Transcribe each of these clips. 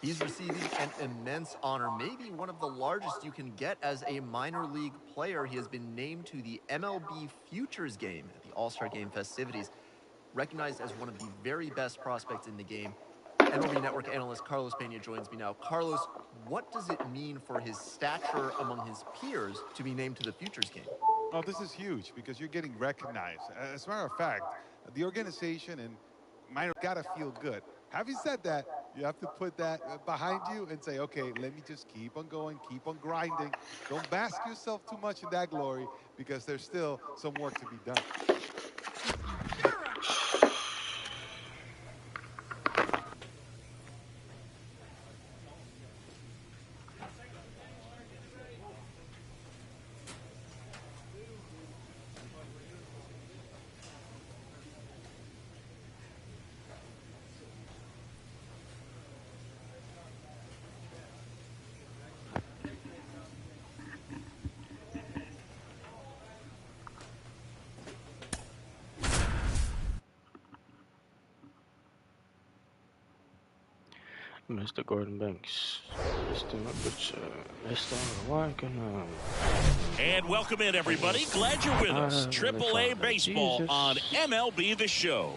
He's receiving an immense honor, maybe one of the largest you can get as a minor league player. He has been named to the MLB Futures Game at the All-Star Game festivities, recognized as one of the very best prospects in the game. MLB Network analyst Carlos Pena joins me now. Carlos, what does it mean for his stature among his peers to be named to the Futures Game? Oh, this is huge because you're getting recognized. As a matter of fact, the organization and minor gotta feel good. Having said that, you have to put that behind you and say, okay, let me just keep on going, keep on grinding. Don't bask yourself too much in that glory because there's still some work to be done. Mr. Gordon Banks, Mr. Walken. And welcome in, everybody. Glad you're with us. AAA Baseball on MLB The Show.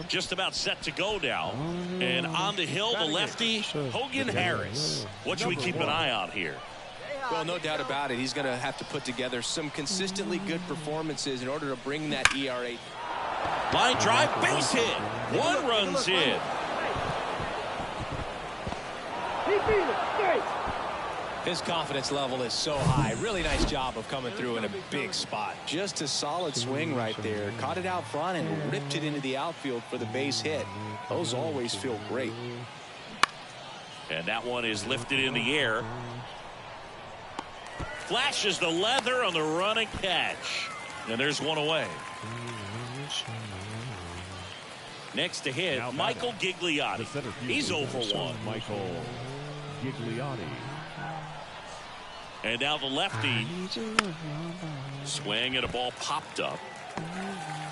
Just about set to go now. And on the hill, the lefty, Hogan Harris. What should we keep an eye on here? Well, no doubt about it. He's going to have to put together some consistently good performances in order to bring that ERA. Line drive, base hit. One run's in. His confidence level is so high. Really nice job of coming through in a big spot. Just a solid swing right there. Caught it out front and ripped it into the outfield for the base hit. Those always feel great. And that one is lifted in the air. Flashes the leather on the running catch. And there's one away. Next to hit, Michael Gigliotti. He's 0 for 1. Michael Gigliotti. And now the lefty. Swing and a ball popped up.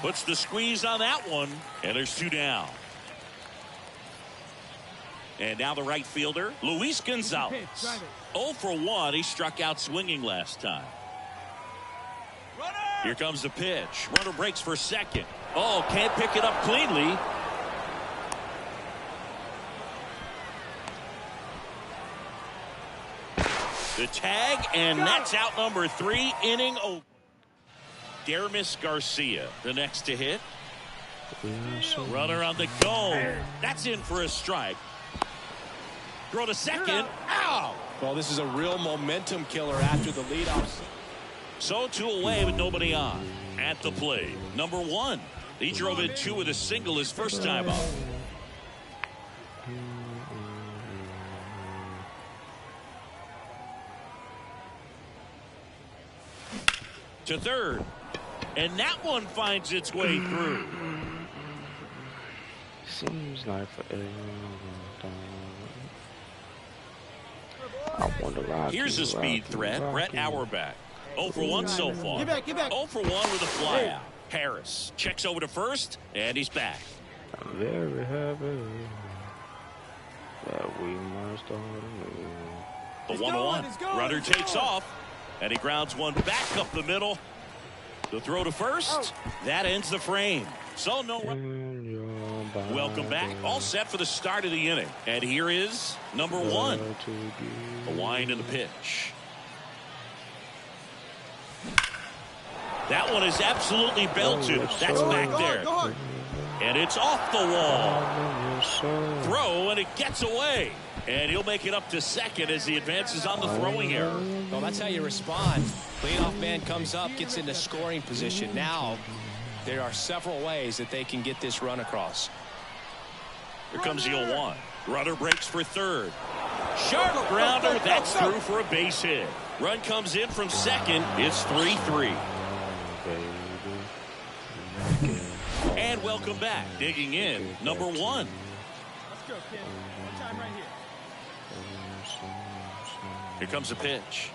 Puts the squeeze on that one. And there's 2 down. And now the right fielder, Luis Gonzalez. 0 for 1. He struck out swinging last time. Here comes the pitch. Runner breaks for second. Oh, can't pick it up cleanly. The tag, and that's out number 3, inning over. Dermis Garcia, the next to hit. Runner on the go. That's in for a strike. Throw to second. Ow! Well, this is a real momentum killer after the leadoff. So 2 away with nobody on. At the plate, number 1. He drove in 2 with a single his first time up. To third. And that one finds its way through. Seems like forever. I wonder why. Here's a speed threat, Brett Auerbach. 0 for 1 so far. Get back, get back. 0 for 1 with a flyout. Harris checks over to first, and he's back. I'm very happy that we must all The 1-1. Runner takes off, and he grounds one back up the middle. The throw to first. That ends the frame. So no run. Welcome back. All set for the start of the inning. And here is number 1. The wind and the pitch. That one is absolutely belted. That's back there. And it's off the wall. Throw, and it gets away. And he'll make it up to second as he advances on the throwing error. Well, that's how you respond. Leadoff man comes up, gets into scoring position. Now, there are several ways that they can get this run across. Here comes the 0-1. Runner breaks for third. Sharp grounder. That's through for a base hit. Run comes in from second. It's 3-3. And welcome back. Digging in, number 1. Let's go, kid. One time right here. Here comes the pitch.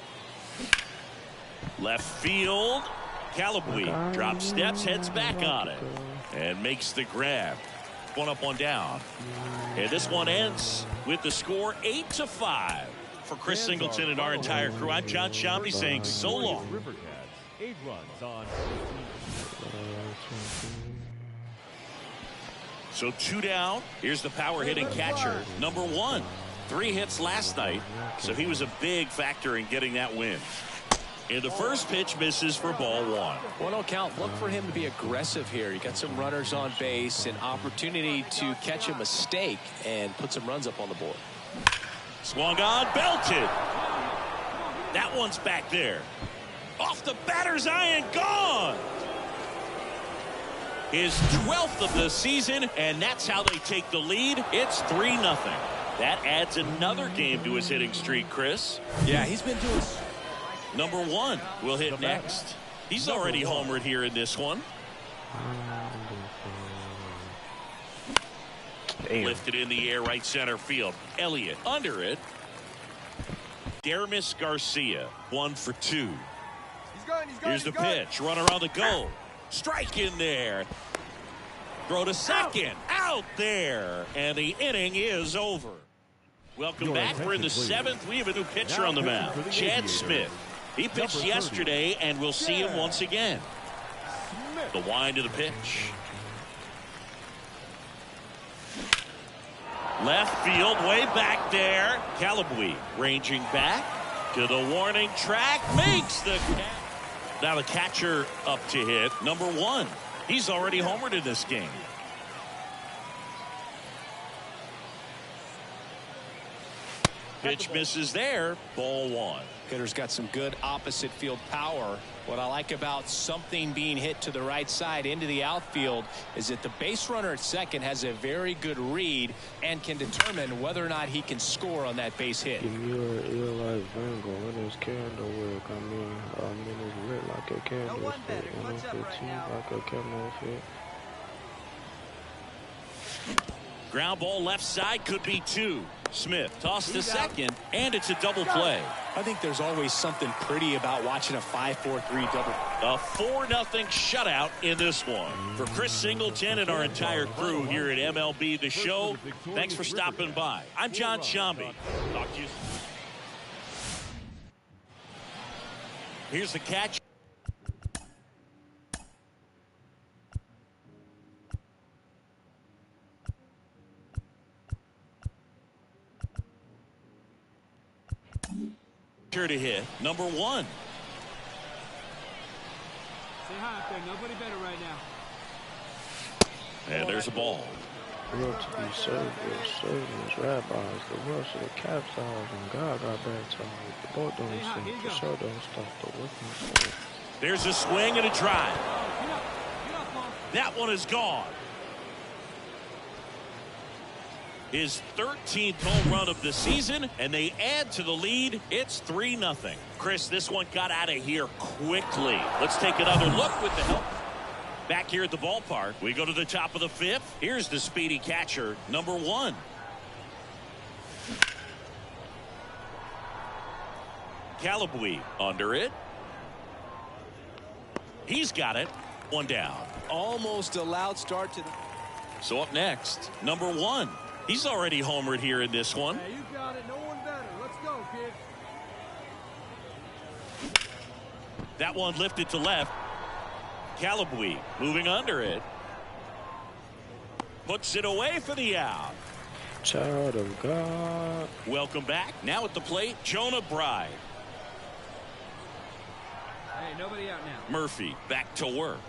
Left field. Calabwe drops steps, heads back on it, and makes the grab. one up, one down. And this one ends with the score 8-5. For Chris Singleton and our entire crew, I'm John Shambi saying so long. Rivercats, 8 runs on. So 2 down. Here's the power hitting catcher, number 1. 3 hits last night, so he was a big factor in getting that win. And the first pitch misses for ball 1. 1-0 count. Look for him to be aggressive here. You got some runners on base, an opportunity to catch a mistake and put some runs up on the board. Swung on, belted. That one's back there. Off the batter's eye and gone. His 12th of the season, and that's how they take the lead. It's 3-0. That adds another game to his hitting streak, Chris. Yeah, he's been doing. Number 1 will hit next. He's already homered here in this one. Lifted in the air, right center field. Elliott under it. Dermis Garcia, 1 for 2. Here's the pitch. Runner on the go. Strike in there. Throw to second. Out there. And the inning is over. Welcome back. We're in the 7th. We have a new pitcher on the mound. Chad Smith. He pitched yesterday, and we'll see him once again. The wind of the pitch. Left field, way back there. Calabrese ranging back to the warning track. Makes the catch. Now the catcher up to hit. Number 1. He's already homered in this game. Pitch misses there. Ball 1. Hitter's got some good opposite field power. What I like about something being hit to the right side into the outfield is that the base runner at second has a very good read and can determine whether or not he can score on that base hit. Give me your ear like Vango when it's candle wick. I mean it's lit like a candle stick. And it's 15 like a candle stick. Ground ball left side, could be 2. Smith tossed to second, and it's a double play. I think there's always something pretty about watching a 5-4-3 double. A 4-0 shutout in this one. For Chris Singleton and our entire crew here at MLB The Show, thanks for stopping by. I'm John Shambi. Talk to you soon. Here's the catch. To hit, number 1. Say hi up there. Nobody better right now. And there's a ball. Real to be served with servants, rabbis, the rush of the capsize, and God got baptized. The boat don't sink, the show don't stop, the working. There's a swing and a drive. That one is gone. His 13th home run of the season, and they add to the lead. It's 3-0. Chris, this one got out of here quickly. Let's take another look with the help. Back here at the ballpark, we go to the top of the 5th. Here's the speedy catcher, number 1. Calabrese under it. He's got it. 1 down. Almost a loud start to the. So up next, number 1. He's already homered here in this one. Hey, you got it. No one better. Let's go, kid. That one lifted to left. Calabrese moving under it. Puts it away for the out. Child of God. Welcome back. Now at the plate, Jonah Bride. Hey, nobody out now. Murphy back to work.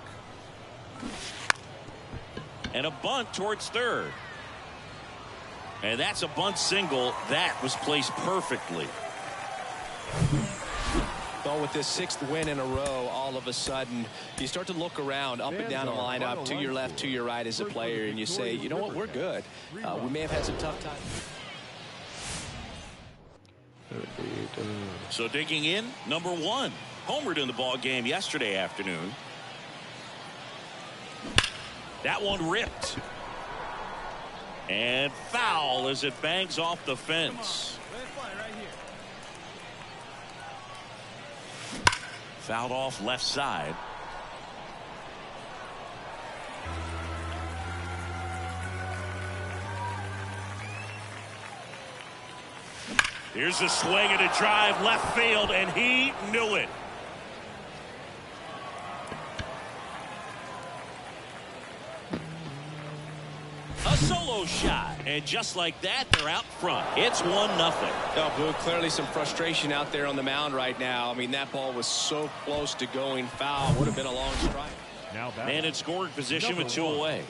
And a bunt towards third. And that's a bunt single. That was placed perfectly. Well, with this 6th win in a row, all of a sudden, you start to look around, up and down the lineup, to your left, to your right as a player, and you say, you know what, we're good. We may have had some tough times. So digging in, number 1. Homered in the ball game yesterday afternoon. That one ripped. And foul as it bangs off the fence. Fouled off left side. Here's a swing and a drive left field, and he knew it. A solo shot, and just like that, they're out front. It's 1-0. Oh, Blue, clearly some frustration out there on the mound right now. I mean, that ball was so close to going foul. Would have been a long strike. Now man in scoring position with 2 away.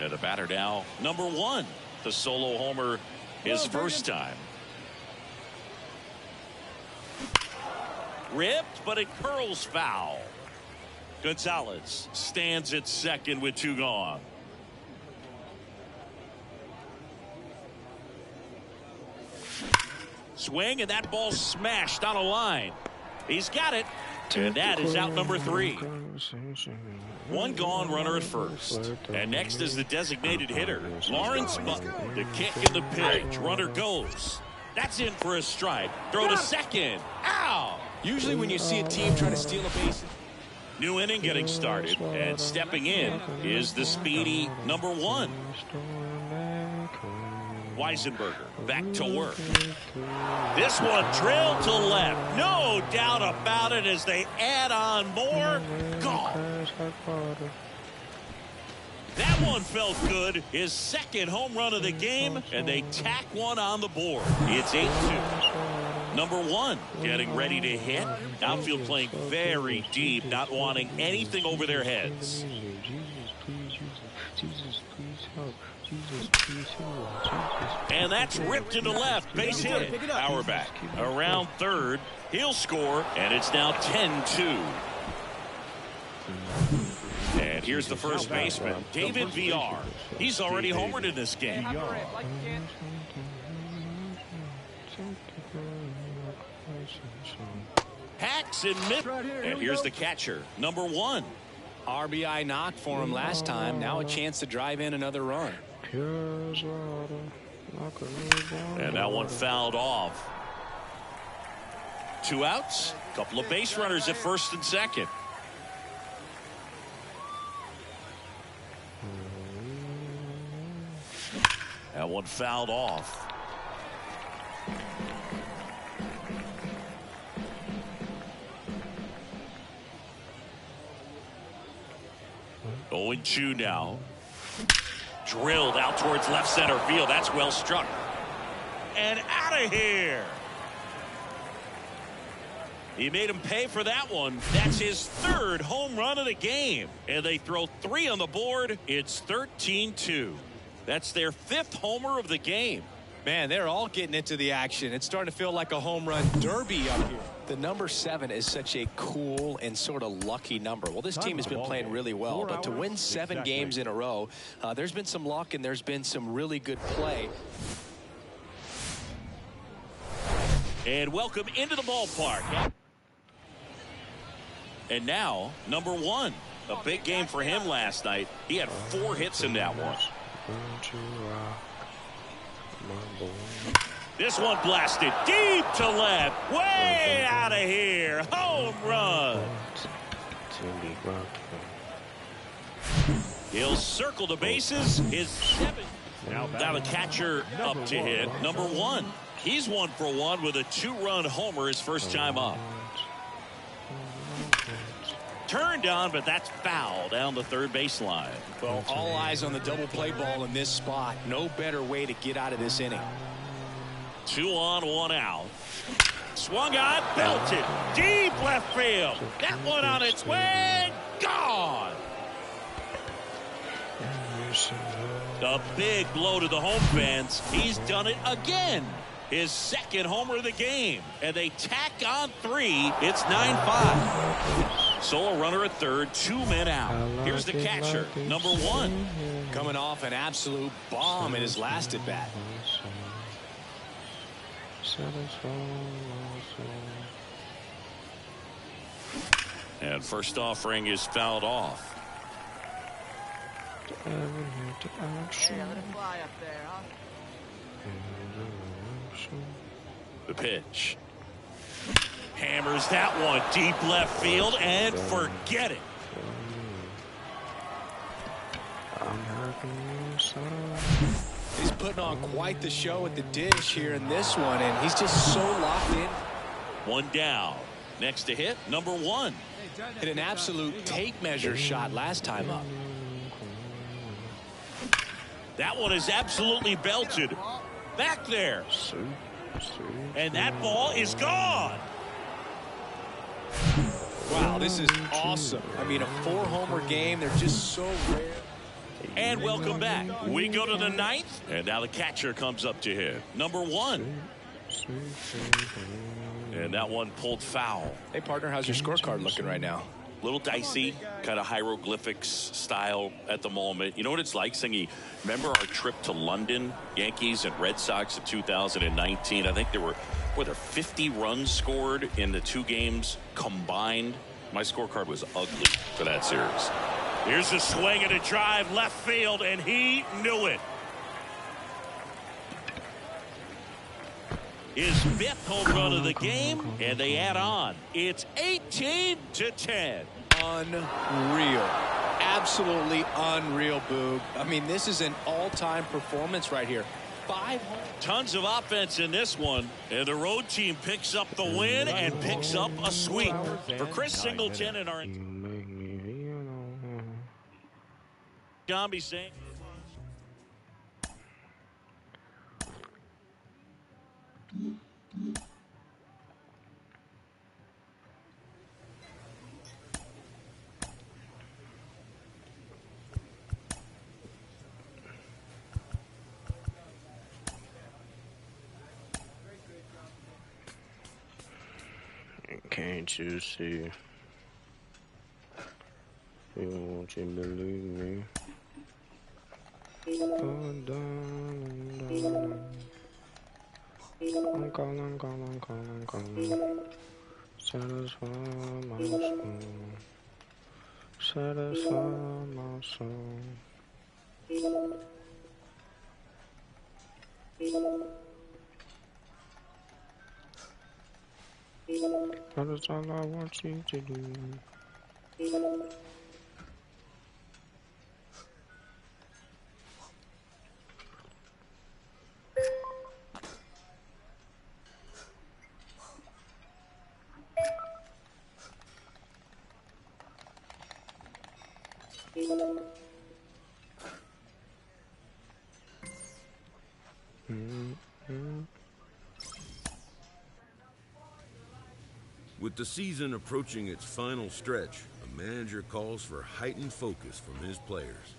And the batter now, number 1. The solo homer his first time. Ripped, but it curls foul. Gonzalez stands at second with 2 gone. Swing, and that ball smashed on a line. He's got it, and that is out number 3. 1 gone, runner at first. And next is the designated hitter, Lawrence Button. The kick and the pitch. Runner goes. That's in for a strike. Throw to second. Ow! Usually when you see a team try to steal a base. New inning getting started, and stepping in is the speedy number 1. Weisenberger back to work. This one drilled to left. No doubt about it as they add on more. Gone. That one felt good. His second home run of the game, and they tack one on the board. It's 8-2. Number 1 getting ready to hit. Outfield playing very deep, not wanting anything over their heads. And that's ripped into left. Base hit. Auerbach around third. He'll score, and it's now 10-2. And here's the first baseman, David VR. He's already homered in this game. Hacks in mid. And here's the catcher, number 1. RBI knock for him last time. Now a chance to drive in another run. And that one fouled off. 2 outs. Couple of base runners at first and second. That one fouled off. Going 2 now. Drilled out towards left center field. That's well struck. And out of here. He made him pay for that one. That's his 3rd home run of the game. And they throw 3 on the board. It's 13-2. That's their 5th homer of the game. Man, they're all getting into the action. It's starting to feel like a home run derby up here. The number 7 is such a cool and sort of lucky number. Well, this team has been playing really well, but to win 7 games in a row, there's been some luck and there's been some really good play. And welcome into the ballpark. And now, number 1. A big game for him last night. He had 4 hits in that one. This one blasted deep to left. Way out of here. Home run. He'll circle the bases. His 7th. Now the catcher up to hit. Number 1. He's 1 for 1 with a 2-run homer his first time up. Turned on, but that's foul down the third baseline. Well, all eyes on the double play ball in this spot. No better way to get out of this inning. 2 on, 1 out. Swung on, belted deep left field. That one on its way, gone. A big blow to the home fans. He's done it again. His 2nd homer of the game, and they tack on 3. It's 9-5. Solo runner at third, 2 men out. Here's the catcher, number 1. Coming off an absolute bomb in his last at bat. And first offering is fouled off. Hey, let it fly up there, huh? The pitch. Hammers that one deep left field and forget it. These putting on quite the show at the dish here in this one, and he's just so locked in. One down. Next to hit, number 1. Hit an absolute tape measure shot last time up. That one is absolutely belted. Back there. And that ball is gone. Wow, this is awesome. I mean, a 4-homer game. They're just so rare. And welcome back. We go to the 9th, and now the catcher comes up to hit. Number 1. And that one pulled foul. Hey, partner, how's your scorecard looking right now? Little dicey, kind of hieroglyphics style at the moment. You know what it's like, Singy? Remember our trip to London, Yankees and Red Sox in 2019? I think there were 50 runs scored in the 2 games combined. My scorecard was ugly for that series. Here's a swing and a drive left field, and he knew it. His 5th home run of the game, and they add on. It's 18-10. Unreal. Absolutely unreal, Boog. I mean, this is an all-time performance right here. 5 home. Tons of offense in this one, and the road team picks up the win and picks up a sweep. For Chris Singleton and our Zombie saying. Can't you see? Won't you believe me? Oh, darling. I'm calling. Satisfy my soul. Satisfy my soul. That is all I want you to do. With the season approaching its final stretch, a manager calls for heightened focus from his players.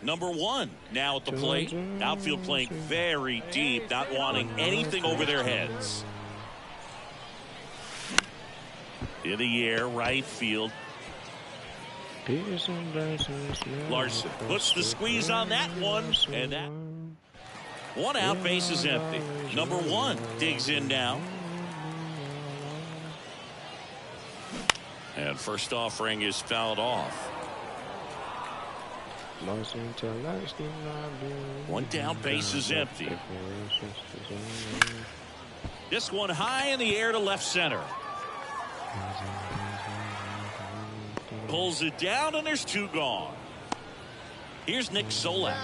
Number 1 now at the plate. Outfield playing very deep, not wanting anything over their heads. In the air, right field. Larson puts the squeeze on that one, and that 1 out, base is empty. Number 1 digs in now. And first offering is fouled off. 1 down, base is empty. This one high in the air to left center. Pulls it down, and there's 2 gone. Here's Nick Solak.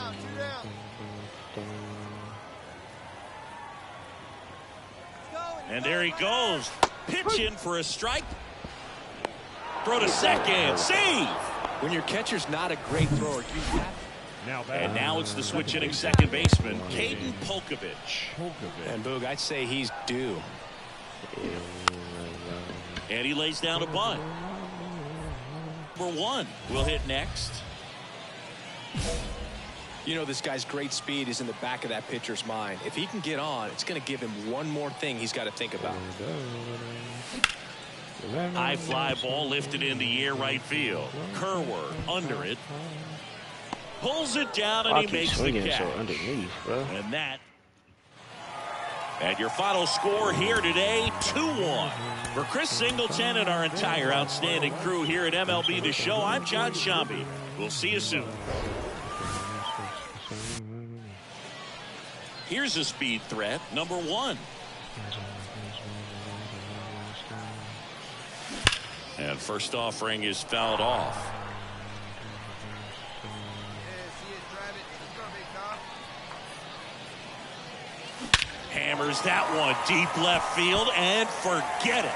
And there he goes. Pitch in for a strike. Throw to second. Save. When your catcher's not a great thrower, you have. And now it's the switch hitting second baseman, Caden Polkovich. And Boog, I'd say he's due. And he lays down a bunt. Number 1 will hit next. You know, this guy's great speed is in the back of that pitcher's mind. If he can get on, it's going to give him one more thing he's got to think about. High fly ball lifted in the air right field. Kerwer under it. Pulls it down and he makes the catch. So underneath, bro. And your final score here today, 2-1. For Chris Singleton and our entire outstanding crew here at MLB The Show, I'm John Shambi. We'll see you soon. Here's a speed threat, number 1. And first offering is fouled off. Hammers that one deep left field and forget it.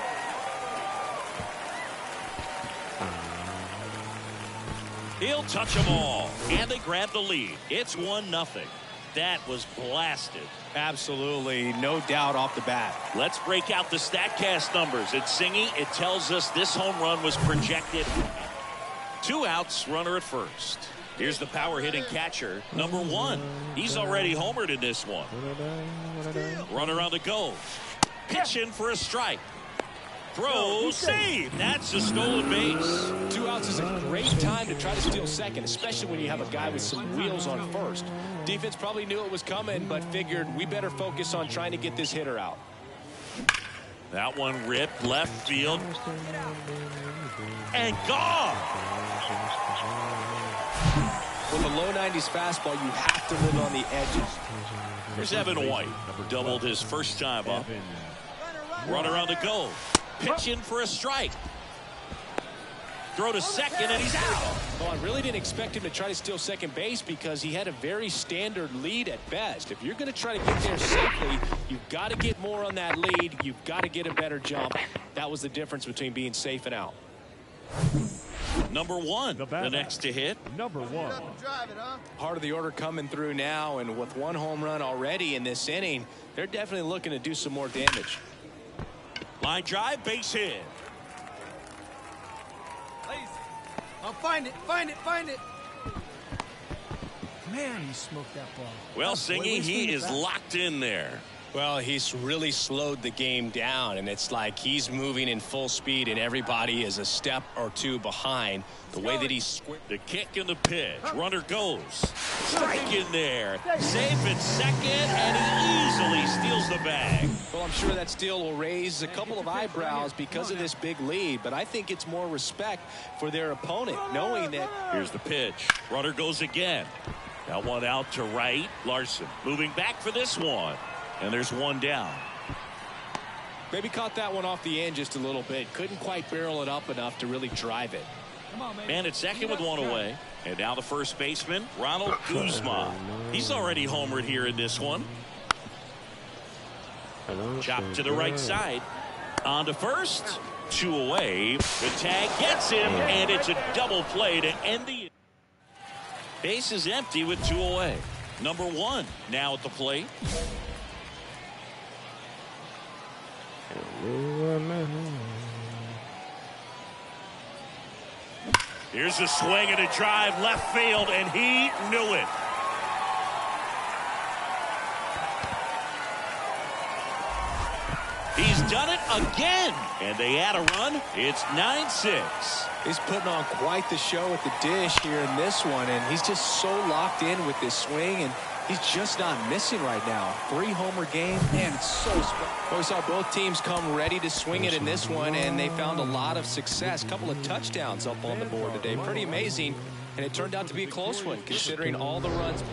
He'll touch them all. And they grab the lead. It's 1-0. That was blasted. Absolutely, no doubt off the bat. Let's break out the StatCast numbers. At Singy, it tells us this home run was projected. 2 outs, runner at first. Here's the power hitting catcher, number 1. He's already homered in this one. Runner on the go. Pitch in for a strike. Throw, save. That's a stolen base. 2 outs is a great time to try to steal second, especially when you have a guy with some wheels on first. Defense probably knew it was coming, but figured we better focus on trying to get this hitter out. That one ripped left field. And gone. With a low 90s fastball, you have to live on the edges. Here's Evan White. Doubled his first time up. Runner on the go. Pitch in for a strike. Throw to second, and he's out. Well, I really didn't expect him to try to steal second base because he had a very standard lead at best. If you're going to try to get there safely, you've got to get more on that lead. You've got to get a better jump. That was the difference between being safe and out. Number 1, the next to hit. Number 1. Part of the order coming through now, and with 1 home run already in this inning, they're definitely looking to do some more damage. Line drive, base hit. I'll find it, find it, find it. Man, he smoked that ball. Well, Singy, he is locked in there. Well, he's really slowed the game down, and it's like he's moving in full speed, and everybody is a step or 2 behind. The way that he's... The kick and the pitch. Runner goes. Strike in there. Safe at second, and he easily steals the bag. Well, I'm sure that steal will raise a couple of eyebrows because of this big lead, but I think it's more respect for their opponent, knowing that... Here's the pitch. Runner goes again. That one out to right. Larson moving back for this one. And there's 1 down. Maybe caught that one off the end just a little bit. Couldn't quite barrel it up enough to really drive it. Man at second with 1 away. And now the first baseman, Ronald Guzman. He's already homered here in this one. Chop to the right side. On to first. 2 away. The tag gets him, and it's a double play to end the... Base is empty with 2 away. Number 1 now at the plate. Here's a swing and a drive left field, and he knew it. He's done it again, and they add a run. It's 9-6. He's putting on quite the show at the dish here in this one, and he's just so locked in with this swing, and he's just not missing right now. 3-homer game, man, it's so special. Well, we saw both teams come ready to swing it in this one, and they found a lot of success. A couple of touchdowns up on the board today. Pretty amazing, and it turned out to be a close one, considering all the runs.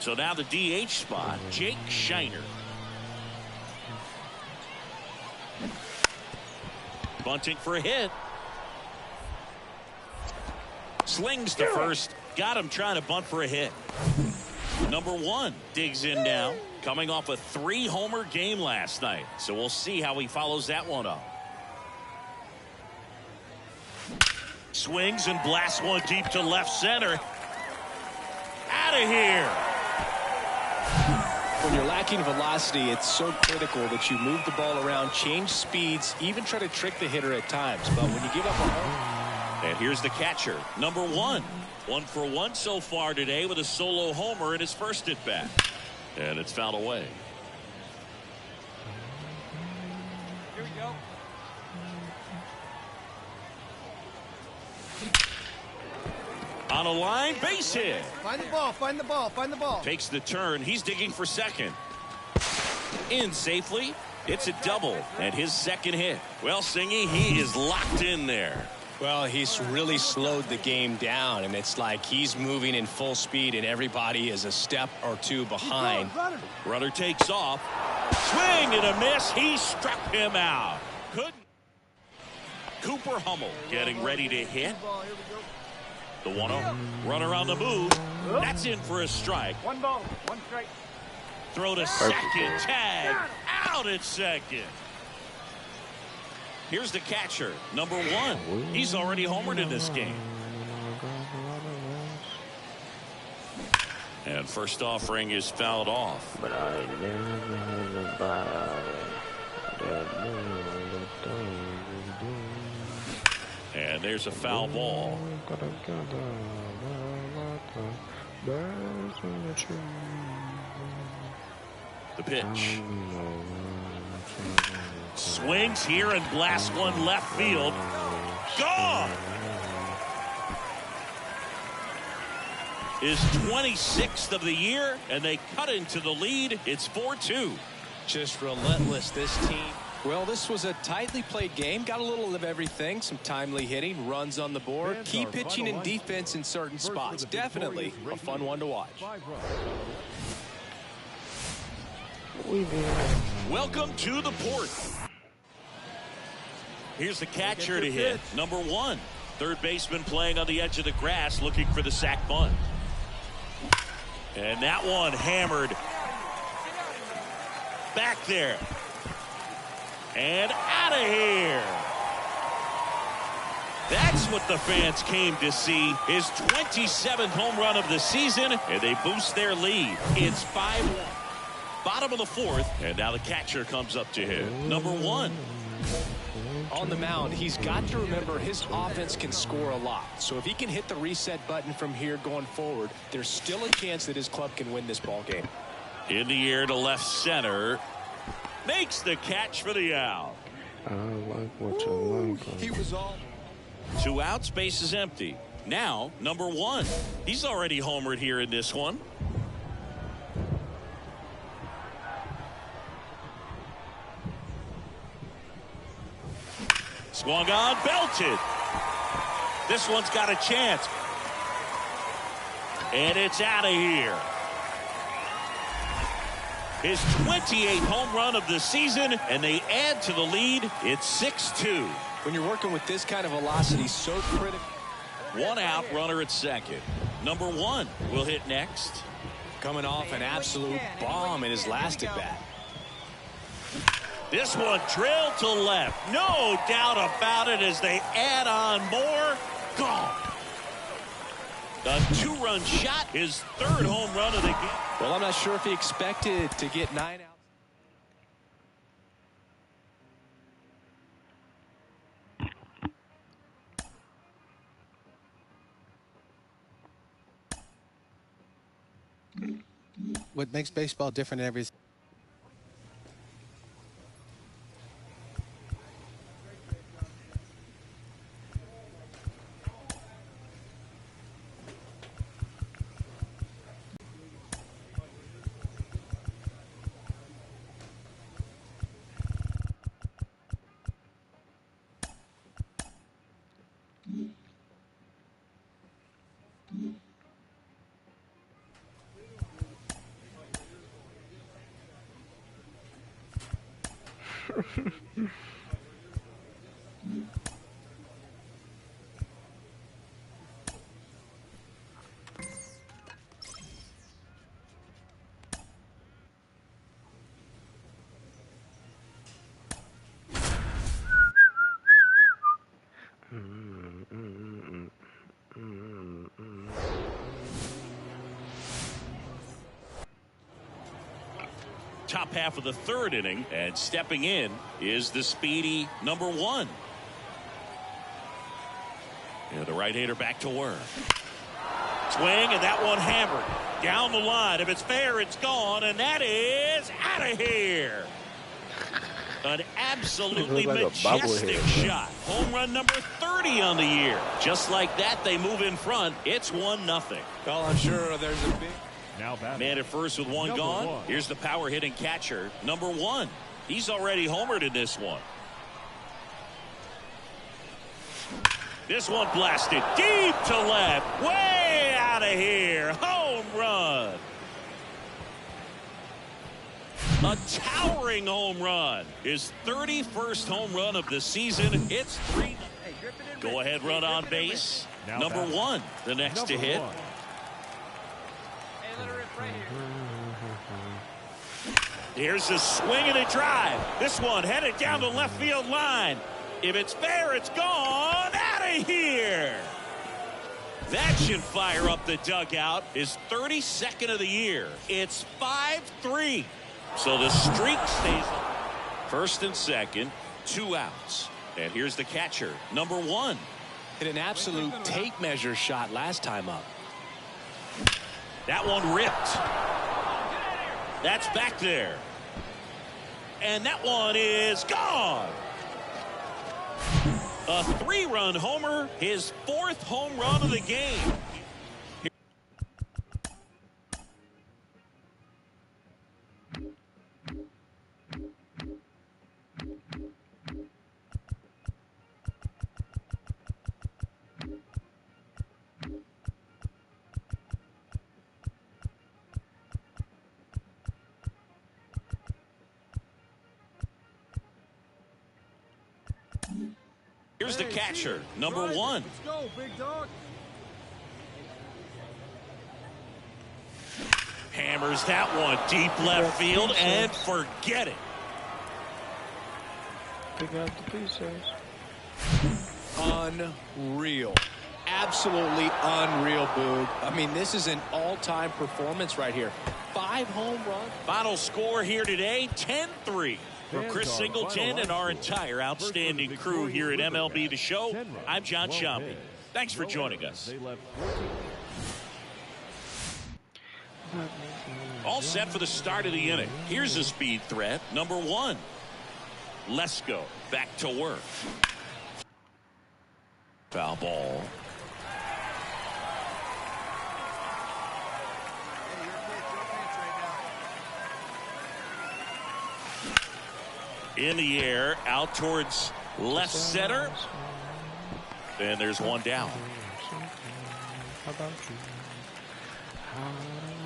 So now the DH spot, Jake Shiner. Bunting for a hit. Slings to first. Got him trying to bunt for a hit. Number 1 digs in now. Coming off a 3-homer game last night. So we'll see how he follows that one up. Swings and blasts one deep to left center. Out of here. When you're lacking velocity, it's so critical that you move the ball around, change speeds, even try to trick the hitter at times. But when you give up a home... And here's the catcher, number 1. 1 for 1 so far today with a solo homer in his first at bat. And it's fouled away. On a line, base hit. Find the ball, find the ball, find the ball. Takes the turn. He's digging for second. In safely. It's a double and his second hit. Well, Singy, he is locked in there. Well, he's really slowed the game down, and it's like he's moving in full speed, and everybody is a step or two behind. Runner takes off. Swing and a miss. He struck him out. Couldn't. Cooper Hummel getting ready to hit. The 1-0. Runner on the move. That's in for a strike. 1 ball, 1 strike. Throw to second. Tag. Out at second. Here's the catcher, number 1. He's already homered in this game. And first offering is fouled off. But I And there's a foul ball. The pitch. Swings here and blasts one left field. Gone! Is 26th of the year, and they cut into the lead. It's 4-2. Just relentless, this team. Well, this was a tightly played game. Got a little of everything. Some timely hitting, runs on the board, key pitching and defense in certain spots. Definitely a fun one to watch. Welcome to the port. Here's the catcher to hit, number 1. Third baseman playing on the edge of the grass, looking for the sac bunt. And that one hammered back there. And out of here. That's what the fans came to see. His 27th home run of the season, and they boost their lead. It's 5-1. Bottom of the 4th, and now the catcher comes up to hit, number 1. On the mound, he's got to remember his offense can score a lot. So if he can hit the reset button from here going forward, there's still a chance that his club can win this ball game. In the air to left center. Makes the catch for the out. I like what you like. He was all. 2 outs, base is empty. Now, number 1. He's already homered here in this one. Swung on, belted. This one's got a chance. And it's out of here. His 28th home run of the season, and they add to the lead. It's 6-2. When you're working with this kind of velocity, so critical. 1 out, runner at second. Number 1 will hit next. Coming off an absolute bomb in his last at bat. This one drilled to left. No doubt about it as they add on more. Gone. A 2-run shot, his 3rd home run of the game. Well, I'm not sure if he expected to get 9 outs. What makes baseball different than every Top half of the 3rd inning, and stepping in is the speedy number 1. And the right-hander back to work. Swing, and that one hammered down the line. If it's fair, it's gone, and that is out of here. An absolutely like a majestic bobblehead, shot. Home run number 30 on the year. Just like that, they move in front. It's 1-0. Well, I'm sure there's a big... Now batting. Man at first with one gone. Here's the power hitting catcher, number 1. He's already homered in this one. This one blasted deep to left. Way out of here. Home run. A towering home run. His 31st home run of the season. It's 3. Go ahead run on base. Number 1, the next to hit. Here's a swing and a drive. This one headed down the left field line. If it's fair, it's gone. Out of here. That should fire up the dugout. His 32nd of the year. It's 5-3. So the streak stays on. First and second, 2 outs. And here's the catcher, number 1. Hit an absolute tape measure shot last time up. That one ripped. That's back there. And that one is gone. A 3-run homer, his 4th home run of the game. Here's the catcher, number 1. Let's go, big dog. Hammers that one deep left field and forget it. Pick out the pieces. Unreal. Absolutely unreal, Boog. I mean, this is an all-time performance right here. 5 home runs. Final score here today, 10-3. For Chris Singleton and our entire outstanding crew here at MLB The Show, I'm John Sciambi. Thanks for joining us. All set for the start of the inning. Here's a speed threat, number 1. Let's go. Back to work. Foul ball. In the air, out towards left center. And there's one down.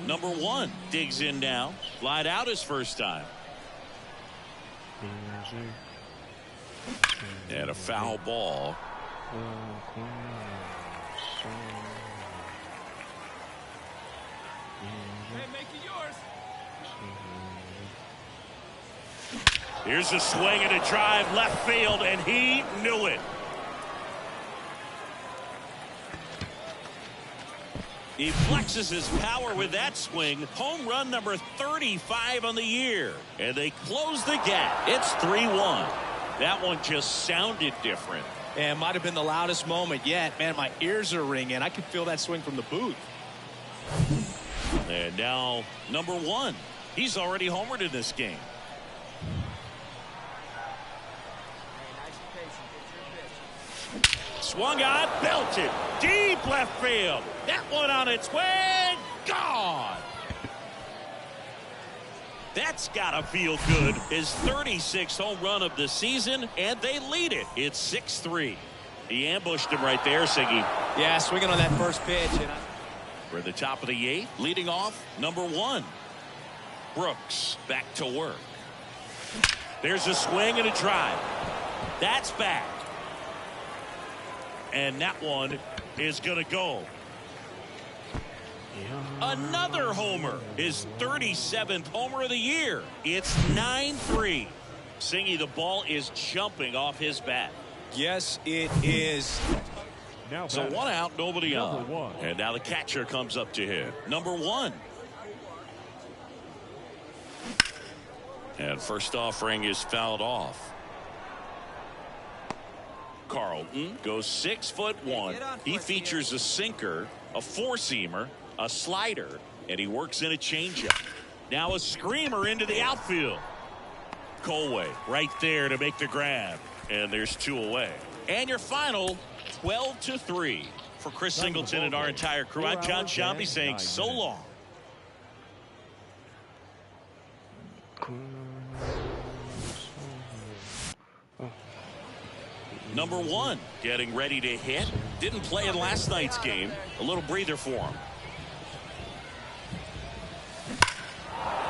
Number 1 digs in now. Slide out his first time. And a foul ball. Hey, make it yours. Here's a swing and a drive left field, and he knew it. He flexes his power with that swing. Home run number 35 on the year. And they close the gap. It's 3-1. That one just sounded different. And might have been the loudest moment yet. Man, my ears are ringing. I can feel that swing from the booth. And now number 1. He's already homered in this game. Swung on, belted, deep left field. That one on its way, gone. That's gotta feel good. His 36th home run of the season, and they lead it. It's 6-3. He ambushed him right there, Siggy. Yeah, swinging on that first pitch. We're at the top of the 8th. Leading off, number 1. Brooks back to work. There's a swing and a drive. That's back. And that one is going to go. Another homer. His 37th homer of the year. It's 9-3. Singy, the ball is jumping off his bat. Yes, it is. So 1 out, nobody on. And now the catcher comes up to hit. Number 1. And first offering is fouled off. Carlton goes 6'1". He features a sinker, a 4-seamer, a slider, and he works in a changeup. Now a screamer into the outfield. Colway right there to make the grab. And there's 2 away. And your final 12-3 for Chris Singleton and our entire crew. I'm John Shambi saying so long. Number 1 getting ready to hit. Didn't play in last night's game. A little breather for him.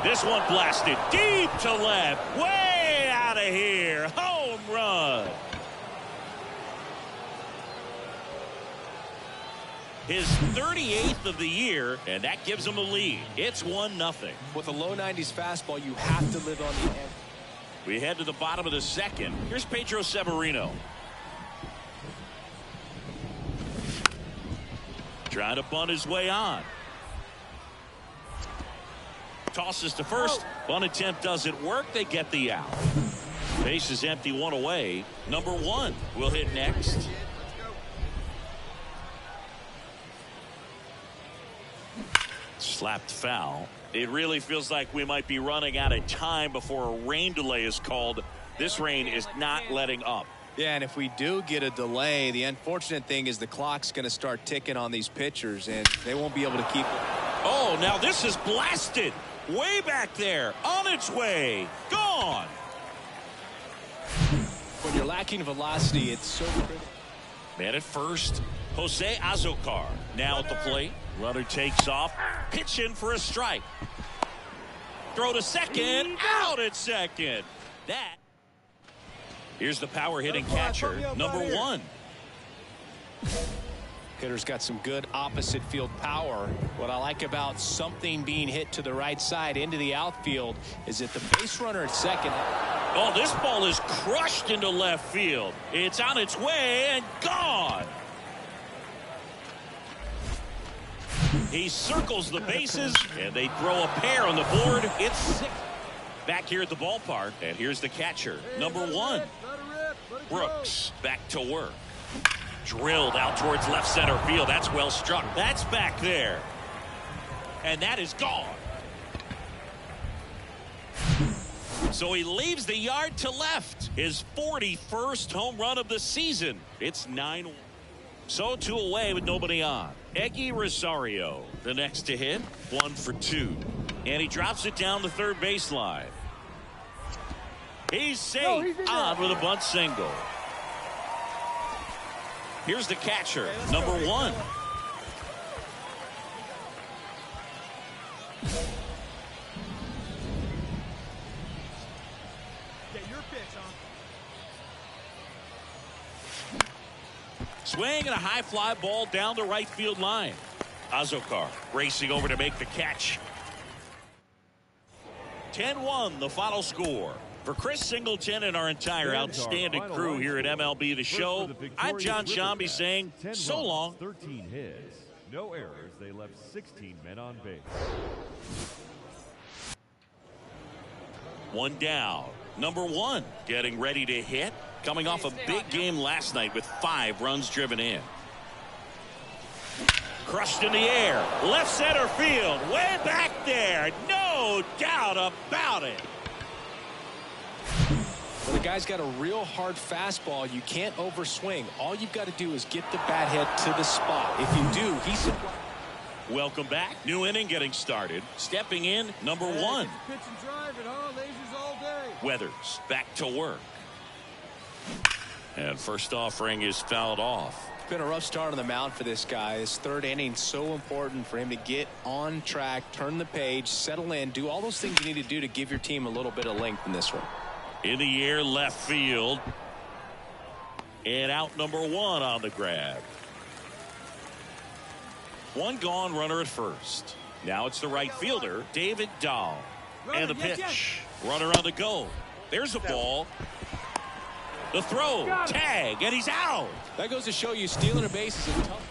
This one blasted deep to left. Way out of here. Home run. His 38th of the year, and that gives him a lead. It's 1-0. With a low 90s fastball, you have to live on the edge. We head to the bottom of the second. Here's Pedro Severino. Trying to bunt his way on. Tosses to first. Bunt attempt doesn't work. They get the out. Base is empty, 1 away. Number 1 will hit next. Slapped foul. It really feels like we might be running out of time before a rain delay is called. This rain is not letting up. Yeah, and if we do get a delay, the unfortunate thing is the clock's going to start ticking on these pitchers, and they won't be able to keep it. Oh, now this is blasted. Way back there. On its way. Gone. When you're lacking velocity, it's so critical. Man at first. Jose Azocar now at the plate. Runner takes off. Pitch in for a strike. Throw to second. Out at second. That. Here's the power hitting catcher, number 1. Hitter's got some good opposite field power. What I like about something being hit to the right side into the outfield is that the base runner at second. Oh, this ball is crushed into left field. It's on its way and gone. He circles the bases and they throw a pair on the board. It's 6. Back here at the ballpark, and here's the catcher, number 1. Brooks back to work. Drilled out towards left center field. That's well struck. That's back there. And that is gone. So he leaves the yard to left. His 41st home run of the season. It's 9. So 2 away with nobody on. Eggy Rosario, the next to hit. 1 for 2. And he drops it down the third baseline. He's safe. On with a bunt single. Here's the catcher, number 1. Get your pitch on. Swing and a high fly ball down the right field line. Azocar racing over to make the catch. 10-1 the final score. For Chris Singleton and our entire outstanding crew here at MLB The Show, I'm John Shambi saying so long. 13 hits, no errors. They left 16 men on base. 1 down. Number 1 getting ready to hit. Coming off a big game last night with 5 runs driven in. Crushed in the air. Left center field. Way back there. No doubt about it. When the guy's got a real hard fastball, you can't overswing. All you've got to do is get the bat head to the spot. If you do, he's... Welcome back. New inning getting started. Stepping in, number 1. Pitch and drive it, huh? Lasers all day. Weathers back to work. And first offering is fouled off. It's been a rough start on the mound for this guy. His 3rd inning, so important for him to get on track, turn the page, settle in, do all those things you need to do to give your team a little bit of length in this one. In the air, left field. And out number 1 on the grab. 1 gone, runner at first. Now it's the right fielder, David Dahl. And the pitch. Runner on the go. There's a ball. The throw. Tag. And he's out. That goes to show you stealing a base is a tough.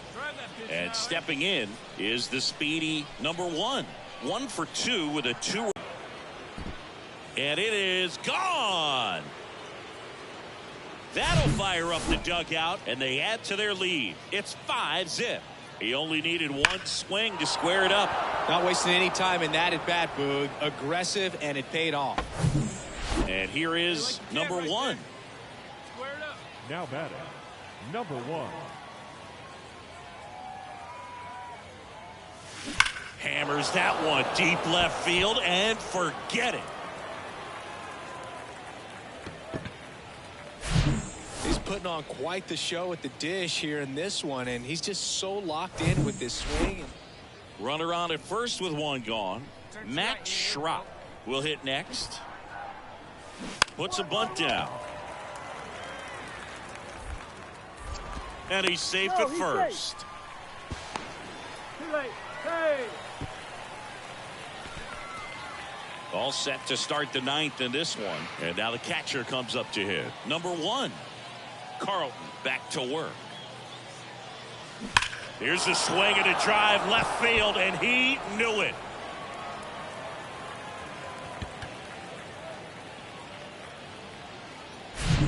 And stepping in is the speedy number 1. 1 for 2 with a 2. And it is gone. That'll fire up the dugout, and they add to their lead. It's 5-zip. He only needed 1 swing to square it up. Not wasting any time in that at bat, Boog. Aggressive, and it paid off. And here is number one. Now batting, number one. Hammers that one deep left field and forget it. He's putting on quite the show at the dish here in this one, and he's just so locked in with this swing. Runner on at first with one gone. Matt Schrock will hit next. Puts a bunt down. And he's safe at first. Too late. Hey! All set to start the ninth in this one. And now the catcher comes up to hit. Number one. Carlton back to work. Here's a swing and a drive left field, and he knew it.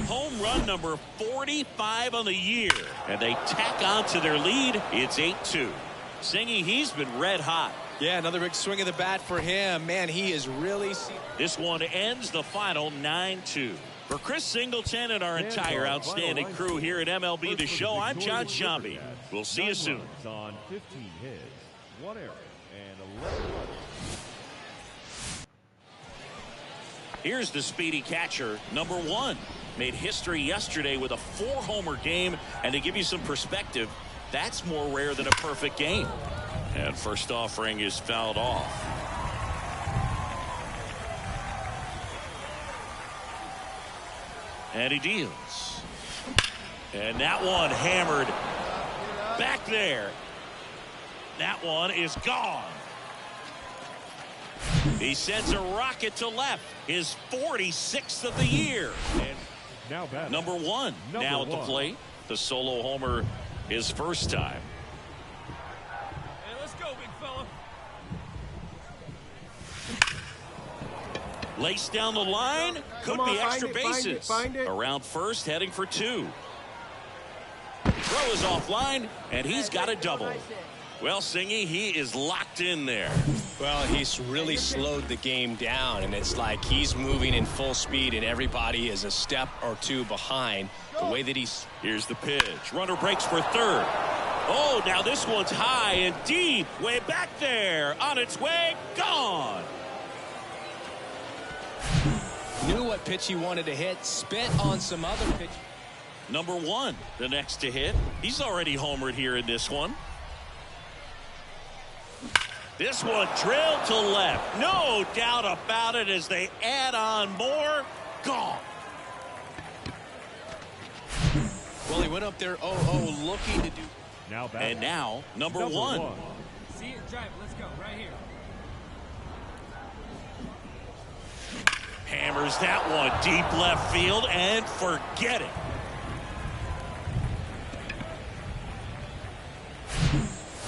Home run number 45 on the year, and they tack on to their lead. It's 8-2. Singy, he's been red hot. Yeah, another big swing of the bat for him. Man, he is really... This one ends the final 9-2. For Chris Singleton and our entire outstanding crew here at MLB The Show, I'm John Sciambi. We'll see you soon. On 15 hits, 1 error, and 11 runs. Here's the speedy catcher, number one. Made history yesterday with a 4-homer game, and to give you some perspective, that's more rare than a perfect game. And first offering is fouled off. And he deals. And that one hammered back there. That one is gone. He sends a rocket to left. His 46th of the year. And now batting, number one now at the plate. The solo homer his first time. Hey, let's go, big fella. Laced down the line. Could be extra bases. Find it. Around first, heading for 2. Throw is offline, and he's got a double. Well, Singy, he is locked in there. Well, he's really slowed the game down, and it's like he's moving in full speed, and everybody is a step or two behind. The way that he's... Here's the pitch. Runner breaks for third. Oh, now this one's high and deep. Way back there. On its way. Gone. Knew what pitch he wanted to hit. Spit on some other pitch. Number one, the next to hit. He's already homered here in this one. This one drilled to left. No doubt about it as they add on more. Gone. Well, he went up there 0-0 looking to do... Now batting, and now, number one. See it, drive it. Let's go. Right here. Hammers that one deep left field and forget it.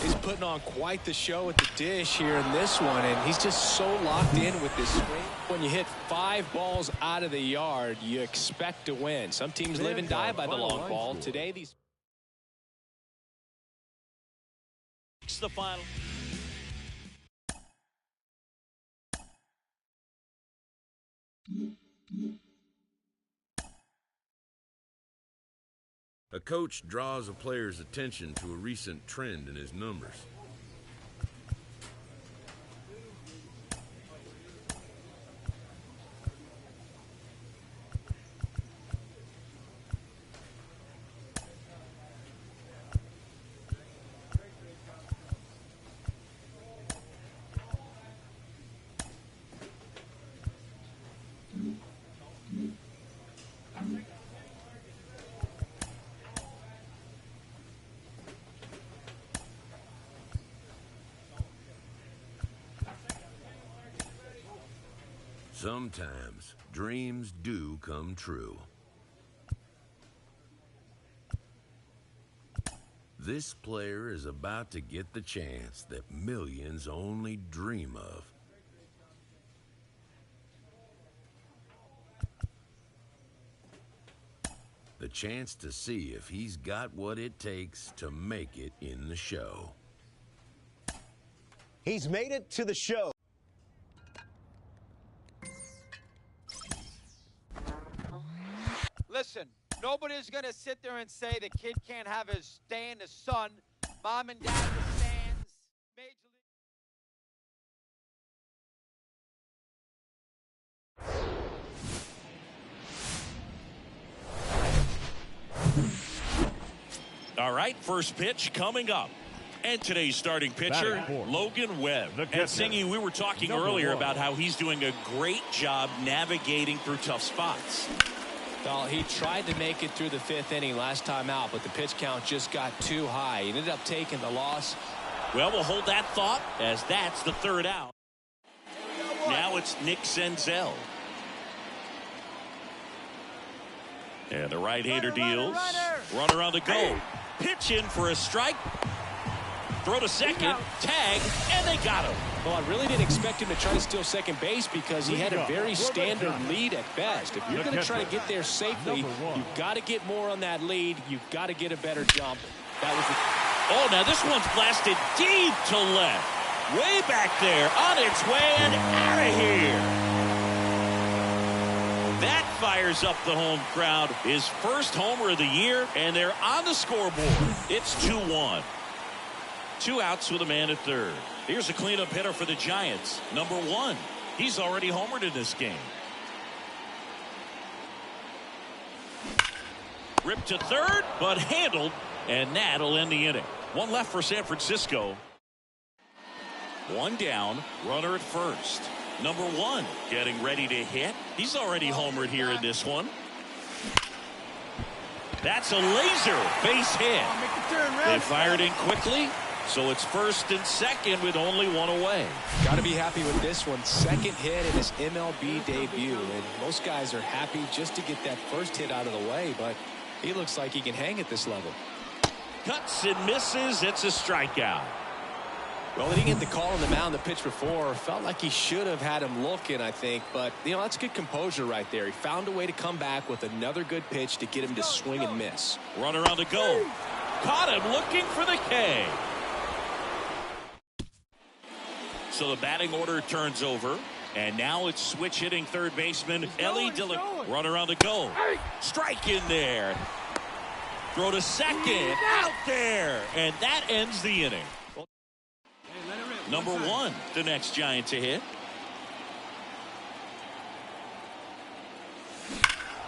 He's putting on quite the show at the dish here in this one, and he's just so locked in with this swing. When you hit 5 balls out of the yard, you expect to win. Some teams live and die by the long ball. Today, these... It's the final. A coach draws a player's attention to a recent trend in his numbers. Sometimes dreams do come true. This player is about to get the chance that millions only dream of. The chance to see if he's got what it takes to make it in the show. He's made it to the show. Listen, nobody's going to sit there and say the kid can't have his day in the sun. Mom and dad in the stands. Major League. All right, first pitch coming up. And today's starting pitcher, Logan Webb. And Singy, we were talking earlier about how he's doing a great job navigating through tough spots. Well, he tried to make it through the 5th inning last time out, but the pitch count just got too high. He ended up taking the loss. Well, we'll hold that thought as that's the 3rd out. Now it's Nick Senzel. And the right-hander deals. Runner on the go. Pitch in for a strike. Throw to second, tag, and they got him. Well, I really didn't expect him to try to steal second base because he had a very standard lead at best. If you're going to try to get there safely, you've got to get more on that lead. You've got to get a better jump. That was Oh, now this one's blasted deep to left. Way back there, on its way and out of here. That fires up the home crowd. His first homer of the year, and they're on the scoreboard. It's 2-1. 2 outs with a man at third. Here's a cleanup hitter for the Giants, number 1. He's already homered in this game. Ripped to third, but handled, and that'll end the inning. 1 left for San Francisco. 1 down, runner at first. Number 1 getting ready to hit. He's already homered here in this one. That's a laser base hit. They fired in quickly. So it's 1st and 2nd with only 1 away. Got to be happy with this one. 2nd hit in his MLB debut. And most guys are happy just to get that first hit out of the way. But he looks like he can hang at this level. Cuts and misses. It's a strikeout. Well, he didn't get the call on the mound the pitch before. Felt like he should have had him looking, I think. But, that's good composure right there. He found a way to come back with another good pitch to get him to swing and miss. Runner on the go. Caught him looking for the K. So the batting order turns over, and now it's switch hitting third baseman Ellie Dillon. Runner on the go. Strike in there. Throw to second. Out there. And that ends the inning. Number 1, the next Giant to hit.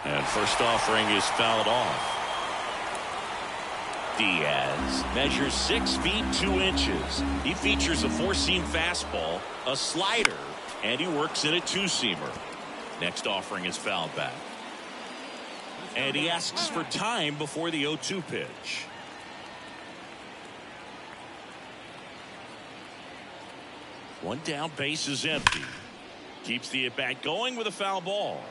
And first offering is fouled off. Diaz measures 6 feet 2 inches. He features a 4-seam fastball, a slider, and he works in a 2-seamer. Next offering is fouled back. And he asks for time before the 0-2 pitch. One down, base is empty. Keeps the at-bat going with a foul ball.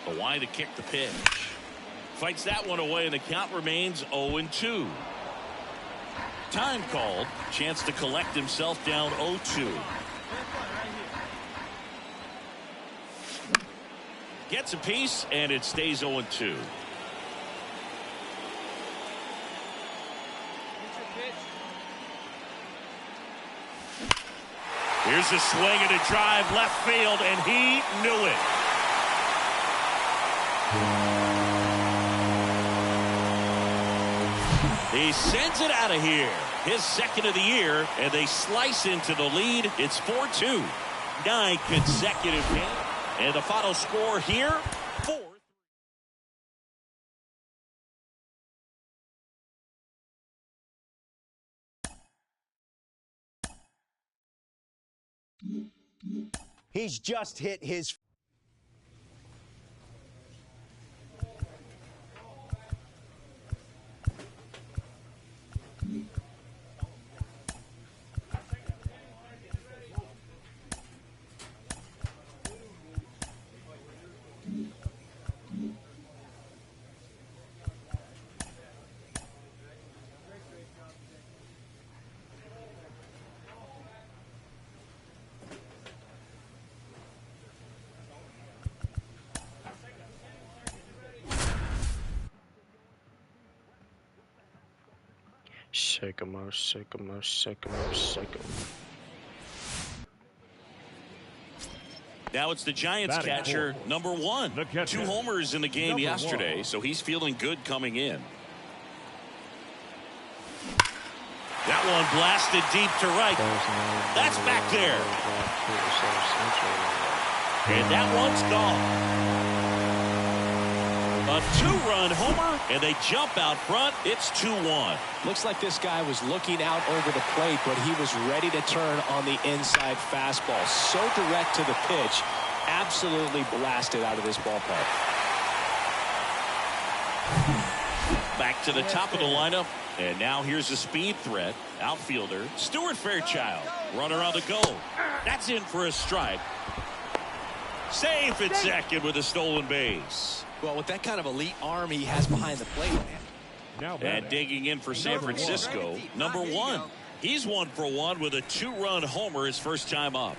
The wide to kick the pitch. Fights that one away, and the count remains 0-2. Time called. Chance to collect himself down 0-2. Gets a piece, and it stays 0-2. Here's a swing and a drive left field, and he knew it. He sends it out of here. His 2nd of the year, and they slice into the lead. It's 4-2. 9 consecutive games. And the final score here, 4. He's just hit his Shake 'em out, shake 'em out, shake 'em out, shake 'em. Now it's the Giants catcher, number 1. 2 homers in the game yesterday, so he's feeling good coming in. That one blasted deep to right. That's back there. And that one's gone. A 2-run homer, and they jump out front. It's 2-1. Looks like this guy was looking out over the plate, but he was ready to turn on the inside fastball. So direct to the pitch, absolutely blasted out of this ballpark. Back to the top of the lineup, and now here's a speed threat. Outfielder Stuart Fairchild. Runner on the go. That's in for a strike. Safe at second with a stolen base. Well, with that kind of elite arm he has behind the plate, man. And digging in for San Francisco, number 1. He's 1 for 1 with a 2-run homer his first time up.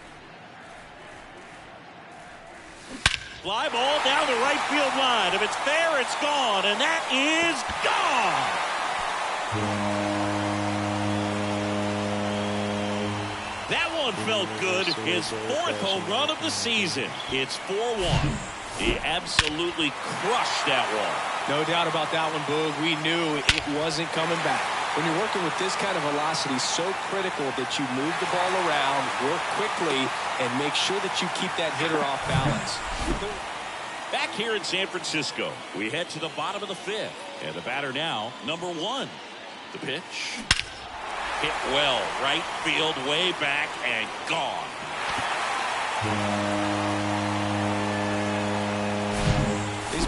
Fly ball down the right field line. If it's fair, it's gone, and that is gone. That one felt good. His 4th home run of the season. It's 4-1. He absolutely crushed that one. No doubt about that one, Boog. We knew it wasn't coming back. When you're working with this kind of velocity, so critical that you move the ball around, work quickly, and make sure that you keep that hitter off balance. Back here in San Francisco, we head to the bottom of the 5th. And the batter now, number 1. The pitch. Hit well, right field, way back, and gone.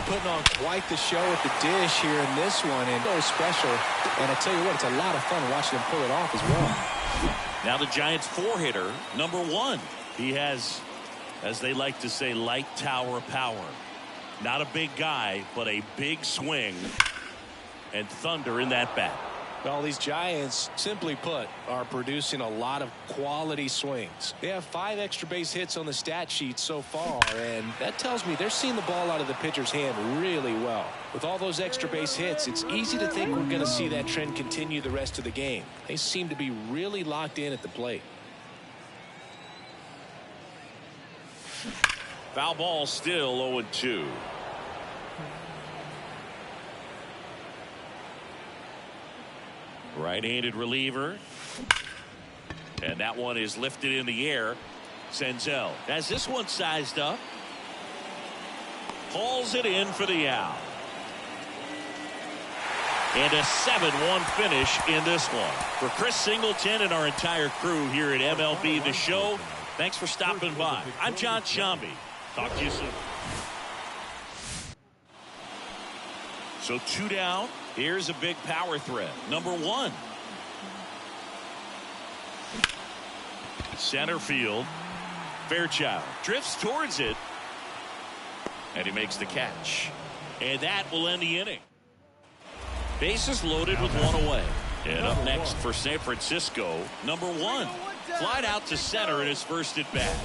Putting on quite the show at the dish here in this one, and so special. And I tell you what, it's a lot of fun watching him pull it off as well. Now the Giants 4-hitter, number 1. He has, as they like to say, light tower power. Not a big guy, but a big swing and thunder in that bat. Well, these Giants, simply put, are producing a lot of quality swings. They have 5 extra base hits on the stat sheet so far, and that tells me they're seeing the ball out of the pitcher's hand really well. With all those extra base hits, it's easy to think we're going to see that trend continue the rest of the game. They seem to be really locked in at the plate. Foul ball still 0-2. Right-handed reliever. And that one is lifted in the air. Senzel has this one sized up. Hauls it in for the out. And a 7-1 finish in this one. For Chris Singleton and our entire crew here at MLB The Show, thanks for stopping by. I'm John Shambi. Talk to you soon. So 2 down. Here's a big power threat. Number 1. Center field. Fairchild drifts towards it. And he makes the catch. And that will end the inning. Bases loaded with 1 away. And up next for San Francisco, number 1. Flied out to center in his first at bat.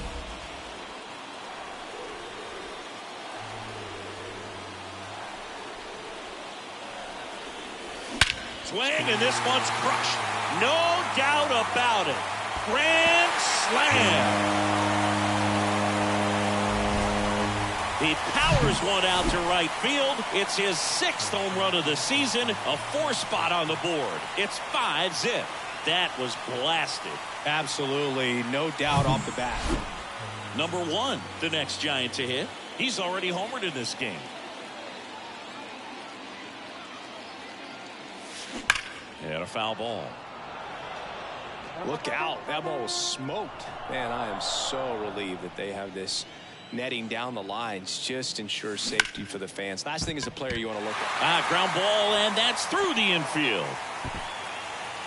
Swing, and this one's crushed. No doubt about it. Grand slam. He powers one out to right field. It's his 6th home run of the season. A 4-spot on the board. It's 5-zip. That was blasted. Absolutely, no doubt off the bat. Number 1, the next Giant to hit. He's already homered in this game. And a foul ball. Look out. That ball was smoked. Man, I am so relieved that they have this netting down the lines. Just ensures safety for the fans. Last thing as a player you want to look at. Ground ball, and that's through the infield.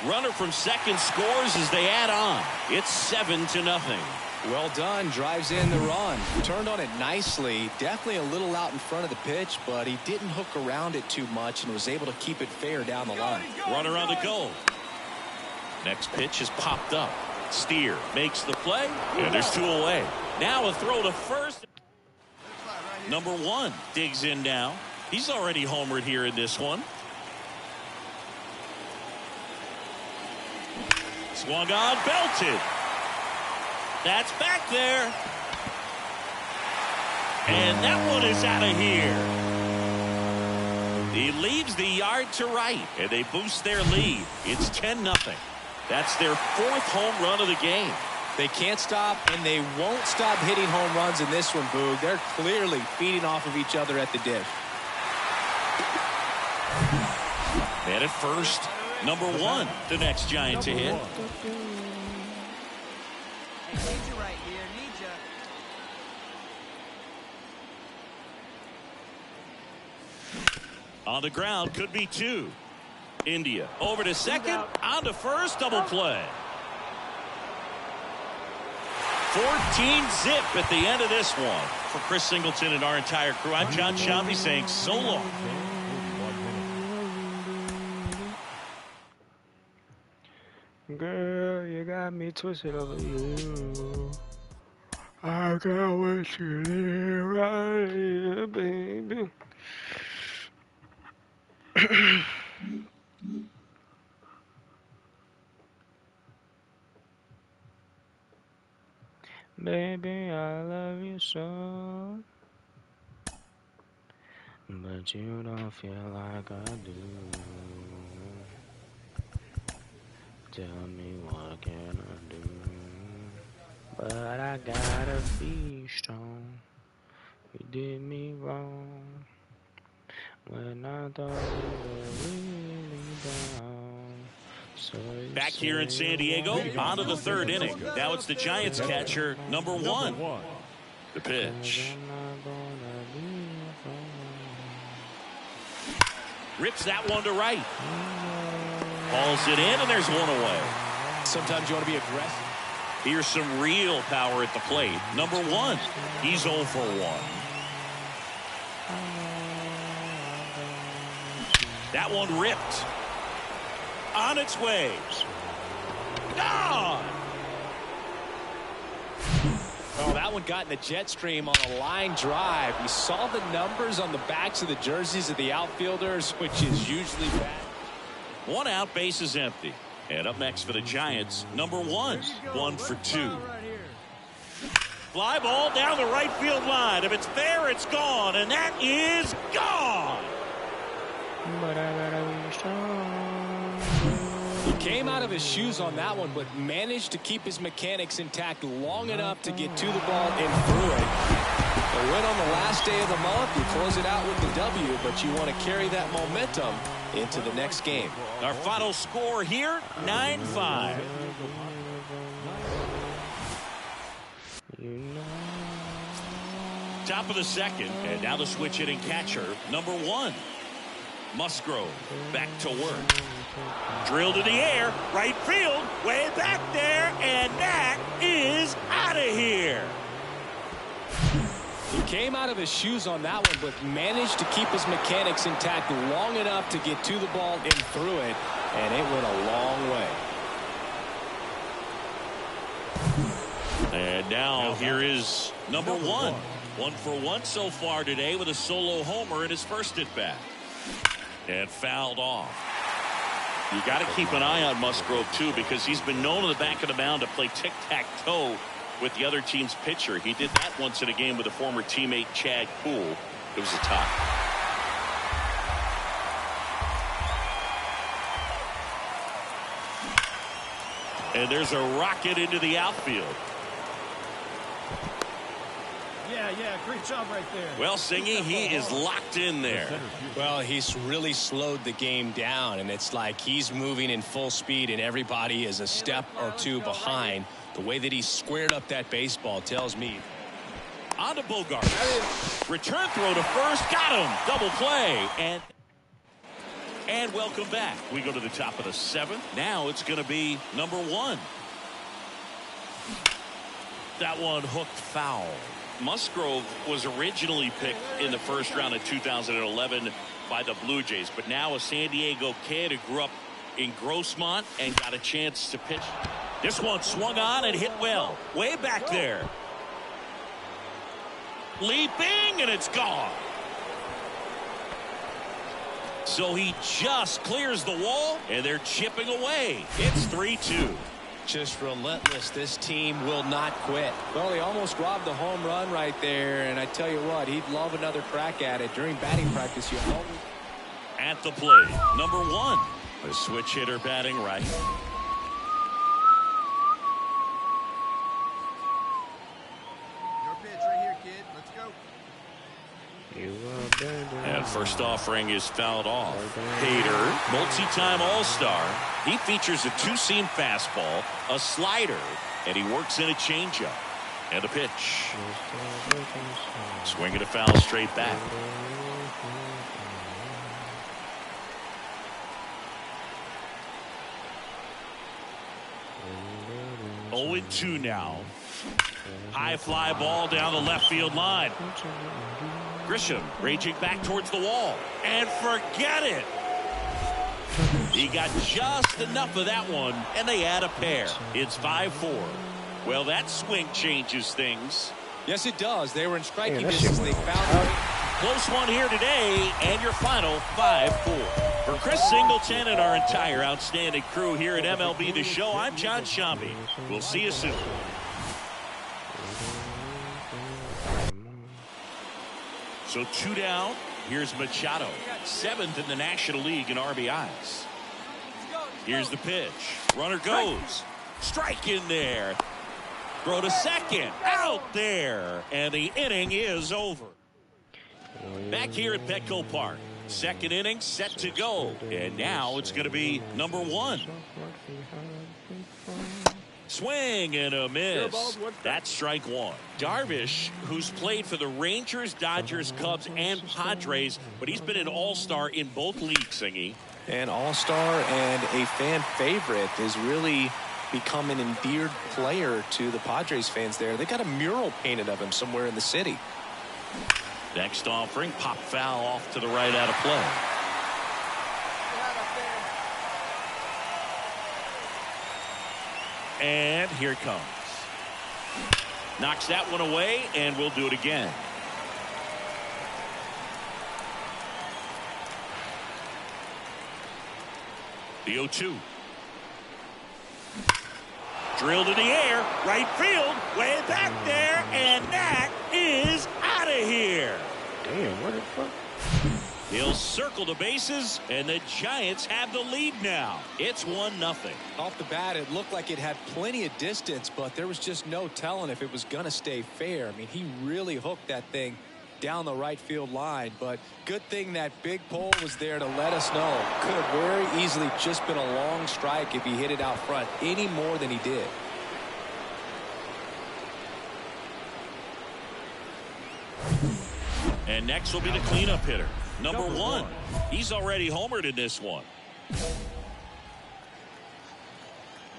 Runner from second scores as they add on. It's 7-0. Well done. Drives in the run. Turned on it nicely. Definitely a little out in front of the pitch, but he didn't hook around it too much and was able to keep it fair down the line. Runner on the go. Next pitch is popped up. Steer makes the play, and there's 2 away. Now a throw to first. Number 1 digs in now. He's already homered here in this one. Swung on, belted. That's back there. And that one is out of here. He leaves the yard to right, and they boost their lead. It's 10-0. That's their 4th home run of the game. They can't stop, and they won't stop hitting home runs in this one, Boog. They're clearly feeding off of each other at the dish. And at first, number 1, the next Giant to hit. On the ground, could be 2. India over to second, on to first, double play. 14-zip at the end of this one. For Chris Singleton and our entire crew, I'm John Shelby saying so long. Girl, you got me twisted over you. I can't wait to live right here, baby. Baby, I love you so, but you don't feel like I do. Tell me what can I do? But I gotta be strong. You did me wrong when I thought we were really down. So back here in San Diego, on to the 3rd inning. Now it's the Giants catcher, number 1. The pitch. Rips that one to right. Hauls it in, and there's one away. Sometimes you want to be aggressive. Here's some real power at the plate. Number 1, he's 0 for 1. That one ripped. On its way. Gone! Oh, that one got in the jet stream on a line drive. You saw the numbers on the backs of the jerseys of the outfielders, which is usually bad. 1 out, base is empty. And up next for the Giants, number 1, 1 for 2. Fly ball down the right field line. If it's there, it's gone. And that is gone. But I gotta be strong. He came out of his shoes on that one, but managed to keep his mechanics intact long enough to get to the ball and through it. A win on the last day of the month. You close it out with the W, but you want to carry that momentum into the next game. Our final score here, 9-5. Top of the 2nd, and now the switch hitting catcher, number 1. Musgrove back to work. Drilled in the air, right field, way back there, and that is out of here. He came out of his shoes on that one, but managed to keep his mechanics intact long enough to get to the ball and through it, and it went a long way. And now here is number 1. 1 for 1 so far today with a solo homer in his first at-bat. And fouled off. You got to keep an eye on Musgrove, too, because he's been known in the back of the mound to play tic-tac-toe with the other team's pitcher. He did that once in a game with a former teammate, Chad Poole. It was a tie. And there's a rocket into the outfield. Yeah, great job right there. Well, Singy, he is locked in there. Well, he's really slowed the game down, and it's like he's moving in full speed, and everybody is a step or two behind. The way that he squared up that baseball tells me. On to Bogart. Return throw to first. Got him. Double play. And welcome back. We go to the top of the 7th. Now it's going to be number 1. That one hooked foul. Musgrove was originally picked in the first round of 2011 by the Blue Jays, but now a San Diego kid who grew up in Grossmont and got a chance to pitch. This one swung on and hit well. Way back there. Leaping, and it's gone. So he just clears the wall, and they're chipping away. It's 3-2. Just relentless. This team will not quit. Well, he almost robbed the home run right there, and I tell you what, he'd love another crack at it. During batting practice, you always... At the plate, number 1, the switch hitter batting right. Your pitch right here, kid. Let's go. And first offering is fouled off. Hader, multi-time All-Star. He features a 2-seam fastball, a slider, and he works in a changeup. And a pitch. Swinging a foul straight back. 0-2 now. High fly ball down the left field line. Grisham raging back towards the wall. And forget it. He got just enough of that one, and they add a pair. It's 5-4. Well, that swing changes things. Yes, it does. They were in striking distance. They found it. Close one here today, and your final 5-4. For Chris Singleton and our entire outstanding crew here at MLB The Show, I'm John Shambi. We'll see you soon. So 2 down. Here's Machado, 7th in the National League in RBIs. Here's the pitch. Runner goes. Strike in there. Throw to second. Out there. And the inning is over. Back here at Petco Park. Second inning set to go. And now it's going to be number 1. Swing and a miss. That's strike 1. Darvish, who's played for the Rangers, Dodgers, Cubs, and Padres, but he's been an all-star in both leagues, Singy. An all-star and a fan favorite, is really become an endeared player to the Padres fans there. They got a mural painted of him somewhere in the city. Next offering, pop foul off to the right, out of play. And here it comes. Knocks that one away, and we'll do it again. The 0-2. Drilled in the air, right field, way back there, and that is out of here. Damn, what the fuck? He'll circle the bases, and the Giants have the lead now. It's 1-0. Off the bat, it looked like it had plenty of distance, but there was just no telling if it was going to stay fair. I mean, he really hooked that thing down the right field line, but good thing that big pole was there to let us know. Could have very easily just been a long strike if he hit it out front any more than he did. And next will be the cleanup hitter, number 1. He's already homered in this one. Come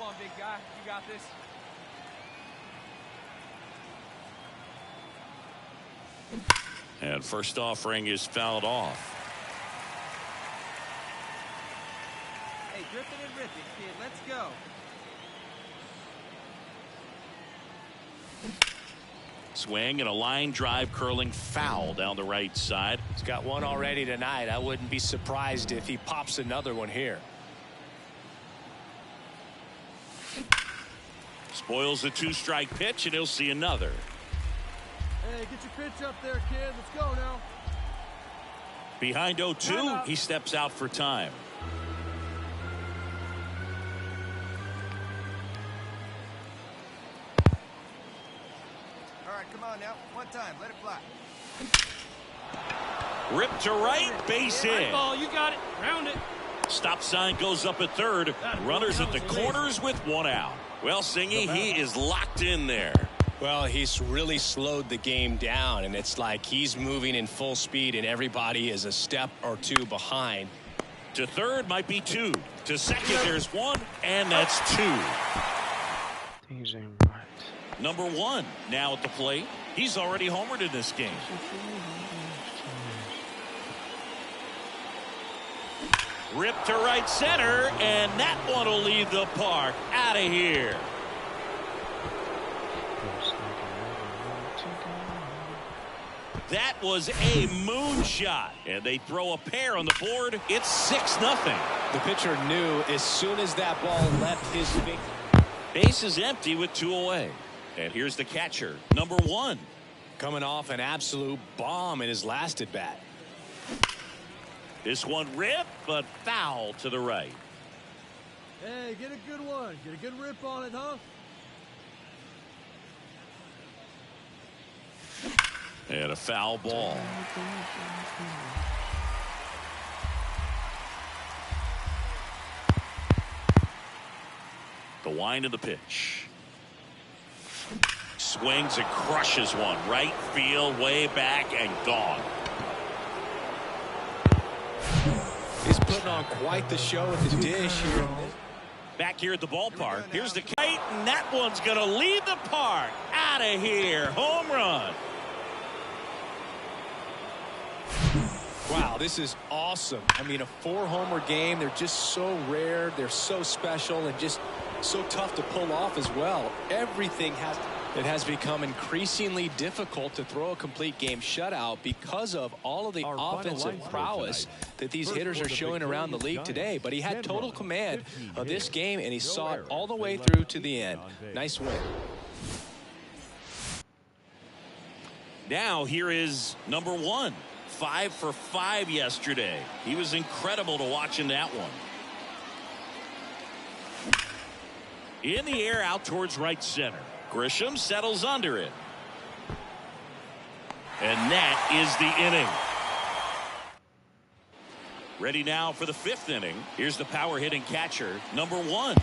on, big guy. You got this. And first offering is fouled off. Hey, grip it and rip it, kid. Let's go. Swing and a line drive curling foul down the right side. He's got one already tonight. I wouldn't be surprised if he pops another one here. Spoils the 2-strike pitch, and he'll see another. Hey, get your pitch up there, kid. Let's go now. Behind 0-2, he steps out for time. All right, come on now. One time. Let it fly. Ripped to right, base hit. Ball, you got it. Round it. Stop sign goes up at third. Runners at the corners with 1 out. Well, Singy, he is locked in there. Well, he's really slowed the game down, and it's like he's moving in full speed, and everybody is a step or 2 behind. To third might be 2. To second, there's 1, and that's 2. Things ain't right. Number 1 now at the plate. He's already homered in this game. Ripped to right center, and that one will leave the park. Out of here. That was a moonshot, and they throw a pair on the board. It's 6-0. The pitcher knew as soon as that ball left his finger. Base is empty with 2 away. And here's the catcher, number 1. Coming off an absolute bomb in his last at bat. This one ripped, but foul to the right. Hey, get a good one. Get a good rip on it, huh? And a foul ball. The wind of the pitch. Swings and crushes one. Right field, way back, and gone. He's putting on quite the show at the dish here. Back here at the ballpark. Here's the kite, and that one's going to leave the park. Out of here. Home run. Wow, this is awesome. I mean, a 4-homer game. They're just so rare. They're so special and just so tough to pull off as well. Everything has become increasingly difficult to throw a complete game shutout because of all of the offensive prowess that these hitters are showing around the league today. But he had total command of this game, and he saw it all the way through to the end. Nice win. Now here is number 1. 5 for 5 yesterday. He was incredible to watch in that one. In the air out towards right center. Grisham settles under it. And that is the inning. Ready now for the 5th inning. Here's the power hitting catcher, number 1.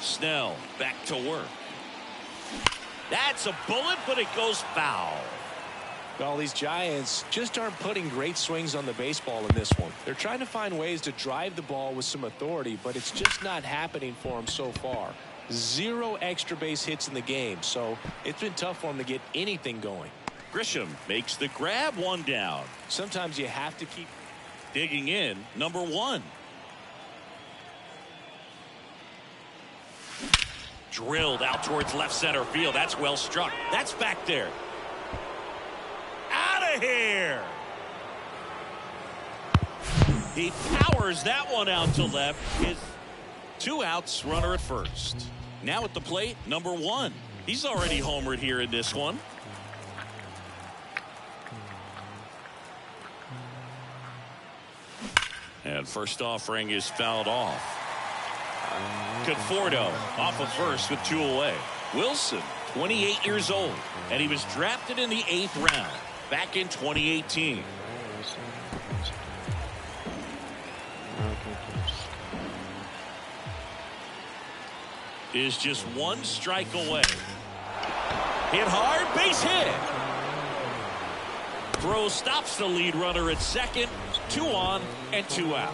Snell back to work. That's a bullet, but it goes foul. Well, these Giants just aren't putting great swings on the baseball in this one. They're trying to find ways to drive the ball with some authority, but it's just not happening for them so far. 0 extra base hits in the game, so it's been tough for them to get anything going. Grisham makes the grab, 1 down. Sometimes you have to keep digging in, number 1. Drilled out towards left center field. That's well struck. That's back there. Out of here. He powers that one out to left. His 2 outs, runner at first. Now at the plate, number 1. He's already homered here in this one. And first offering is fouled off. Conforto off of first with 2 away. Wilson, 28 years old, and he was drafted in the 8th round back in 2018. Is just 1 strike away. Hit hard, base hit. Throw stops the lead runner at second. 2 on and 2 out.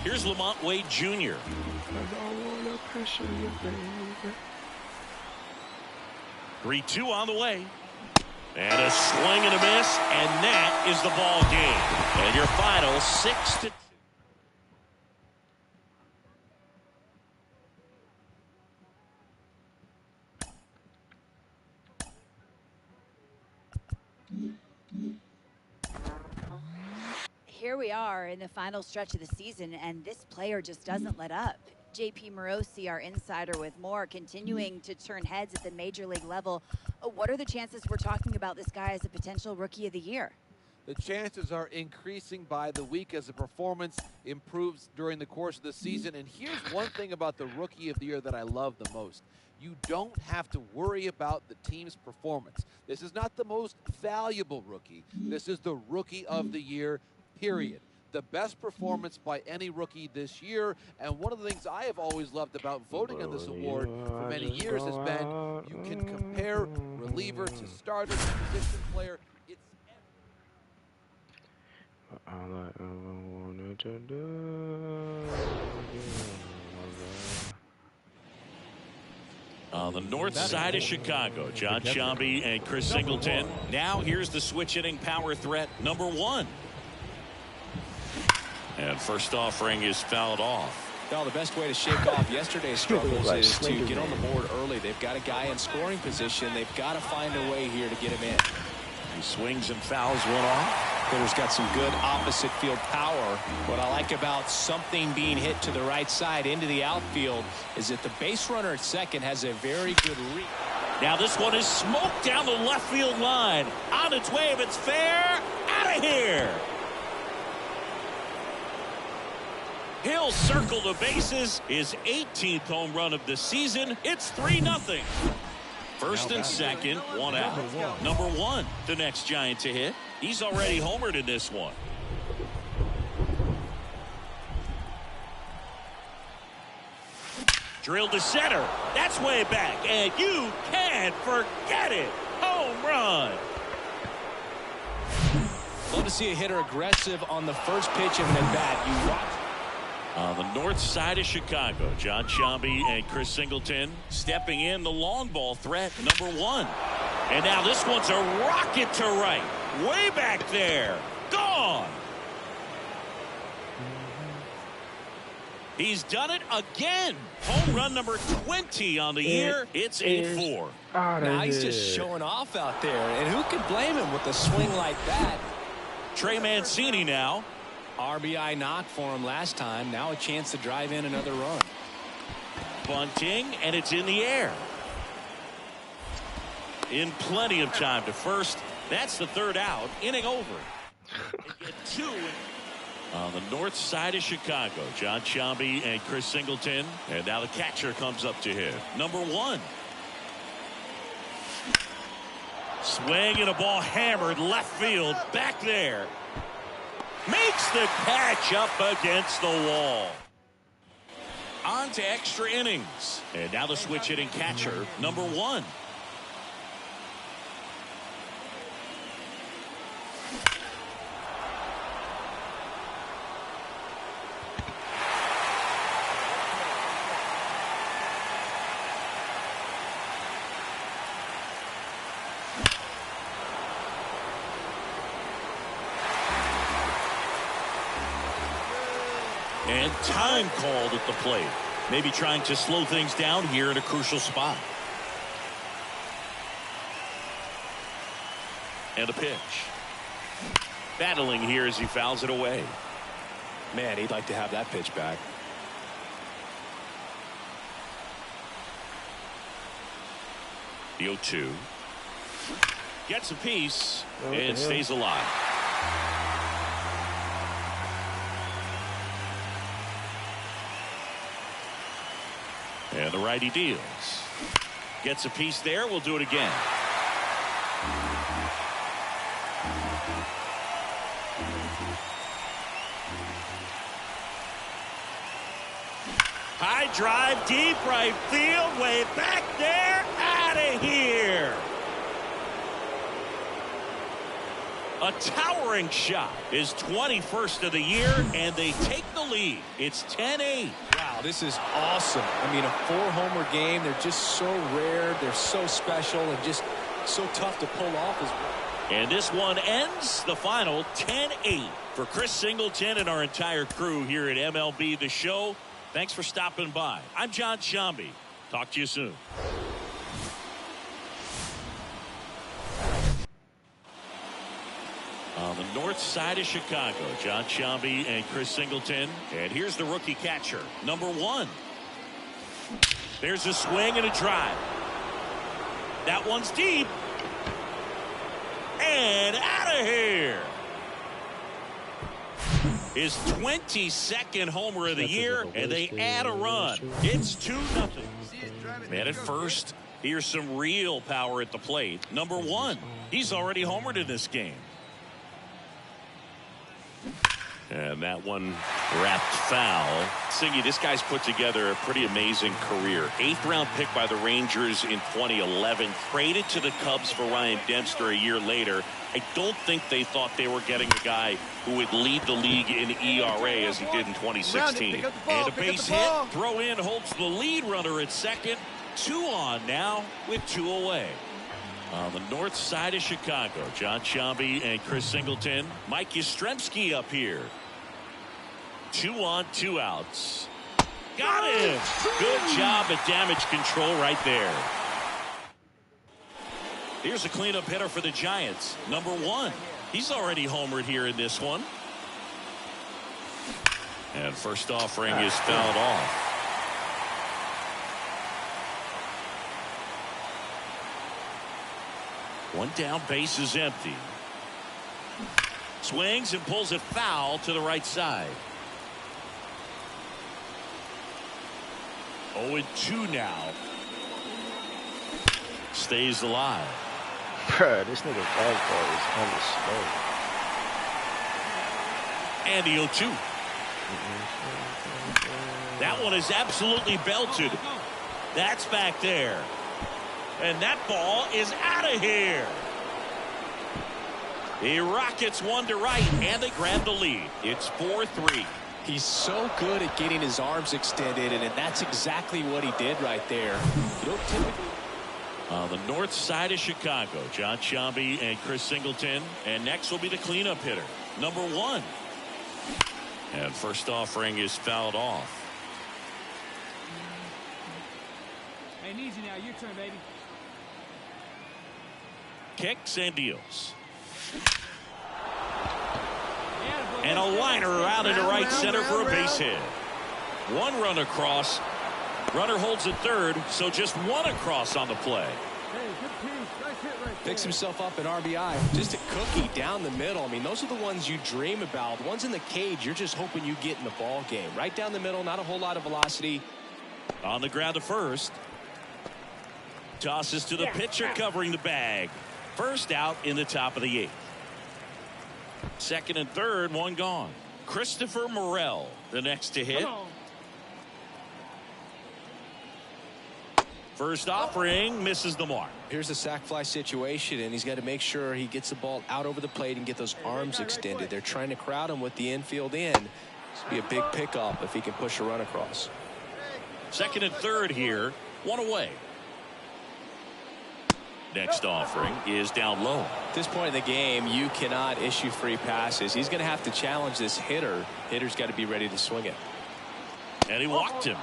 Here's Lamont Wade Jr. 3-2 on the way. And a swing and a miss, and that is the ball game. And your final 6-2. Here we are in the final stretch of the season, and this player just doesn't let up. JP Morosi, our insider, with more, continuing to turn heads at the major league level. What are the chances we're talking about this guy as a potential rookie of the year? The chances are increasing by the week as the performance improves during the course of the season. And here's one thing about the rookie of the year that I love the most. You don't have to worry about the team's performance. This is not the most valuable rookie. This is the rookie of the year, period. The best performance by any rookie this year, and one of the things I have always loved about voting on this award for many years has been you can compare reliever to starter to position player. It's on the north side of Chicago, John Sciambi and Chris Singleton. Now here's the switch hitting power threat, number 1. And first offering is fouled off. Well, the best way to shake off yesterday's struggles is to get on the board early. They've got a guy in scoring position. They've got to find a way here to get him in. He swings and fouls one off. Hitter's got some good opposite field power. What I like about something being hit to the right side into the outfield is that the base runner at second has a very good read. Now this one is smoked down the left field line. On its way, if it's fair, out of here. He'll circle the bases. His 18th home run of the season. It's 3-0. First and second, one out. Number one, the next Giant to hit. He's already homered in this one. Drilled to center. That's way back. And you can't forget it. Home run. Love to see a hitter aggressive on the first pitch of an at-bat. You watch. On the north side of Chicago, John Sciambi and Chris Singleton stepping in the long ball threat, number one. And now this one's a rocket to right. Way back there. Gone. He's done it again. Home run number 20 on the year. It's 8-4. Now he's just showing off out there. And who can blame him with a swing like that? Trey Mancini now. RBI knock for him last time. Now a chance to drive in another run. Bunting, and it's in the air. In plenty of time to first. That's the third out. Inning over. They get two. On the north side of Chicago, John Sciambi and Chris Singleton. And now the catcher comes up to hit. Number one. Swing and a ball hammered left field. Back there. Makes the catch up against the wall. On to extra innings. And now the switch hitting catcher, number one. And time called at the plate. Maybe trying to slow things down here in a crucial spot. And a pitch. Battling here as he fouls it away. Man, he'd like to have that pitch back. The 0-2. Gets a piece and stays alive. And the righty deals. Gets a piece there. We'll do it again. High drive, deep right field, way back there, out of here. A towering shot. His 21st of the year, and they take the lead. It's 10-8. Wow, this is awesome. I mean, a 4-homer game. They're just so rare. They're so special and just so tough to pull off as well. And this one ends the final 10-8. For Chris Singleton and our entire crew here at MLB The Show, thanks for stopping by. I'm John Sciambi. Talk to you soon. On the north side of Chicago, John Sciambi and Chris Singleton. And here's the rookie catcher, number one. There's a swing and a drive. That one's deep. And out of here. His 22nd homer of the year, and they add a run. It's 2-0. And at first, here's some real power at the plate. Number one, he's already homered in this game. And that one wrapped foul. Singy, this guy's put together a pretty amazing career. 8th round pick by the Rangers in 2011. Traded to the Cubs for Ryan Dempster a year later. I don't think they thought they were getting a guy who would lead the league in ERA as he did in 2016. And a base hit. Throw in holds the lead runner at second. 2 on now with 2 away. On the north side of Chicago, John Sciambi and Chris Singleton. Mike Yastrzemski up here. 2 on, 2 outs. Got him. Good job at damage control right there. Here's a cleanup hitter for the Giants, number 1. He's already homered here in this one. And first offering is fouled off. One down, base is empty. Swings and pulls it foul to the right side. 0-2 now. Stays alive. Bruh, this nigga fastball is kind of slow. And the 0-2. That one is absolutely belted. That's back there. And that ball is out of here. He rockets one to right, and they grab the lead. It's 4-3. He's so good at getting his arms extended, and that's exactly what he did right there. You don't typically... On the north side of Chicago, John Sciambi and Chris Singleton. And next will be the cleanup hitter, number 1. And first offering is fouled off. Hey, need you now. Your turn, baby. Kicks and deals. And a liner out into right center for a base hit. One run across. Runner holds at third, so just one across on the play. Picks himself up at RBI. Just a cookie down the middle. I mean, those are the ones you dream about. The ones in the cage, you're just hoping you get in the ball game. Right down the middle, not a whole lot of velocity. On the ground to first. Tosses to the pitcher covering the bag. First out in the top of the 8th. Second and third, one gone. Christopher Morel, the next to hit. First offering misses the mark. Here's a sac fly situation, and he's got to make sure he gets the ball out over the plate and get those arms extended. They're trying to crowd him with the infield in. This will be a big pickup if he can push a run across. Second and third here, one away. Next offering is down low. At this point in the game, you cannot issue free passes. He's going to have to challenge this hitter. Hitter's got to be ready to swing it. And he walked him.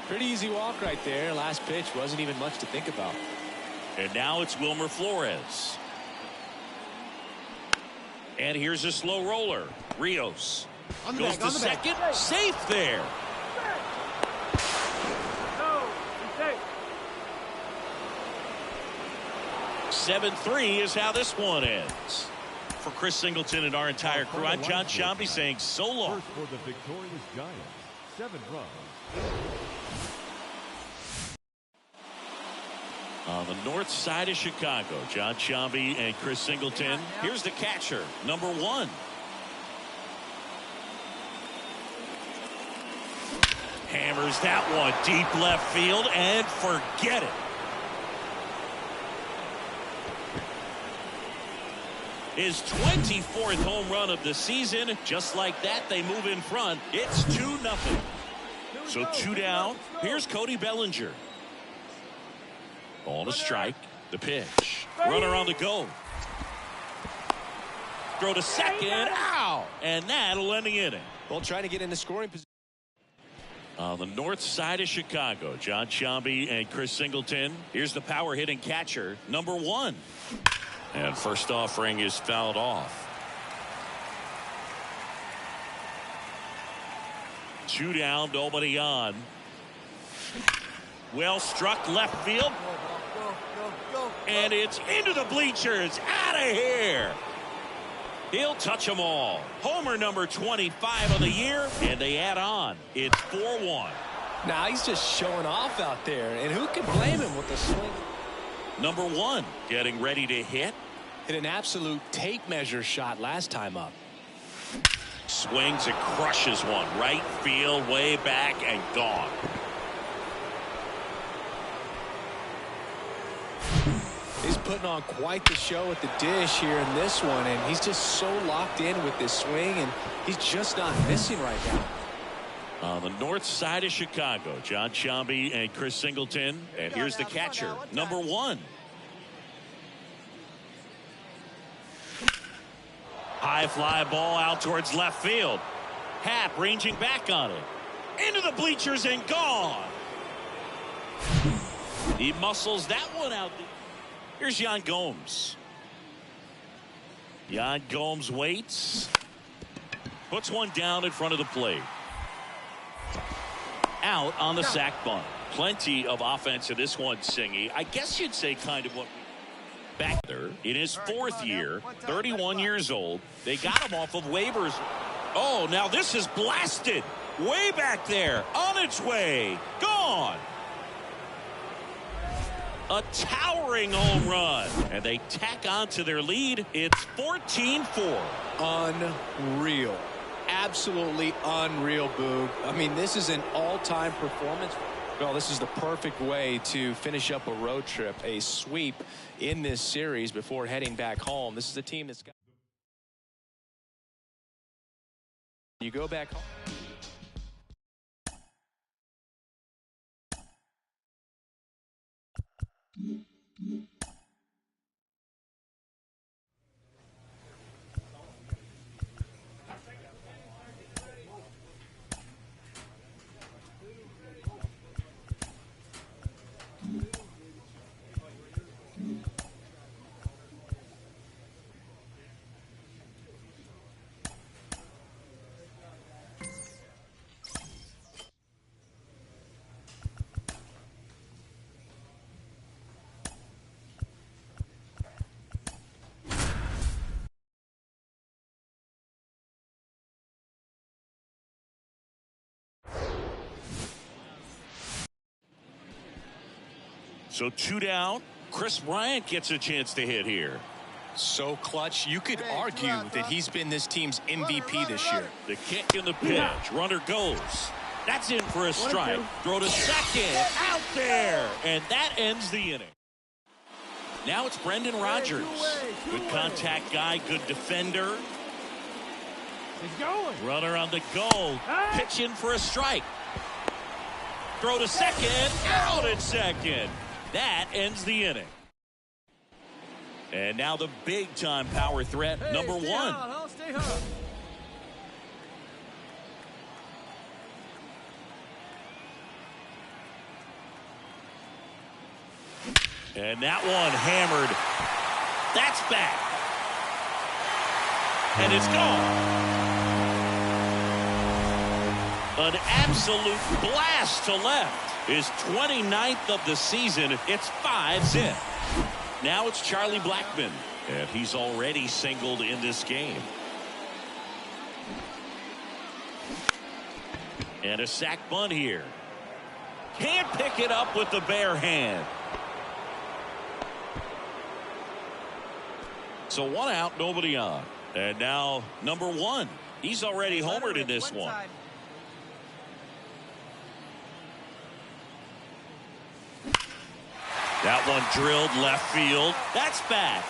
Pretty easy walk right there. Last pitch wasn't even much to think about. And now it's Wilmer Flores. And here's a slow roller. Rios goes to second. Safe there. 7-3 is how this one ends. For Chris Singleton and our entire crew, I'm John Sciambi saying so long. First for the victorious Giants, 7 runs. On the north side of Chicago, John Sciambi and Chris Singleton. Here's the catcher, number 1. Hammers that one deep left field and forget it. His 24th home run of the season. Just like that, they move in front. It's 2-0. So 2 down. Here's Cody Bellinger. Ball to strike. The pitch. Runner on the go. Throw to second. Ow! And that'll end the inning. Well, trying to get into scoring position. On the north side of Chicago, John Sciambi and Chris Singleton. Here's the power hitting catcher, number 1. And first offering is fouled off. 2 down, nobody on. Well struck left field. And it's into the bleachers. Out of here. He'll touch them all. Homer number 25 of the year. And they add on. It's 4-1. Now he's just showing off out there. And who can blame him with the swing? Number 1 getting ready to hit. Hit an absolute tape measure shot last time up. Swings and crushes one. Right field, way back, and gone. He's putting on quite the show at the dish here in this one, and he's just so locked in with this swing, and he's just not missing right now. On the north side of Chicago, John Sciambi and Chris Singleton. And here's the catcher, number 1. High fly ball out towards left field. Happ ranging back on it. Into the bleachers and gone. He muscles that one out. Here's Yan Gomes. Yan Gomes waits. Puts one down in front of the plate. Out on the sac bunt. Plenty of offense in this one, Singy. I guess you'd say kind of what we back there. In his fourth year, 31 years old. They got him off of waivers. Oh, now this is blasted. Way back there. On its way. Gone. A towering home run. And they tack on to their lead. It's 14-4. Unreal. Absolutely unreal, Boog. I mean, this is an all-time performance. Well, this is the perfect way to finish up a road trip, a sweep in this series before heading back home. This is a team that's got... You go back home. So 2 down. Chris Bryant gets a chance to hit here. So clutch. You could argue that he's been this team's MVP this year. The kick and the pitch. Runner goes. That's in for a strike. Throw to second. Out there. And that ends the inning. Now it's Brendan Rodgers. Good contact guy. Good defender. He's going. Runner on the go. Pitch in for a strike. Throw to second. Out at second. That ends the inning. And now the big-time power threat, number one. I'll stay home. And that one hammered. That's back. And it's gone. An absolute blast to left. His 29th of the season. It's 5 zip. Now it's Charlie Blackmon. And he's already singled in this game. And a sac bunt here. Can't pick it up with the bare hand. So 1 out, nobody on. And now number 1. He's already homered in this one. That one drilled left field. That's back.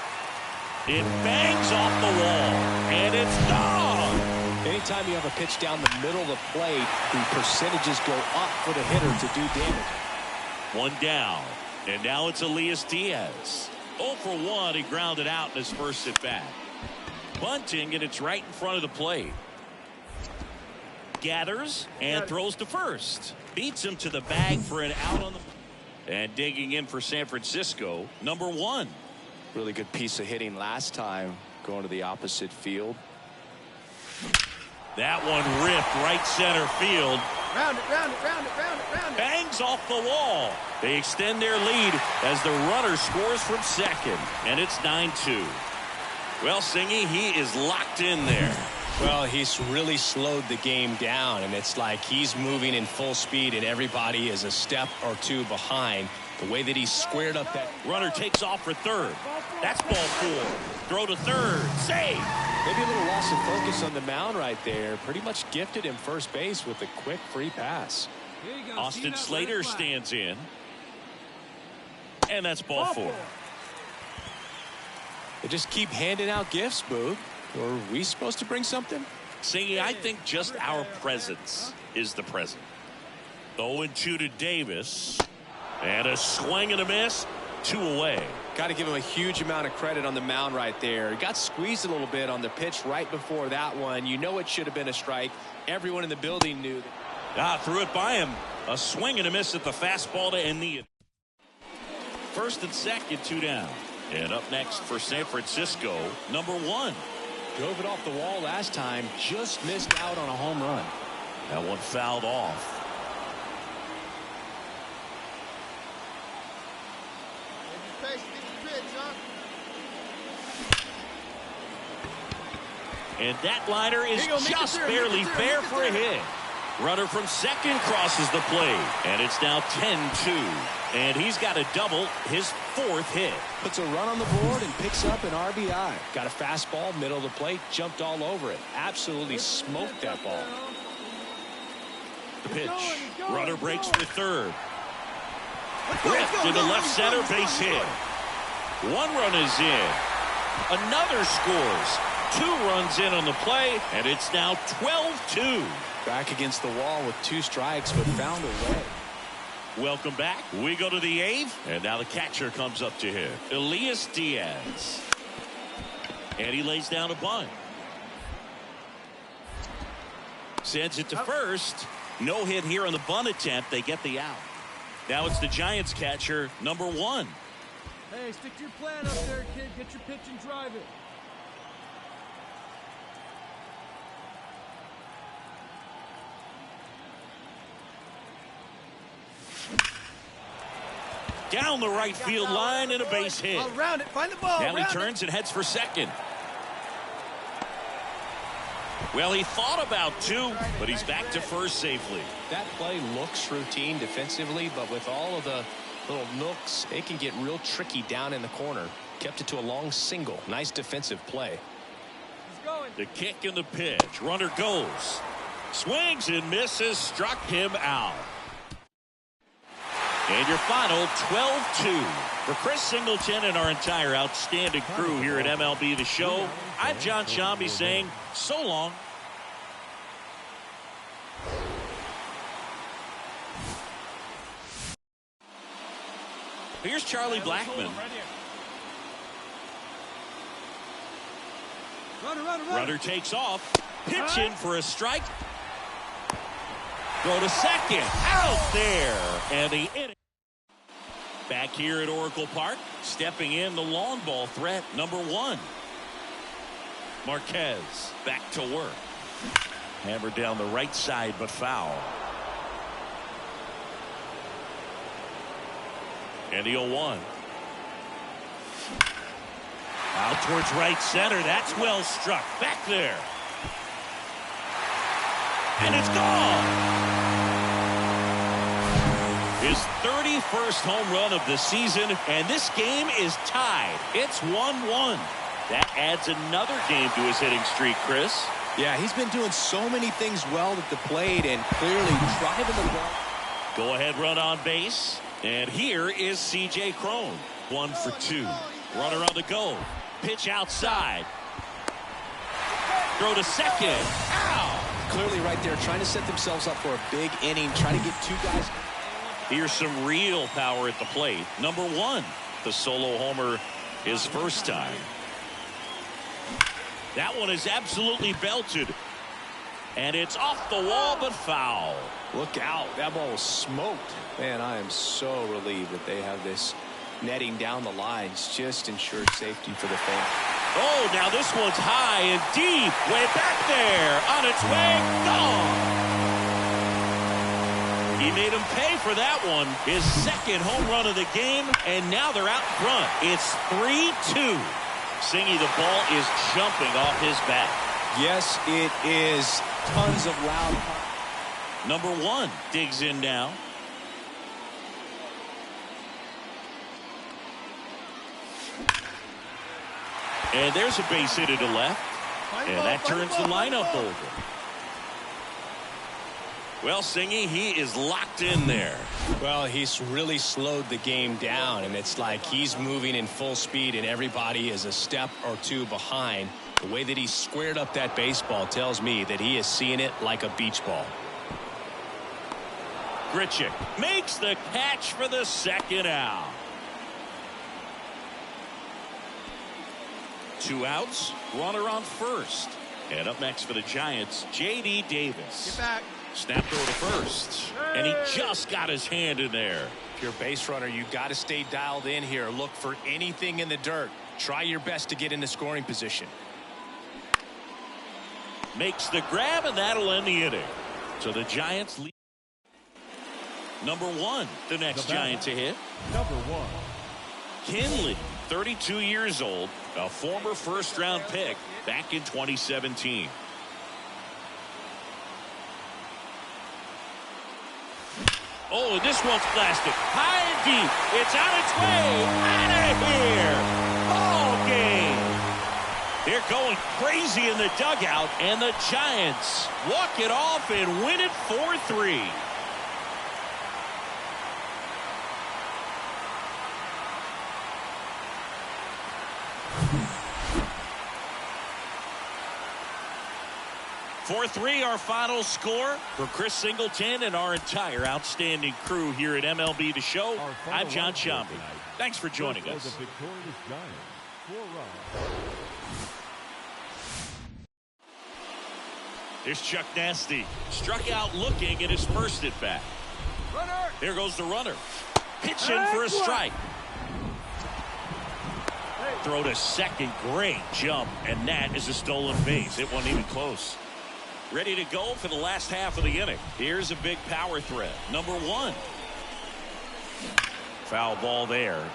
It bangs off the wall. And it's gone. Anytime you have a pitch down the middle of the plate, the percentages go up for the hitter to do damage. 1 down. And now it's Elias Diaz. 0 for 1. He grounded out in his first at bat. Bunting, and it's right in front of the plate. Gathers and throws to first. Beats him to the bag for an out on the... And digging in for San Francisco, number 1. Really good piece of hitting last time, going to the opposite field. That one ripped right center field. Round it, round it, round it, round it, round it. Bangs off the wall. They extend their lead as the runner scores from second. And it's 9-2. Well, Singy, he is locked in there. Well, he's really slowed the game down, and it's like he's moving in full speed, and everybody is a step or two behind. The way that he squared up that... Runner takes off for third. That's ball 4. Throw to third. Save. Maybe a little loss of focus on the mound right there. Pretty much gifted him first base with a quick free pass. Austin Slater stands in. And that's ball 4. They just keep handing out gifts, Boog. Or are we supposed to bring something? See, I think just our presence is the present. 0-2 to Davis. And a swing and a miss. 2 away. Got to give him a huge amount of credit on the mound right there. He got squeezed a little bit on the pitch right before that one. You know it should have been a strike. Everyone in the building knew that. Threw it by him. A swing and a miss at the fastball to end the inning. First and second, 2 down. And up next for San Francisco, number 1. Drove it off the wall last time, just missed out on a home run. That one fouled off. And that liner is just barely fair for a hit. Runner from second crosses the plate, and it's now 10-2. And he's got a double, his 4th hit. Puts a run on the board and picks up an RBI. Got a fastball, middle of the plate, jumped all over it. Absolutely smoked that ball. The pitch. Runner breaks for third. Ripped into left center, base hit. 1 run is in. Another scores. 2 runs in on the play, and it's now 12-2. Back against the wall with 2 strikes, but found a way. Welcome back. We go to the 8th, and now the catcher comes up to him. Elias Diaz. And he lays down a bunt. Sends it to first. No hit here on the bunt attempt. They get the out. Now it's the Giants catcher, number 1. Hey, stick to your plan up there, kid. Get your pitch and drive it. Down the right field line and a base hit. Around it, find the ball. Now he turns and heads for second. Well, he thought about 2, but he's back to first safely. That play looks routine defensively, but with all of the little nooks, it can get real tricky down in the corner. Kept it to a long single. Nice defensive play. The kick and the pitch. Runner goes. Swings and misses. Struck him out. And your final 12-2. For Chris Singleton and our entire outstanding crew here at MLB The Show, I'm John Shambi saying so long. Here's Charlie Blackmon. Runner takes off. Pitch in for a strike. Go to second. Out there. And the inning. Back here at Oracle Park, stepping in the long ball threat, number 1. Marquez back to work. Hammered down the right side, but foul. And the 0-1. Out towards right center. That's well struck. Back there. And it's gone. His 31st home run of the season, and this game is tied. It's 1-1. That adds another game to his hitting streak, Chris. Yeah, he's been doing so many things well at the plate and clearly driving the ball. Go ahead, run on base. And here is C.J. Cron. 1 for 2. Runner on the go. Pitch outside. Throw to second. Ow! Clearly right there trying to set themselves up for a big inning. Trying to get 2 guys. Here's some real power at the plate. Number 1. The solo homer his first time. That one is absolutely belted. And it's off the wall, but foul. Look out. That ball was smoked. Man, I am so relieved that they have this netting down the lines. Just ensures safety for the fan. Oh, now this one's high and deep. Way back there. On its way. Gone. He made him pay for that one. His 2nd home run of the game. And now they're out front. It's 3-2. Singy, the ball is jumping off his bat. Yes, it is. Tons of loud. Number 1 digs in now. And there's a base hit to the left. And that turns the lineup over. Well, Singy, he is locked in there. Well, he's really slowed the game down, and it's like he's moving in full speed, and everybody is a step or 2 behind. The way that he squared up that baseball tells me that he is seeing it like a beach ball. Grichuk makes the catch for the 2nd out. 2 outs, runner on first. And up next for the Giants, J.D. Davis. Get back. Snap throw to first. And he just got his hand in there. If you're a base runner, you got to stay dialed in here. Look for anything in the dirt. Try your best to get into scoring position. Makes the grab, and that'll end the inning. So the Giants lead. Number 1, the next Giant to hit. Number 1. Kinley, 32 years old, a former first-round pick back in 2017. Oh, and this one's blasted. High and deep. It's on its way. Out of here. Ball game. They're going crazy in the dugout, and the Giants walk it off and win it 4-3. Our final score. For Chris Singleton and our entire outstanding crew here at MLB The Show, I'm John Sciambi. Thanks for joining us. The victorious Giants, 4 runs. Here's Chuck Nasty. Struck out looking at his first at bat. Runner! There goes the runner. Pitching for a strike. Throw to second. Great jump. And that is a stolen base. It wasn't even close. Ready to go for the last half of the inning. Here's a big power threat. Number 1. Foul ball there.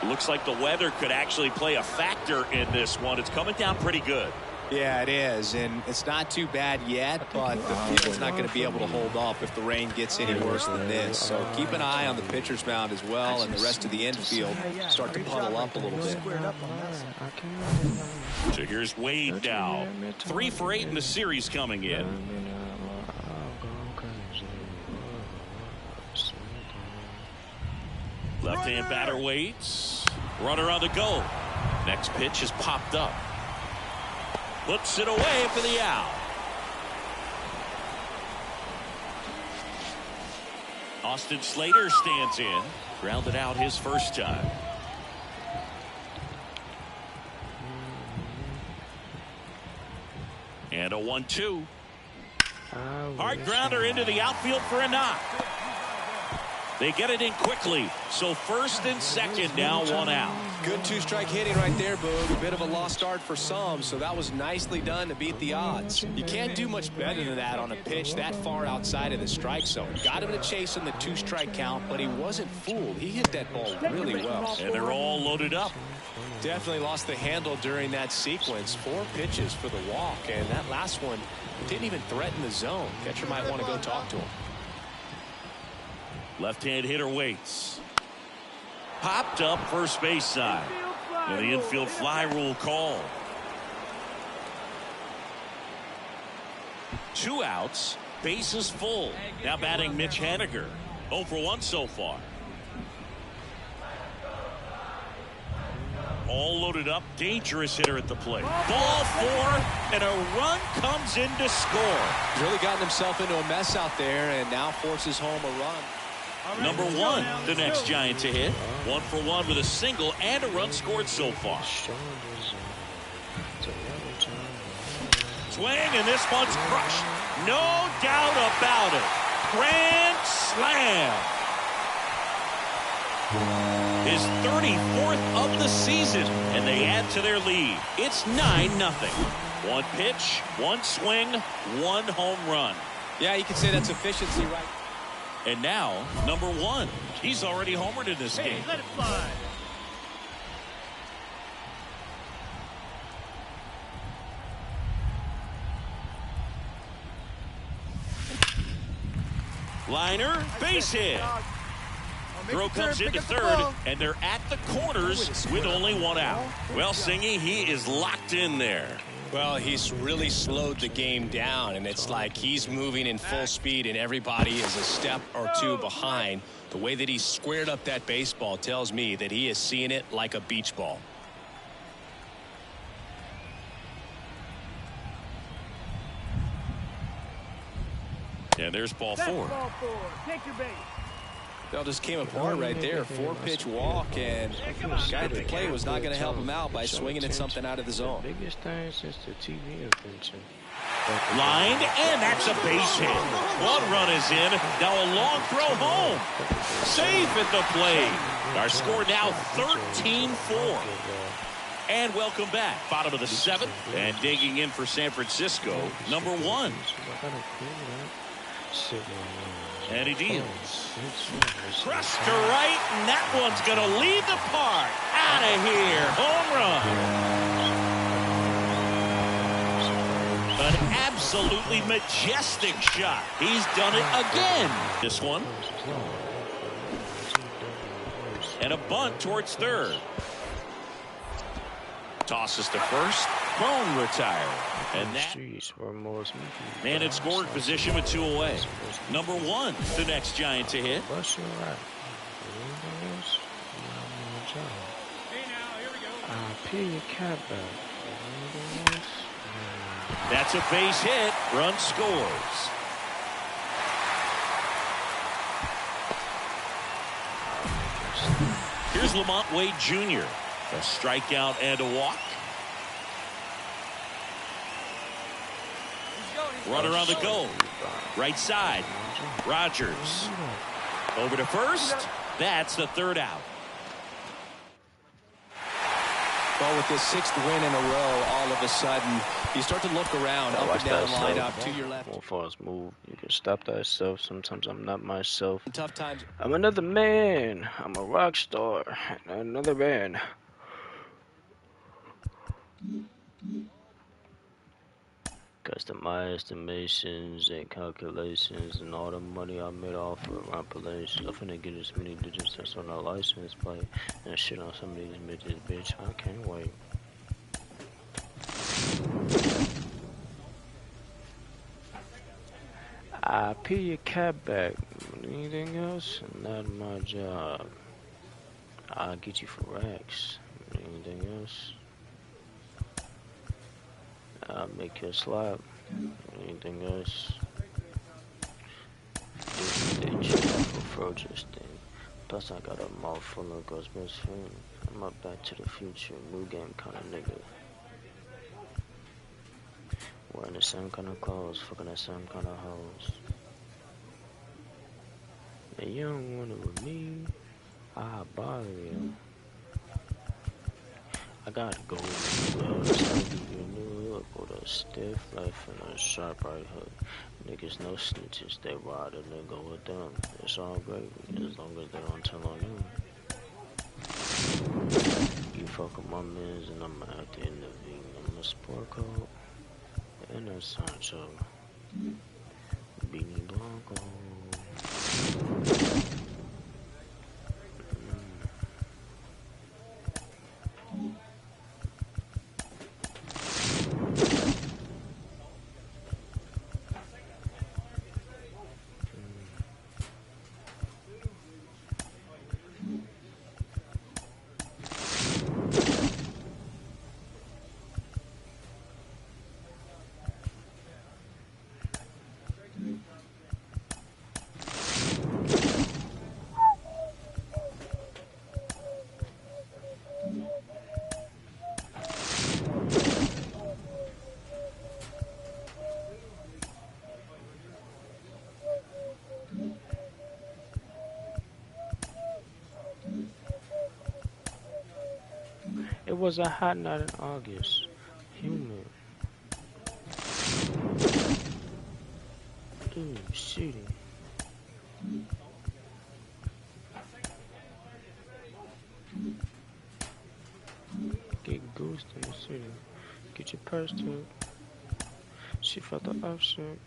Looks like the weather could actually play a factor in this one. It's coming down pretty good. Yeah, it is, and it's not too bad yet, but the field's not going to be able to hold off if the rain gets any worse than this. So keep an eye on the pitcher's mound as well, and the rest of the infield start to puddle up a little bit. So here's Wade now. 3 for 8 in the series coming in. Left-hand batter waits. Runner on the go. Next pitch is popped up. Puts it away for the out. Austin Slater stands in. Grounded out his first time. And a 1-2. Hard grounder into the outfield for a knock. They get it in quickly. So first and second, now 1 out. Good 2-strike hitting right there, Boog. A bit of a lost start for some, so that was nicely done to beat the odds. You can't do much better than that on a pitch that far outside of the strike zone. Got him to chase in the 2-strike count, but he wasn't fooled. He hit that ball really well. And they're all loaded up. Definitely lost the handle during that sequence. 4 pitches for the walk, and that last one didn't even threaten the zone. Catcher might want to go talk to him. Left-hand hitter waits. Popped up first base side. And the infield fly rule call. 2 outs. Bases full. Now batting Mitch Haniger. 0 for 1 so far. All loaded up. Dangerous hitter at the plate. Ball 4, and a run comes in to score. He's really gotten himself into a mess out there and now forces home a run. Number 1, the next Giant to hit. 1 for 1 with a single and a run scored so far. Swing, and this one's crushed. No doubt about it. Grand slam. His 34th of the season, and they add to their lead. It's 9-0. 1 pitch, 1 swing, 1 home run. Yeah, you can say that's efficiency right. And now, number 1. He's already homered in this game. Let it fly. Liner, base hit. Throw comes into third, and they're at the corners with only 1 out. Well, Singy, he is locked in there. Well, he's really slowed the game down, and it's like he's moving in full speed, and everybody is a step or 2 behind. The way that he squared up that baseball tells me that he is seeing it like a beach ball. And there's ball 4. Take your base. That just came apart right there. 4-pitch walk, and the guy at the plate was not going to help him out by swinging at something out of the zone. Biggest thing since the TV invention. Lined, and that's a base hit. One run is in. Now a long throw home. Safe at the plate. Our score now 13-4. And welcome back. Bottom of the 7th. And digging in for San Francisco, number 1. And he deals. Crushed to right, and that one's going to leave the park. Out of here. Home run. An absolutely majestic shot. He's done it again. This one. And a bunt towards third. Tosses to first. Bone retired. And that. And in scoring position with 2 away. Number 1, the next Giant to hit. That's a base hit. Run scores. Here's Lamont Wade Jr. A strikeout and a walk. Runner on the go. Right side. Rogers. Over to first. That's the 3rd out. Well, with this 6th win in a row, all of a sudden, you start to look around, up and down the lineup, to your left. One false move. You can stop that self. Sometimes I'm not myself. In tough times. I'm another man. I'm a rock star. Another man. Custom my estimations and calculations and all the money I made off of run relations. I'm finna get as many digits that's on our license plate and shit on some of these bitches, bitch. I can't wait. I pay your cab back. Anything else? Not my job. I'll get you for racks. Anything else? I'll make you a slap. Anything else? They check for this thing. Plus I got a mouth full of God's best friend. I'm a back to the future, new game kind of nigga. Wearing the same kind of clothes, fucking the same kind of hoes. And you don't want it with me, I'll bother you. I gotta go with you, new look with a stiff left and a sharp right hook. Niggas no snitches, they ride a nigga with them. It's all great as long as they don't tell on you. You fuck with my mans and I'm at the end of it. I'm a sport coat and a Sancho. Beanie Blanco. It was a hot night in August. Humid. Ooh, shooting. Get goosed in the city. Get your purse too. She felt the upset.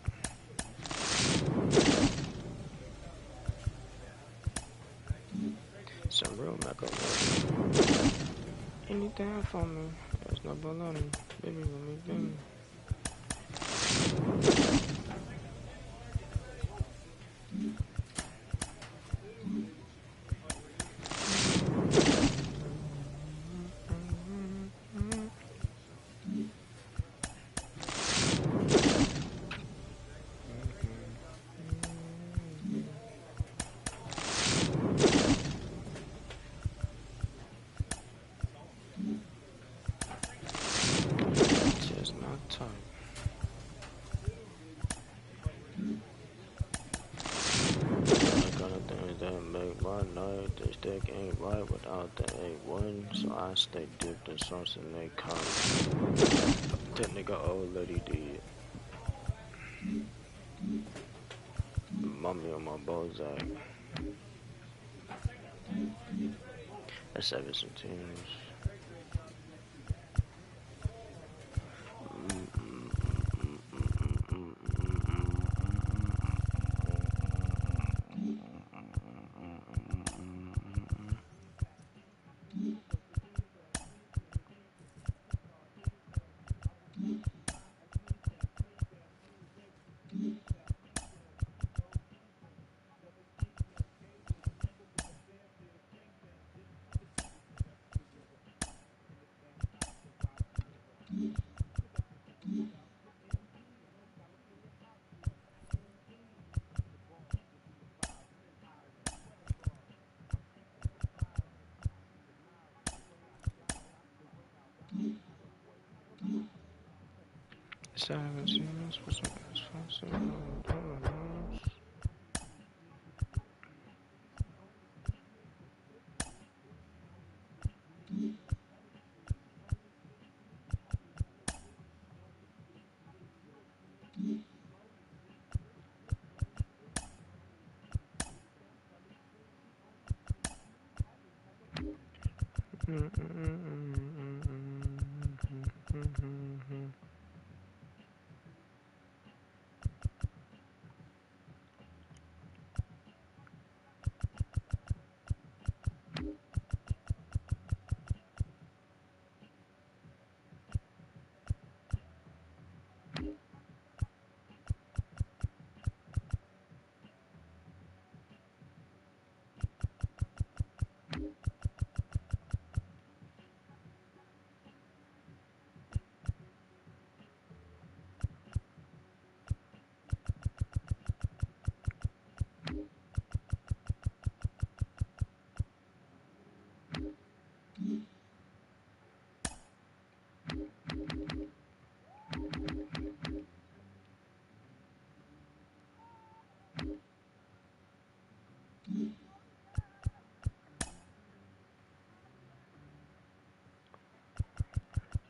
Some real macaroni. Anything for me, there's no baloney. Baby, let me do. stick ain't right without the A1, so I stay dipped in sauce and they come. That nigga old lady did. Mommy on my Bozak. That's 7s and 10s.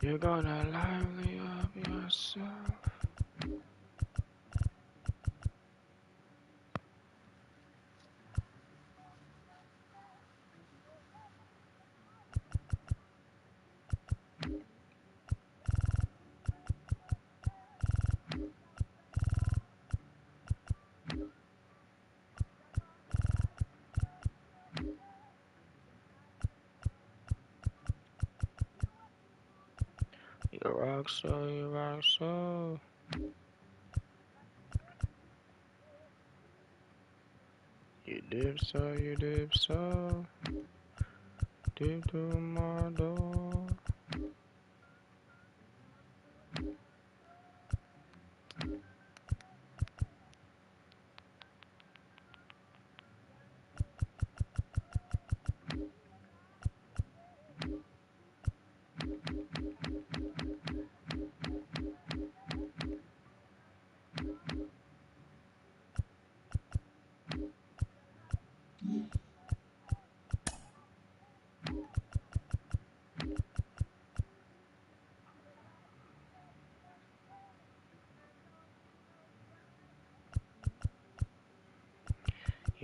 You're gonna lively up yourself. You rock so, you rock so. You dip so, you dip so. Dip to my door.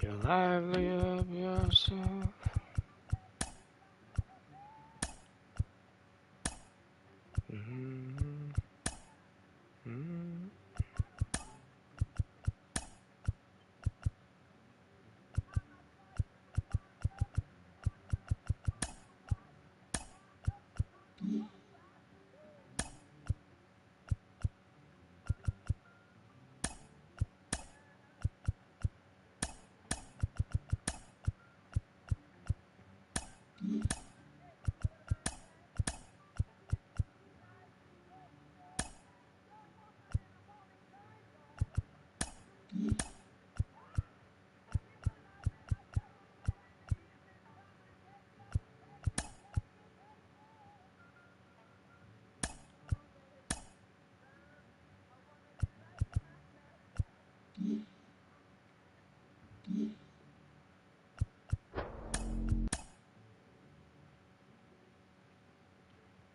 You lively up yourself.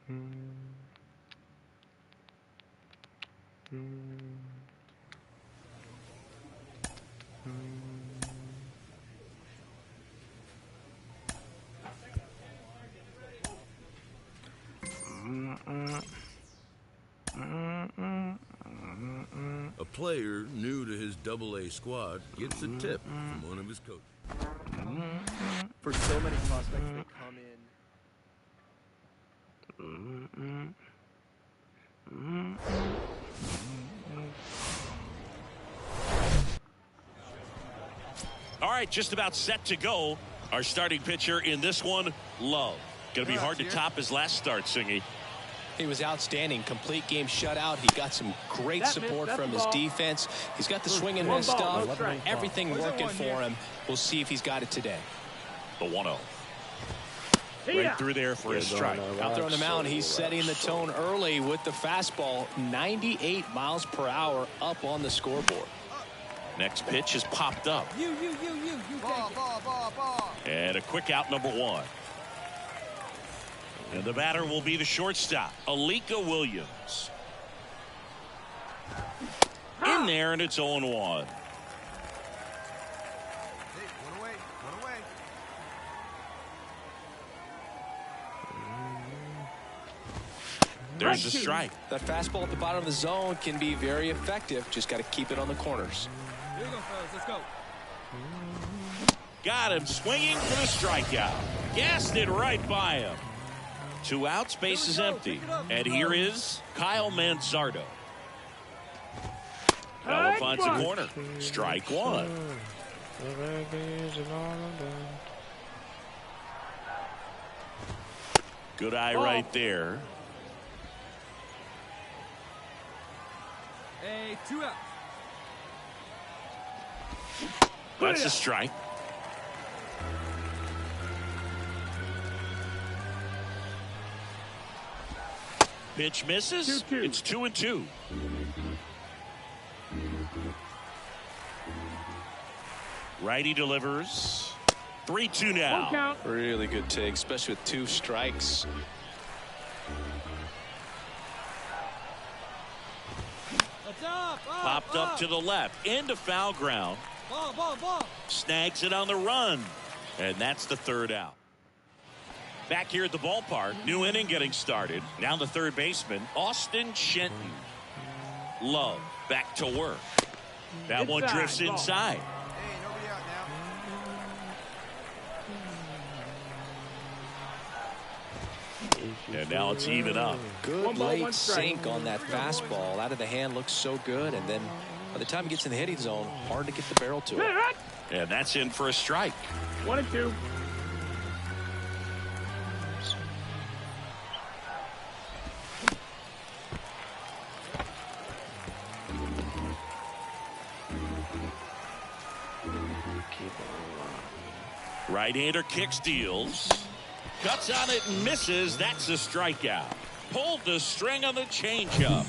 A player new to his AA squad gets a tip from one of his coaches. For so many prospects, they come in. All right, just about set to go. Our starting pitcher in this one, Love. Going to be hard to top his last start, Singy. He was outstanding. Complete game shutout. He got some great support from his defense. He's got the swing and miss stuff. Everything working for him. We'll see if he's got it today. The 1-0. Right through there for his strike. Out there on the mound, he's setting the tone early with the fastball. 98 miles per hour up on the scoreboard. Next pitch is popped up. You ball. And a quick out, number 1. And the batter will be the shortstop, Alika Williams. In there, and it's 0-1. Hey, one away. There's a strike. That fastball at the bottom of the zone can be very effective. Just got to keep it on the corners. Here you go, fellas. Let's go. Got him swinging for the strikeout. Gassed it right by him. 2 outs, base is empty. And here is Kyle Manzardo. Fellow finds a corner. Strike 1. Good eye right there. Hey, 2 outs. That's a strike. Pitch misses. 2-2. It's 2-2. Righty delivers. 3-2 now. Really good take, especially with 2 strikes. Popped up to the left into foul ground. Ball. Snags it on the run. And that's the 3rd out. Back here at the ballpark, new inning getting started. Now the third baseman, Austin Shenton. Love back to work. That one drifts inside. Hey, nobody out now. And now it's even up. Good late sink on that fastball. Out of the hand, looks so good. And then by the time he gets in the hitting zone, hard to get the barrel to it. And that's in for a strike. 1-2. Right-hander kick steals. Cuts on it and misses. That's a strikeout. Pulled the string on the changeup.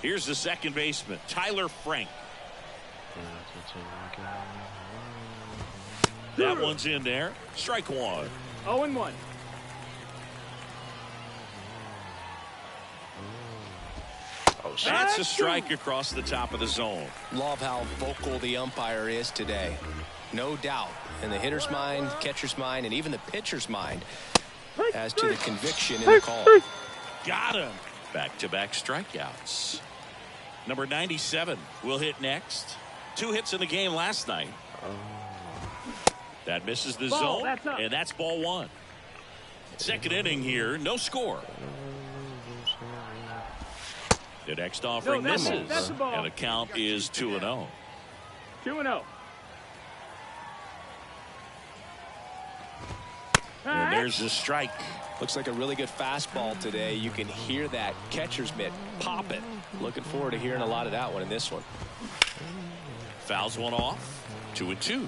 Here's the second baseman, Tyler Frank. That one's in there. Strike 1. 0-1. That's a strike across the top of the zone. Love how vocal the umpire is today. No doubt in the hitter's mind, catcher's mind, and even the pitcher's mind as to the conviction in the call. Got him. Back-to-back strikeouts. Number 97 will hit next. 2 hits in the game last night. That misses the zone, and that's ball 1. Second inning here, no score. The next offering misses, and the count is 2-0. 2-0. And there's the strike. Looks like a really good fastball today. You can hear that catcher's mitt popping. Looking forward to hearing a lot of that one in this one. Fouls one off. 2-2.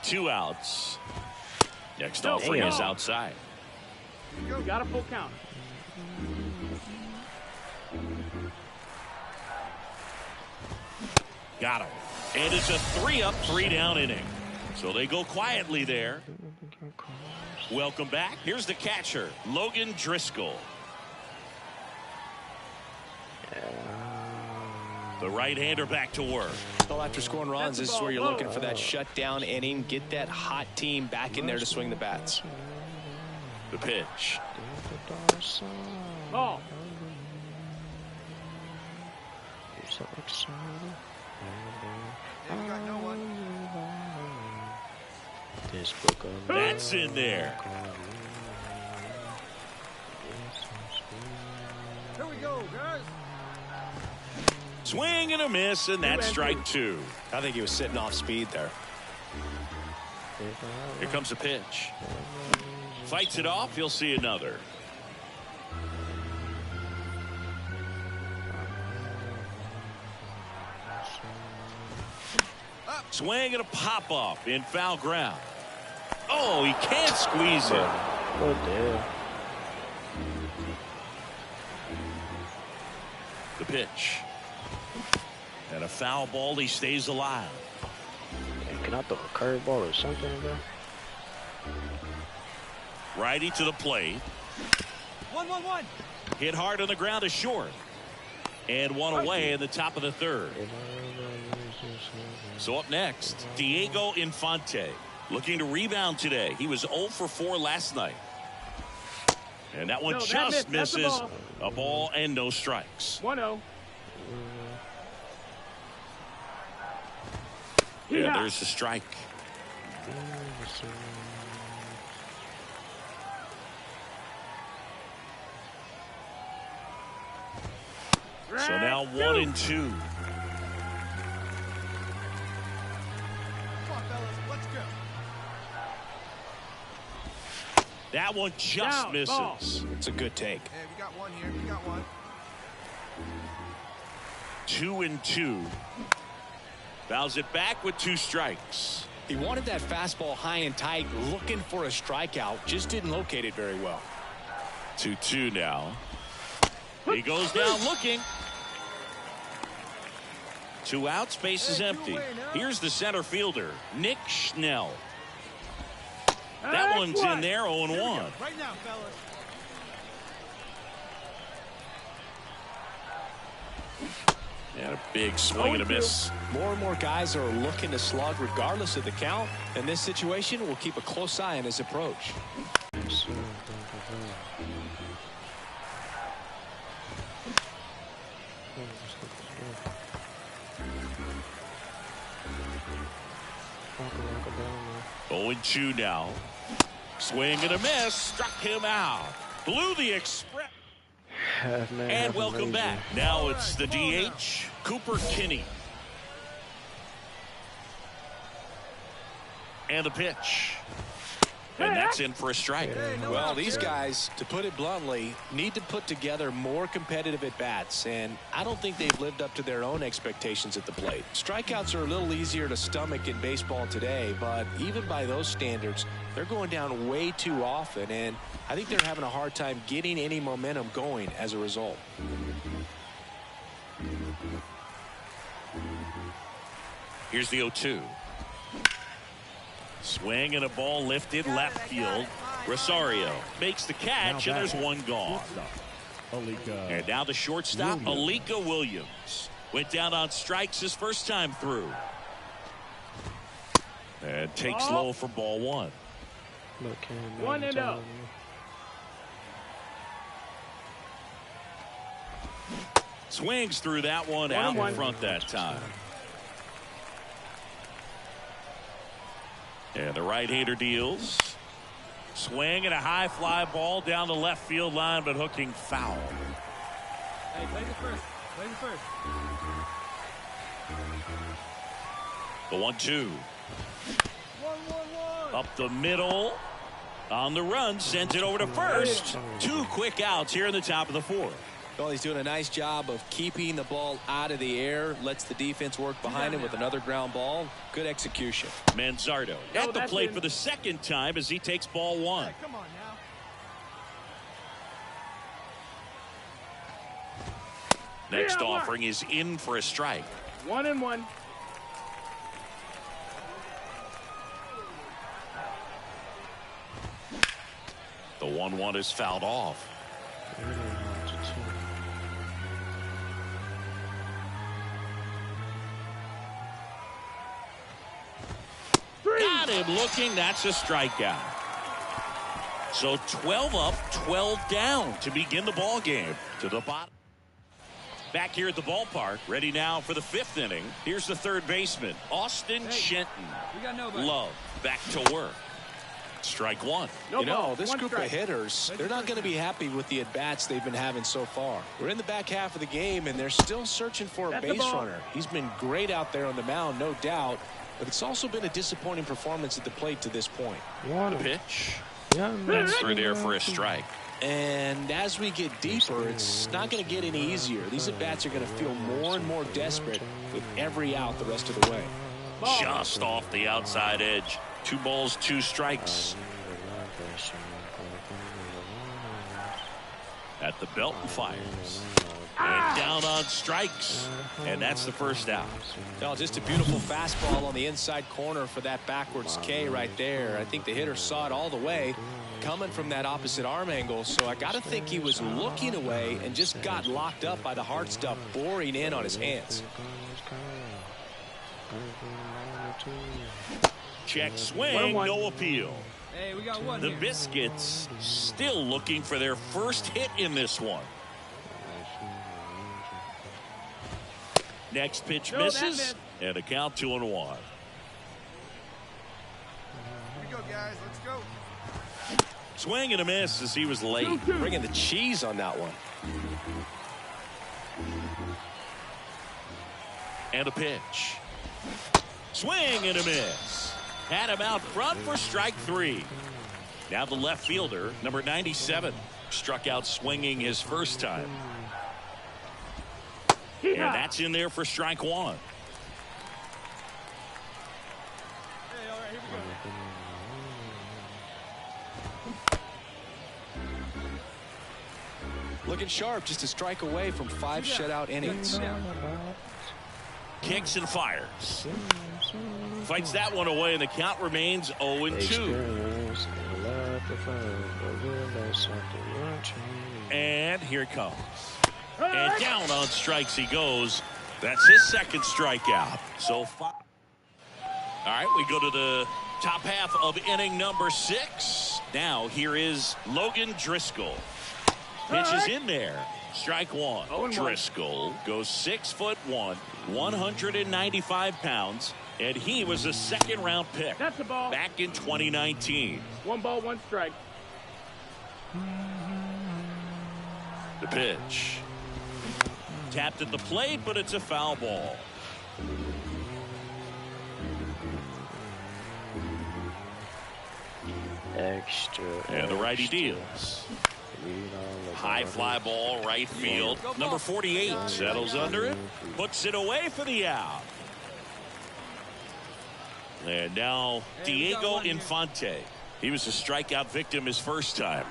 Two outs. Next offering is outside. You got a full count. Got him. And it's a 3-up, 3-down inning. So they go quietly there. Welcome back. Here's the catcher, Logan Driscoll. The right-hander back to work. Well, after scoring runs, this is where you're looking for that shutdown inning. Get that hot team back in there to swing the bats. The pitch. Ball. That's in there. Here we go, guys. Swing and a miss, and that's strike two. I think he was sitting off speed there. Here comes a pitch. Fights it off. He'll see another. Swing and a pop-up in foul ground. Oh, he can't squeeze it. Oh, damn. The pitch. And a foul ball. He stays alive. Man, can I throw a curveball or something, bro? Righty to the plate. 1-1-1. Hit hard on the ground is short. And one away in the top of the third. So up next, Diego Infante. Looking to rebound today. He was 0 for 4 last night. And that one just misses. A ball and no strikes. 1-0. Yeah, there's the strike. So now 1-2. Come on, fellas, let's go. That one just Down, misses. ball. It's a good take. Hey, we got one here. We got one. 2-2. Fouls it back with 2 strikes. He wanted that fastball high and tight, looking for a strikeout. Just didn't locate it very well. 2-2 now. He goes down looking. 2 outs, base is empty. Here's the center fielder, Nick Schnell. That one's in there, 0-1. Right now, fellas. And a big swing and a miss. More and more guys are looking to slug regardless of the count. In this situation, we'll keep a close eye on his approach. Oh, 2 now. Swing and a miss. Struck him out. Blew the express. And welcome back. Now it's the DH, Cooper Kinney. And the pitch. And that's in for a strike. Well, these guys, to put it bluntly, need to put together more competitive at-bats, and I don't think they've lived up to their own expectations at the plate. Strikeouts are a little easier to stomach in baseball today, but even by those standards, they're going down way too often, and I think they're having a hard time getting any momentum going as a result. Here's the 0-2. Swing and a ball lifted left field. Rosario makes the catch, and there's one gone. And now the shortstop, Alika Williams. Went down on strikes his first time through. And takes low for ball 1. 1-0. Swings through that one out in front that time. And the right-hander deals. Swing and a high fly ball down the left field line, but hooking foul. Hey, play this first. Play this first. The 1-2. Up the middle. On the run, sends it over to first. 2 quick outs here in the top of the 4th. Well, he's doing a nice job of keeping the ball out of the air. Lets the defense work behind him with another ground ball. Good execution. Manzardo at the plate for the second time as he takes ball 1. Hey, come on now. Next offering is in for a strike. 1-1. 1-1 is fouled off. Got him looking. That's a strikeout. So 12 up, 12 down to begin the ball game. To the bottom. Back here at the ballpark, ready now for the 5th inning. Here's the third baseman, Austin Shenton. Love back to work. Strike one. You know, this group of hitters, they're not going to be happy with the at-bats they've been having so far. We're in the back half of the game, and they're still searching for a base runner. He's been great out there on the mound, no doubt, but it's also been a disappointing performance at the plate to this point. The pitch. That's through there for a strike. And as we get deeper, it's not going to get any easier. These at-bats are going to feel more and more desperate with every out the rest of the way. Just off the outside edge. 2 balls, 2 strikes. At the belt and fires. And down on strikes. And that's the first out. No, just a beautiful fastball on the inside corner for that backwards K right there. I think the hitter saw it all the way coming from that opposite arm angle, so I got to think he was looking away and just got locked up by the hard stuff boring in on his hands. Check swing, no appeal. Hey, we got one The here. Biscuits still looking for their first hit in this one. Next pitch misses, and a count 2-1. Here we go, guys. Let's go. Swing and a miss as he was late. Bringing the cheese on that one. And a pitch. Swing and a miss. Had him out front for strike 3. Now the left fielder, number 97, struck out swinging his first time. And that's in there for strike 1. Hey, all right, here we go. Looking sharp, just a strike away from 5 shutout innings. Kicks and fires. Fights that one away, and the count remains 0-2. And here it comes. And down on strikes he goes. That's his second strikeout. So far. All right, we go to the top half of inning number 6. Now here is Logan Driscoll. Pitch is in there. Strike 1. Driscoll goes 6'1", 195 pounds, and he was a second-round pick. That's the ball. Back in 2019. 1 ball, 1 strike. The pitch. Tapped at the plate, but it's a foul ball. Extra. And the righty deals. High fly ball, right field. Number 48 settles under it, puts it away for the out. And now Diego Infante. He was a strikeout victim his first time.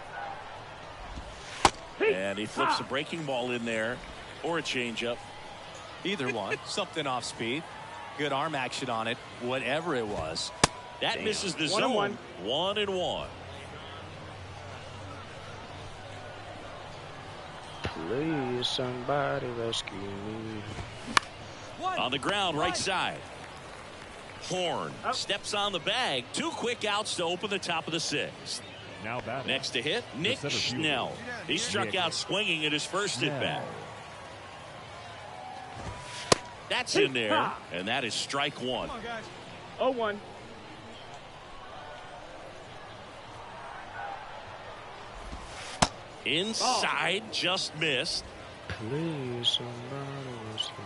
And he flips a breaking ball in there, or a changeup. Either one. Something off speed. Good arm action on it, whatever it was. That misses the zone. 1-1. Please, somebody rescue me. On the ground, right side. Horn steps on the bag. 2 quick outs to open the top of the 6th. Now batting. Next to hit, Nick Schnell. He struck out swinging at his first at bat. That's in there, and that is strike 1. Come on, guys. 0-1. Inside, just missed. Please, somebody rescue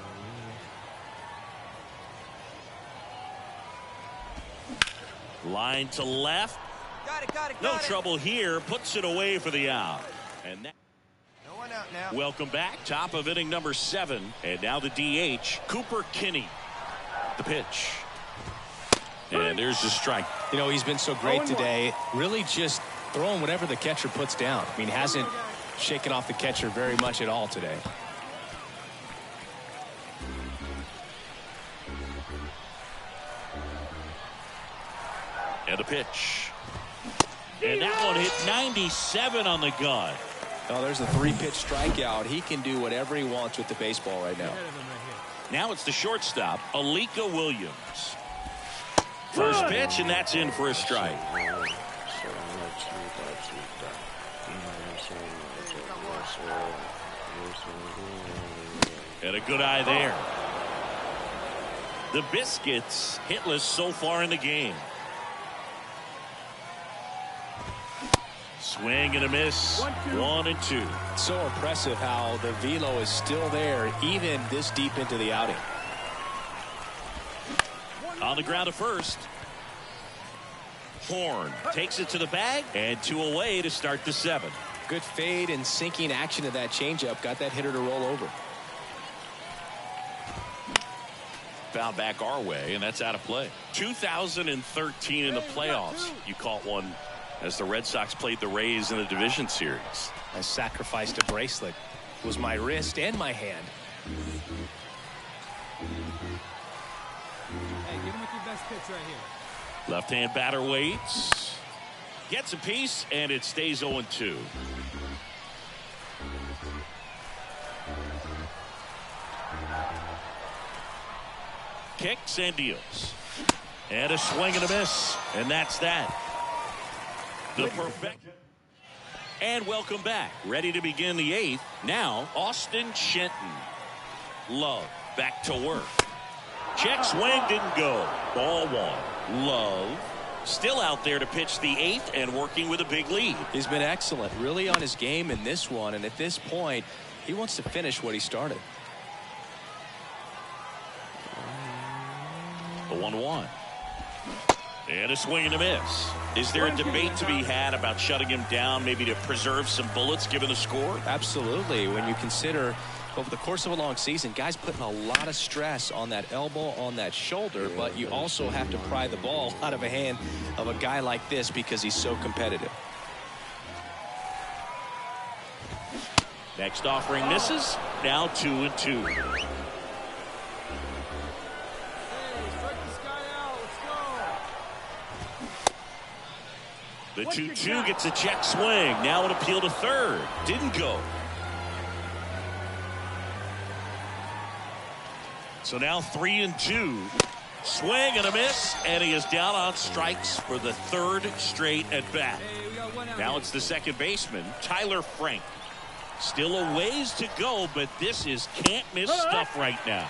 me. Line to left. No trouble here. Puts it away for the out. And that. No one out now. Welcome back. Top of inning number 7. And now the DH, Cooper Kinney. The pitch. And there's the strike. You know, he's been so great today. Really just throwing whatever the catcher puts down. I mean, hasn't shaken off the catcher very much at all today. And a pitch. And that one hit 97 on the gun. Oh, there's a 3-pitch strikeout. He can do whatever he wants with the baseball right now. Now it's the shortstop, Alika Williams. First pitch, and that's in for a strike. And a good eye there. The Biscuits hitless so far in the game. Swing and a miss. 1 and 2. So impressive how the velo is still there even this deep into the outing. On the ground to first. Horn takes it to the bag and 2 away to start the 7th. Good fade and sinking action of that changeup got that hitter to roll over. Foul back our way, and that's out of play. 2013 in the playoffs. You caught one as the Red Sox played the Rays in the division series. I sacrificed a bracelet. It was my wrist and my hand. Hey, get him with your best pitch right here. Left-hand batter waits. Gets a piece, and it stays 0-2. Kicks and deals. And a swing and a miss. And that's that. The perfect. And welcome back. Ready to begin the 8th. Now, Austin Shenton. Love back to work. Check swing didn't go. Ball 1. Love still out there to pitch the 8th and working with a big lead. He's been excellent. Really on his game in this one. And at this point, he wants to finish what he started. The 1-1. And a swing and a miss. Is there a debate to be had about shutting him down, maybe to preserve some bullets given the score? Absolutely. When you consider over the course of a long season, guys putting a lot of stress on that elbow, on that shoulder, but you also have to pry the ball out of a hand of a guy like this because he's so competitive. Next offering misses. Now 2-2. The 2-2 gets a check swing. Now an appeal to third. Didn't go. So now 3-2. Swing and a miss. And he is down on strikes for the 3rd straight at bat. Now it's the second baseman, Tyler Frank. Still a ways to go, but this is can't miss stuff right now.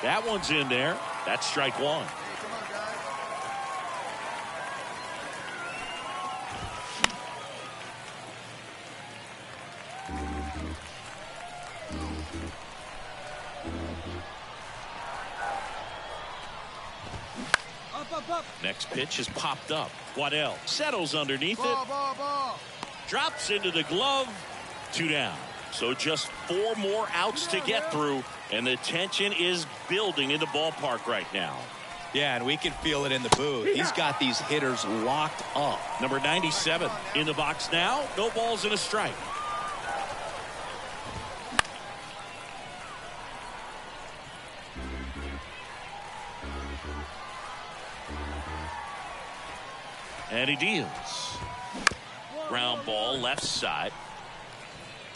That one's in there. That's strike 1. Next pitch is popped up. Waddell settles underneath it. Drops into the glove. 2 down. So just 4 more outs to get through, and the tension is building in the ballpark right now. Yeah, and we can feel it in the booth. He's got these hitters locked up. Number 97 in the box now. No balls and a strike. And he deals. Ground ball left side.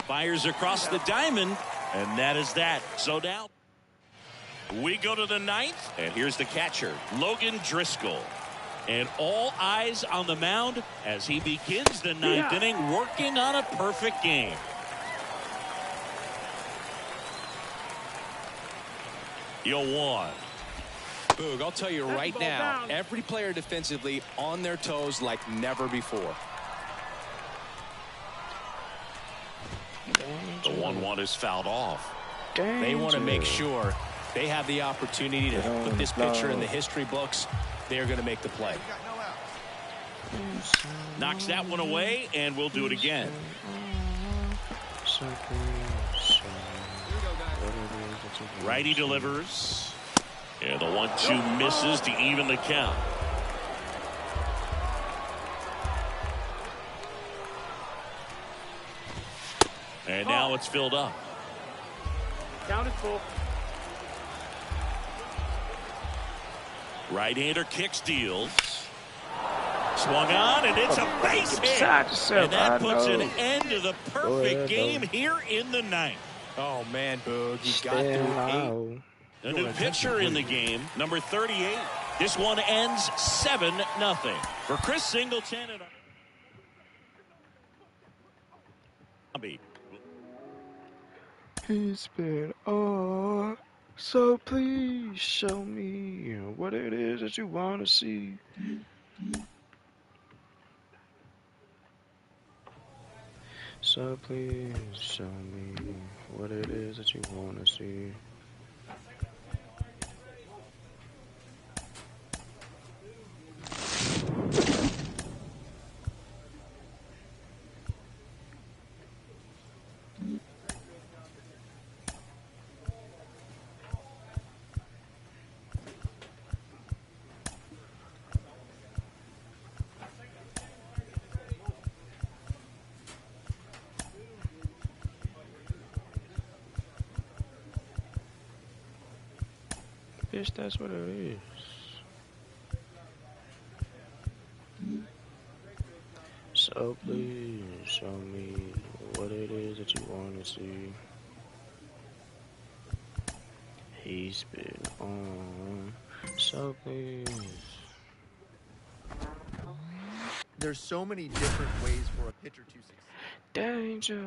Fires across the diamond. And that is that. So now we go to the 9th. And here's the catcher, Logan Driscoll. And all eyes on the mound as he begins the 9th inning, working on a perfect game. Yo, 1. Boog, I'll tell you right now, every player defensively on their toes like never before. The 1-1 is fouled off. They want to make sure they have the opportunity to put this pitcher in the history books. They're going to make the play. Knocks that one away, and we'll do it again. Righty delivers. And the 1-2 misses to even the count. And now it's filled up. Count is full. Right-hander kicks, deals. Swung on, and it's a base hit. And that puts an end to the perfect game here in the ninth. Oh, man, Boog, he got through 8. A new pitcher in the game, number 38. This one ends 7-0 for Chris Singleton. He's been on, so please show me what it is that you want to see. So please show me what it is that you want to see. Bitch, that's what it is. So please show me what it is that you want to see. He's been on, so please. There's so many different ways for a pitcher to succeed. Danger.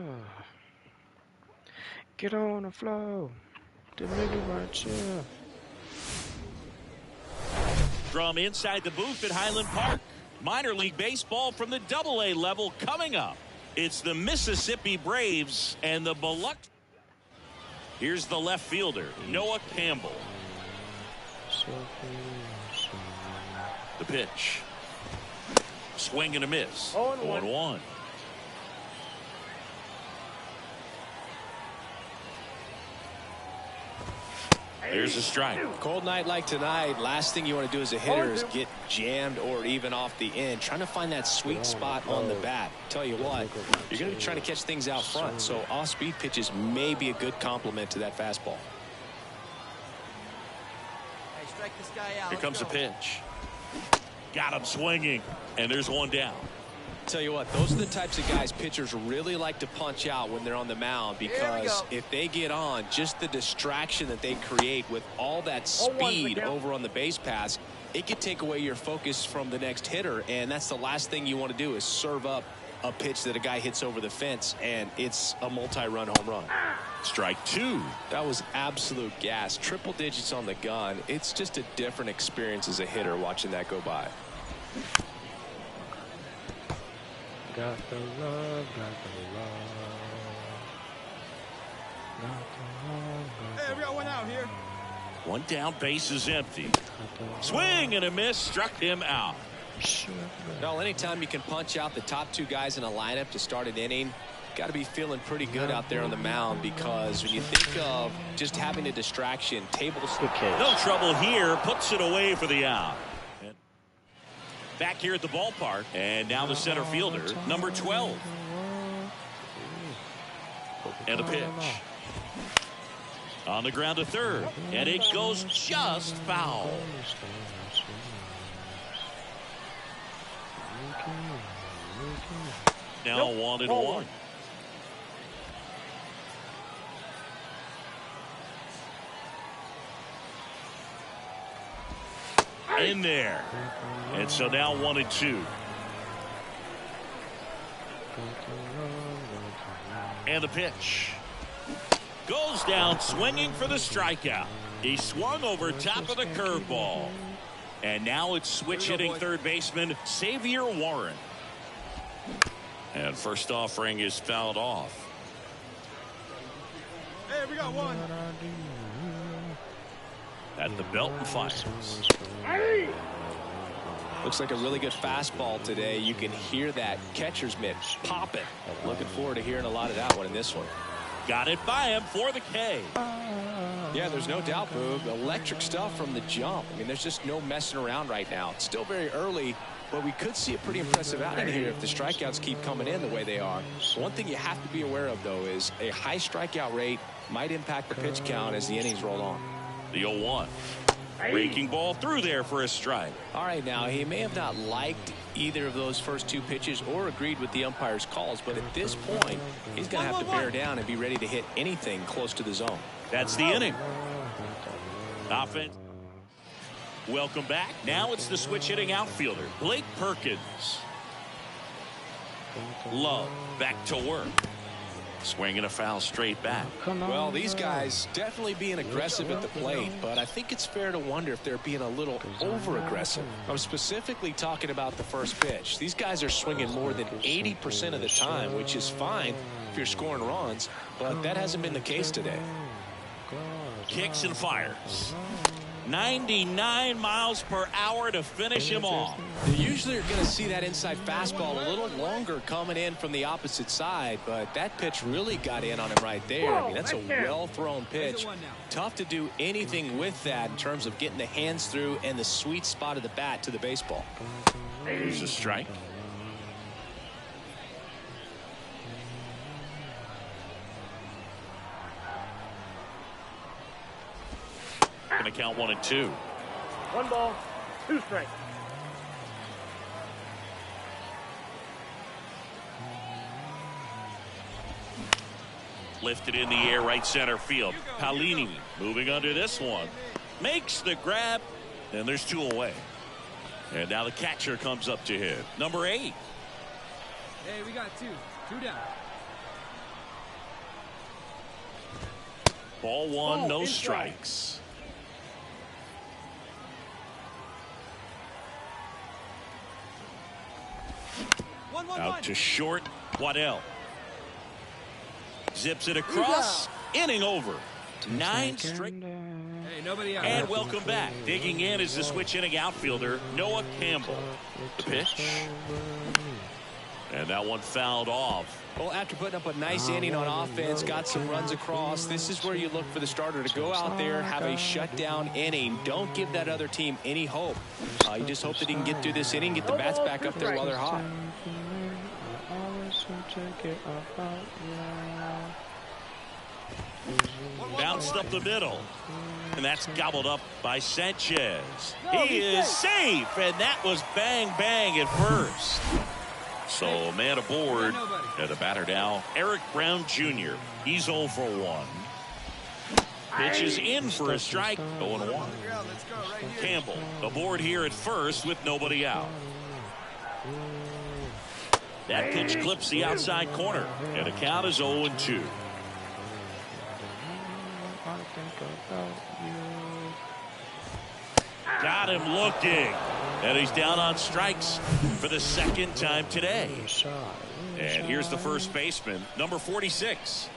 Get on the floor. The nigga right here. From inside the booth at Highland Park, minor league baseball from the AA level coming up. It's the Mississippi Braves and the Biloxi. Here's the left fielder, Noah Campbell. The pitch. Swing and a miss. 0-1. There's a strike. Cold night like tonight, last thing you want to do as a hitter is get jammed or even off the end. Trying to find that sweet spot on the bat. Tell you what, you're going to be trying to catch things out front, so off-speed pitches may be a good complement to that fastball. Hey, strike this guy out. Here comes a pitch. Got him swinging, and there's one down. Tell you what, those are the types of guys pitchers really like to punch out when they're on the mound, because if they get on, just the distraction that they create with all that speed over on the base paths, it could take away your focus from the next hitter, and that's the last thing you want to do is serve up a pitch that a guy hits over the fence, and it's a multi-run home run. Strike two. That was absolute gas. Triple digits on the gun. It's just a different experience as a hitter watching that go by. Got the love, got the love. Hey, we got one out here. One down, base is empty. Swing and a miss, struck him out. Well, anytime you can punch out the top two guys in a lineup to start an inning, got to be feeling pretty good out there on the mound, because when you think of just having a distraction, tables. No trouble here, puts it away for the out. Back here at the ballpark, and now the center fielder, number 12. And a pitch. On the ground to third, and it goes just foul. Now 1-1. In there. And so now 1-2. And the pitch. Goes down swinging for the strikeout. He swung over top of the curveball. And now it's switch hitting third baseman Xavier Warren. And first offering is fouled off. Hey, we got one. At the belt and fires. Looks like a really good fastball today. You can hear that catcher's mitt popping. Looking forward to hearing a lot of that one in this one. Got it by him for the K. Yeah, there's no doubt, Boog. Electric stuff from the jump. I mean, there's just no messing around right now. It's still very early, but we could see a pretty impressive outing here if the strikeouts keep coming in the way they are. One thing you have to be aware of, though, is a high strikeout rate might impact the pitch count as the innings roll on. The 0-1. Raking ball through there for a strike. All right, now, he may have not liked either of those first two pitches or agreed with the umpire's calls, but at this point, he's going to have to bear down and be ready to hit anything close to the zone. That's the inning. Offense. Welcome back. Now it's the switch hitting outfielder, Blake Perkins. Love back to work. Swinging a foul straight back. Well, these guys definitely being aggressive at the plate, but I think it's fair to wonder if they're being a little over-aggressive. I'm specifically talking about the first pitch. These guys are swinging more than 80% of the time, which is fine if you're scoring runs, but that hasn't been the case today. Kicks and fires. 99 miles per hour to finish him off. You usually are going to see that inside fastball a little longer coming in from the opposite side, but that pitch really got in on him right there. I mean, that's a well-thrown pitch. Tough to do anything with that in terms of getting the hands through and the sweet spot of the bat to the baseball. Here's a strike. Going to count 1 and 2. 1 ball, 2 strikes. Lifted in the air, right center field. Palini moving under this one. Makes the grab, and there's 2 away. And now the catcher comes up to hit. Number 8. Hey, we got 2. 2 down. Ball 1, no strikes. Out to short, Waddell. Zips it across, inning over. 9 straight. Hey, nobody out. And welcome back. Digging in is the switch hitting outfielder, Noah Campbell. The pitch. And that one fouled off. Well, after putting up a nice inning on offense, got some runs across, this is where you look for the starter to go out there, have a shutdown inning. Don't give that other team any hope. You just hope that he can get through this inning, get the bats back up there while they're hot. Bounced up the middle. And that's gobbled up by Sanchez. He is safe, and that was bang, bang at first. So man aboard, and the batter now, Eric Brown Jr. He's 0 for 1. Pitches in for a strike, 0-1. Campbell aboard here at first with nobody out. That pitch clips the outside corner, and the count is 0-2. Got him looking, and he's down on strikes for the 2nd time today. And here's the first baseman, number 46.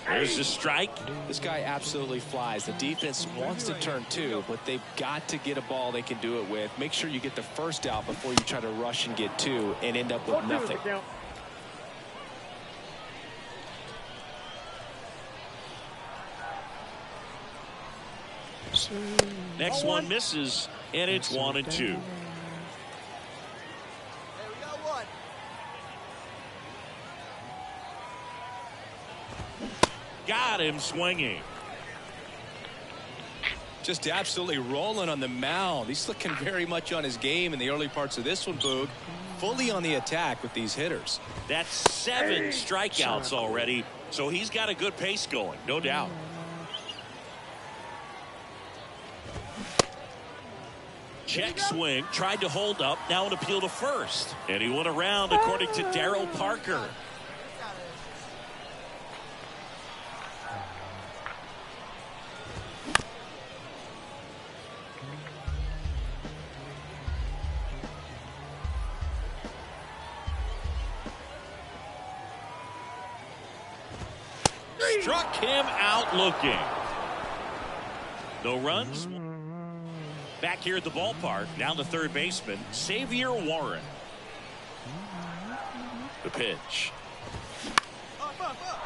There's the strike. This guy absolutely flies. The defense wants to turn 2, but they've got to get a ball they can do it with. Make sure you get the first out before you try to rush and get 2 and end up with nothing. Next one misses, and it's 1-2. Got him swinging. Just absolutely rolling on the mound. He's looking very much on his game in the early parts of this one, Boog. Fully on the attack with these hitters. That's 7 strikeouts already, so he's got a good pace going, no doubt. Check swing, tried to hold up, now an appeal to first. And he went around according to Darryl Parker. Struck him out looking. No runs. Back here at the ballpark, down to third baseman, Xavier Warren. The pitch.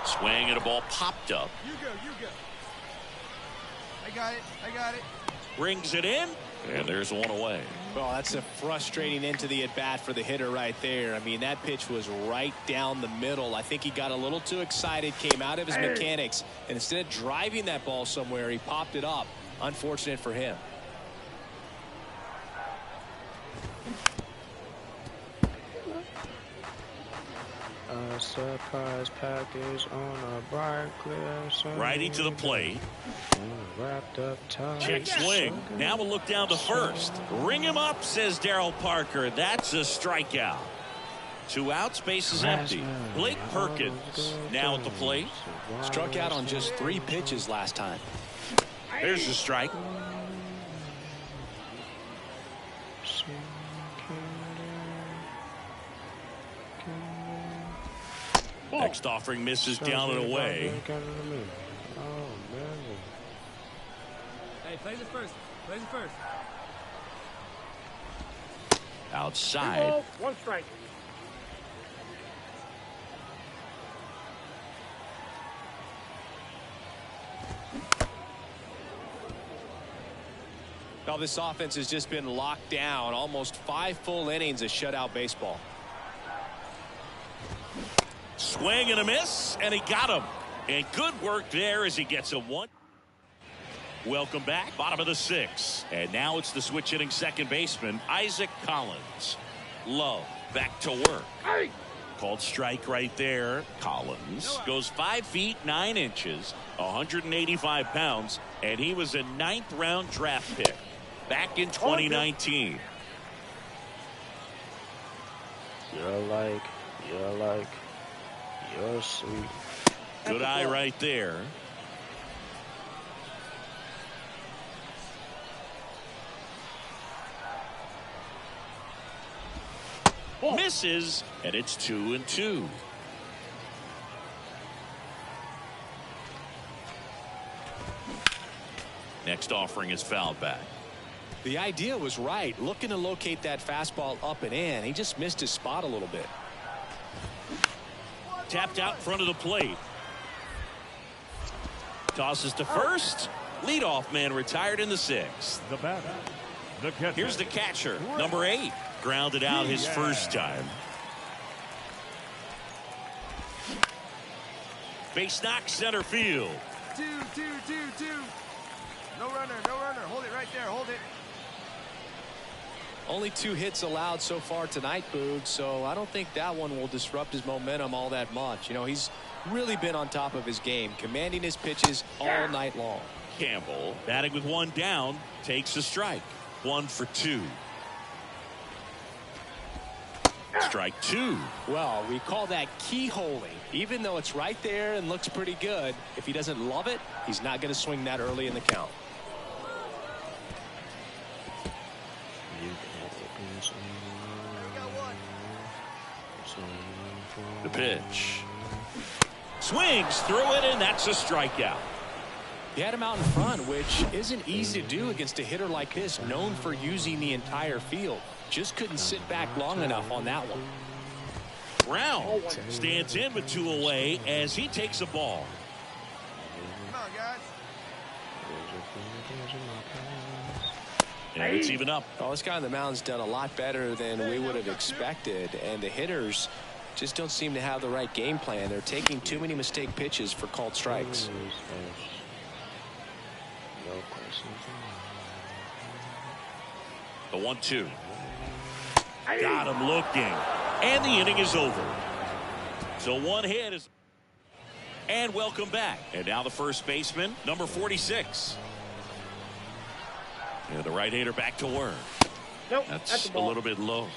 Swing and a ball popped up. You go. I got it. Brings it in, and there's 1 away. Well, that's a frustrating end to the at-bat for the hitter right there. I mean, that pitch was right down the middle. I think he got a little too excited, came out of his mechanics, and instead of driving that ball somewhere, he popped it up. Unfortunate for him. A surprise package on a bright clear Sunday. Righty to the plate. Wrapped up tight. Check swing. Now we'll look down to first. Ring him up, says Darryl Parker. That's a strikeout. 2 outs, base is empty. Blake Perkins now at the plate. Struck out on just 3 pitches last time. There's the strike. Next offering misses down and away. Hey, play this first. Play this first. Outside. 2 balls, 1 strike. Now this offense has just been locked down. Almost 5 full innings of shutout baseball. Swing and a miss, and he got him. And good work there as he gets a 1. Welcome back, bottom of the 6th. And now it's the switch hitting second baseman, Isaac Collins. Love back to work. Hey! Called strike right there. Collins goes 5 feet 9 inches, 185 pounds, and he was a 9th round draft pick back in 2019. You're sweet. Good eye right there. Misses, and it's 2-2. Next offering is fouled back. The idea was right, looking to locate that fastball up and in. He just missed his spot a little bit. Tapped out in front of the plate. Tosses to first. Leadoff man retired in the 6th. The batter, the catcher. Here's the catcher, number 8. Grounded out his first time. Base knock, center field. 2. No runner, no runner. Hold it right there. Hold it. Only 2 hits allowed so far tonight, Boog, so I don't think that one will disrupt his momentum all that much. You know, he's really been on top of his game, commanding his pitches all night long. Campbell, batting with 1 down, takes a strike. 1 for 2. Strike 2. Well, we call that keyholing. Even though it's right there and looks pretty good, if he doesn't love it, he's not going to swing that early in the count. The pitch. Swings through it, and that's a strikeout. He had him out in front, which isn't easy to do against a hitter like this, known for using the entire field. Just couldn't sit back long enough on that one. Brown stands in with 2 away as he takes a ball. Come on, guys. And it's even up. Well, this guy on the mound's done a lot better than we would have expected, and the hitters just don't seem to have the right game plan. They're taking too many mistake pitches for called strikes. The 1-2. Got him looking. And the inning is over. So 1 hit is. And welcome back. And now the first baseman, number 46. And the right-hander back to work. Nope, that's a little bit low.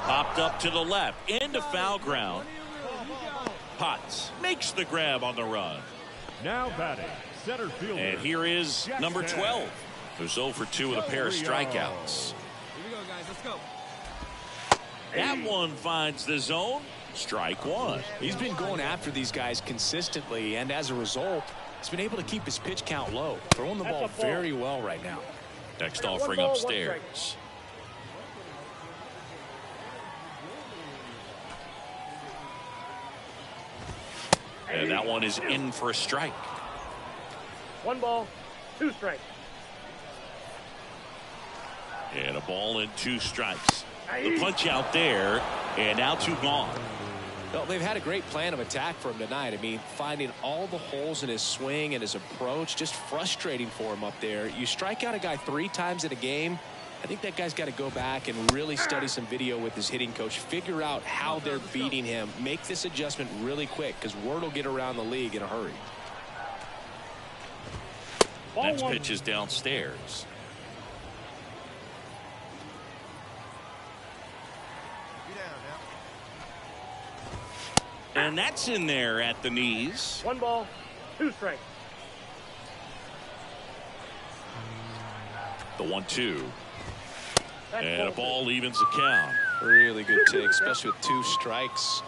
Popped up to the left, into foul ground. Potts makes the grab on the run. Now batting, center fielder. And here is number 12. Who's 0 for 2 with a pair of strikeouts. Here we go, guys. Let's go. That one finds the zone. Strike 1. He's been going after these guys consistently, and as a result, he's been able to keep his pitch count low, throwing the ball very well right now. Next offering upstairs. And that one is in for a strike. 1 ball, 2 strikes. And a ball and 2 strikes. The punch out there, and now 2 gone. Well, they've had a great plan of attack for him tonight. I mean, finding all the holes in his swing and his approach, just frustrating for him up there. You strike out a guy 3 times in a game, I think that guy's got to go back and really study some video with his hitting coach, figure out how they're beating him, make this adjustment really quick, because word will get around the league in a hurry. Next pitch is downstairs. And that's in there at the knees. 1 ball, 2 strikes. The 1-2. And a ball evens the count. Really good take, especially with 2 strikes.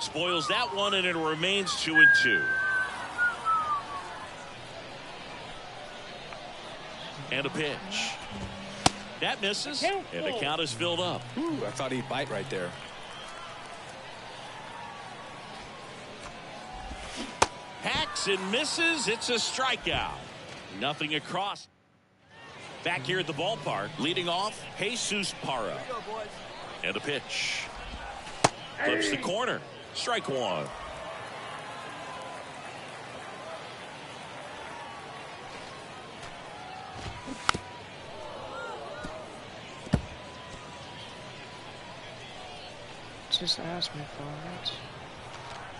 Spoils that one, and it remains 2-2. And a pitch. That misses, and the count is filled up. Ooh, I thought he'd bite right there. Hacks and misses. It's a strikeout. Nothing across. Back here at the ballpark, leading off, Jesus Parra. And a pitch. Flips the corner. Strike 1. Just ask me for it.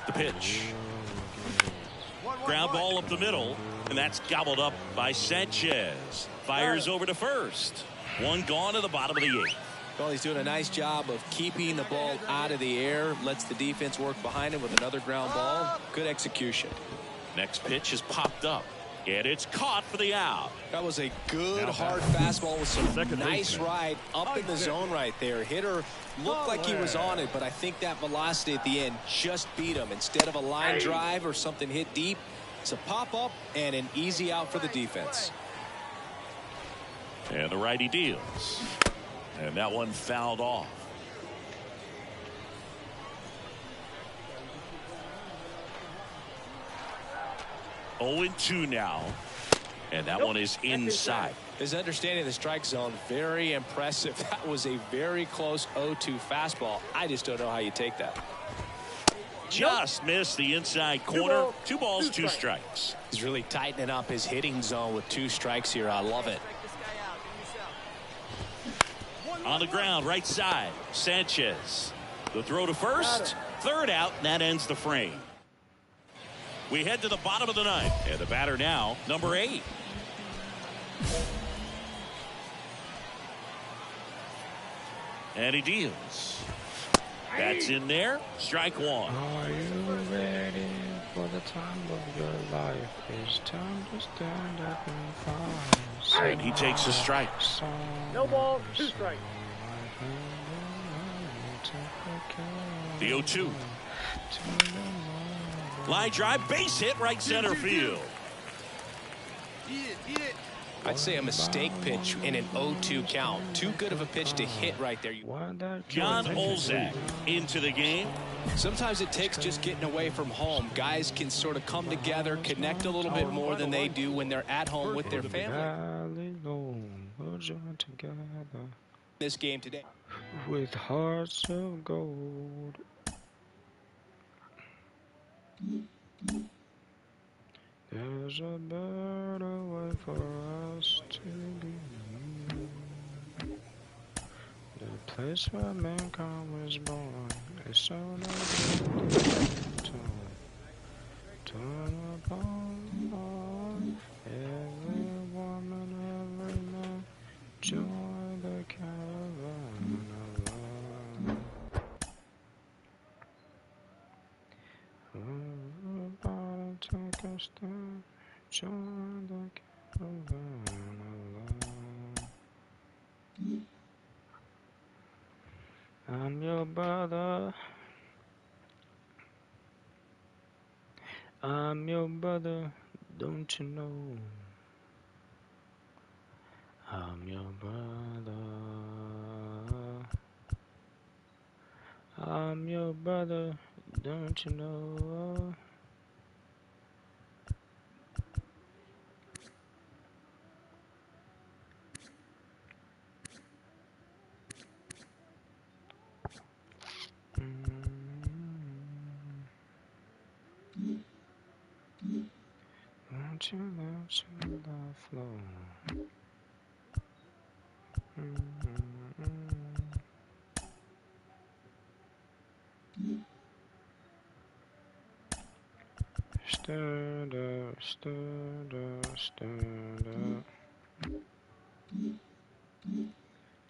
The pitch. Ground ball up the middle, and that's gobbled up by Sanchez. Fires over to first. 1 gone to the bottom of the 8th. Well, he's doing a nice job of keeping the ball out of the air, lets the defense work behind him with another ground ball. Good execution. Next pitch is popped up, and it's caught for the out. That was a good hard fastball with some nice ride up in the zone right there. Hitter looked like he was on it, but I think that velocity at the end just beat him. Instead of a line drive or something hit deep, it's a pop up and an easy out for the defense. And the righty deals. And that one fouled off. Oh, 0-2 now. And that one is inside. His understanding of the strike zone, very impressive. That was a very close 0-2 fastball. I just don't know how you take that. Just missed the inside corner. 2 balls, 2 strikes. He's really tightening up his hitting zone with 2 strikes here. I love it. On the ground, right side, Sanchez. The throw to first, 3rd out, and that ends the frame. We head to the bottom of the 9th, and the batter now, number 8. And he deals. That's in there, strike 1. Are you ready for the time of your life? It's time to stand up and fight. And he takes a strike. No ball, 2 strikes. The 0-2. Line drive, base hit, right center field. I'd say a mistake pitch in an 0-2 count. Too good of a pitch to hit right there. John Olzak into the game. Sometimes it takes just getting away from home. Guys can sort of come together, connect a little bit more than they do when they're at home with their family. This game today. With hearts of gold. There's a better way for us to be. The place where mankind was born is so turn upon every woman, every man, join the caravan of love. Everybody take a step, join the caravan of love. I'm your brother. I'm your brother, don't you know? I'm your brother. I'm your brother, don't you know? Stand up, stand up, stand up.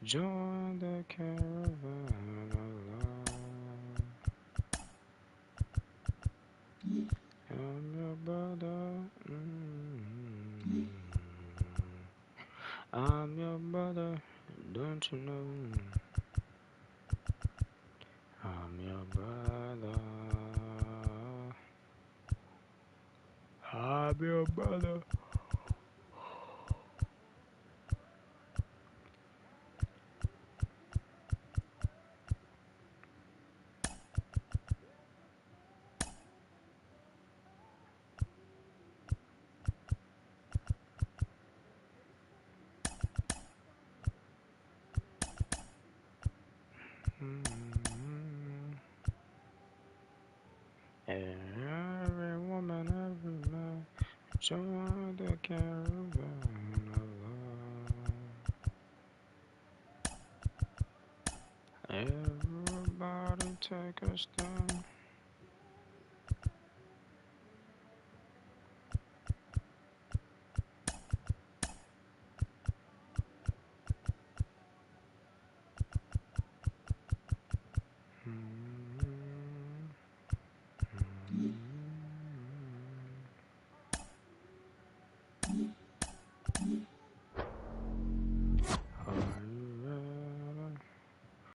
Join the caravan alive. I'm your brother. I'm your brother, don't you know? I'm your brother. I'm your brother. Every woman, every man, join the caravan alive. Everybody take a stand.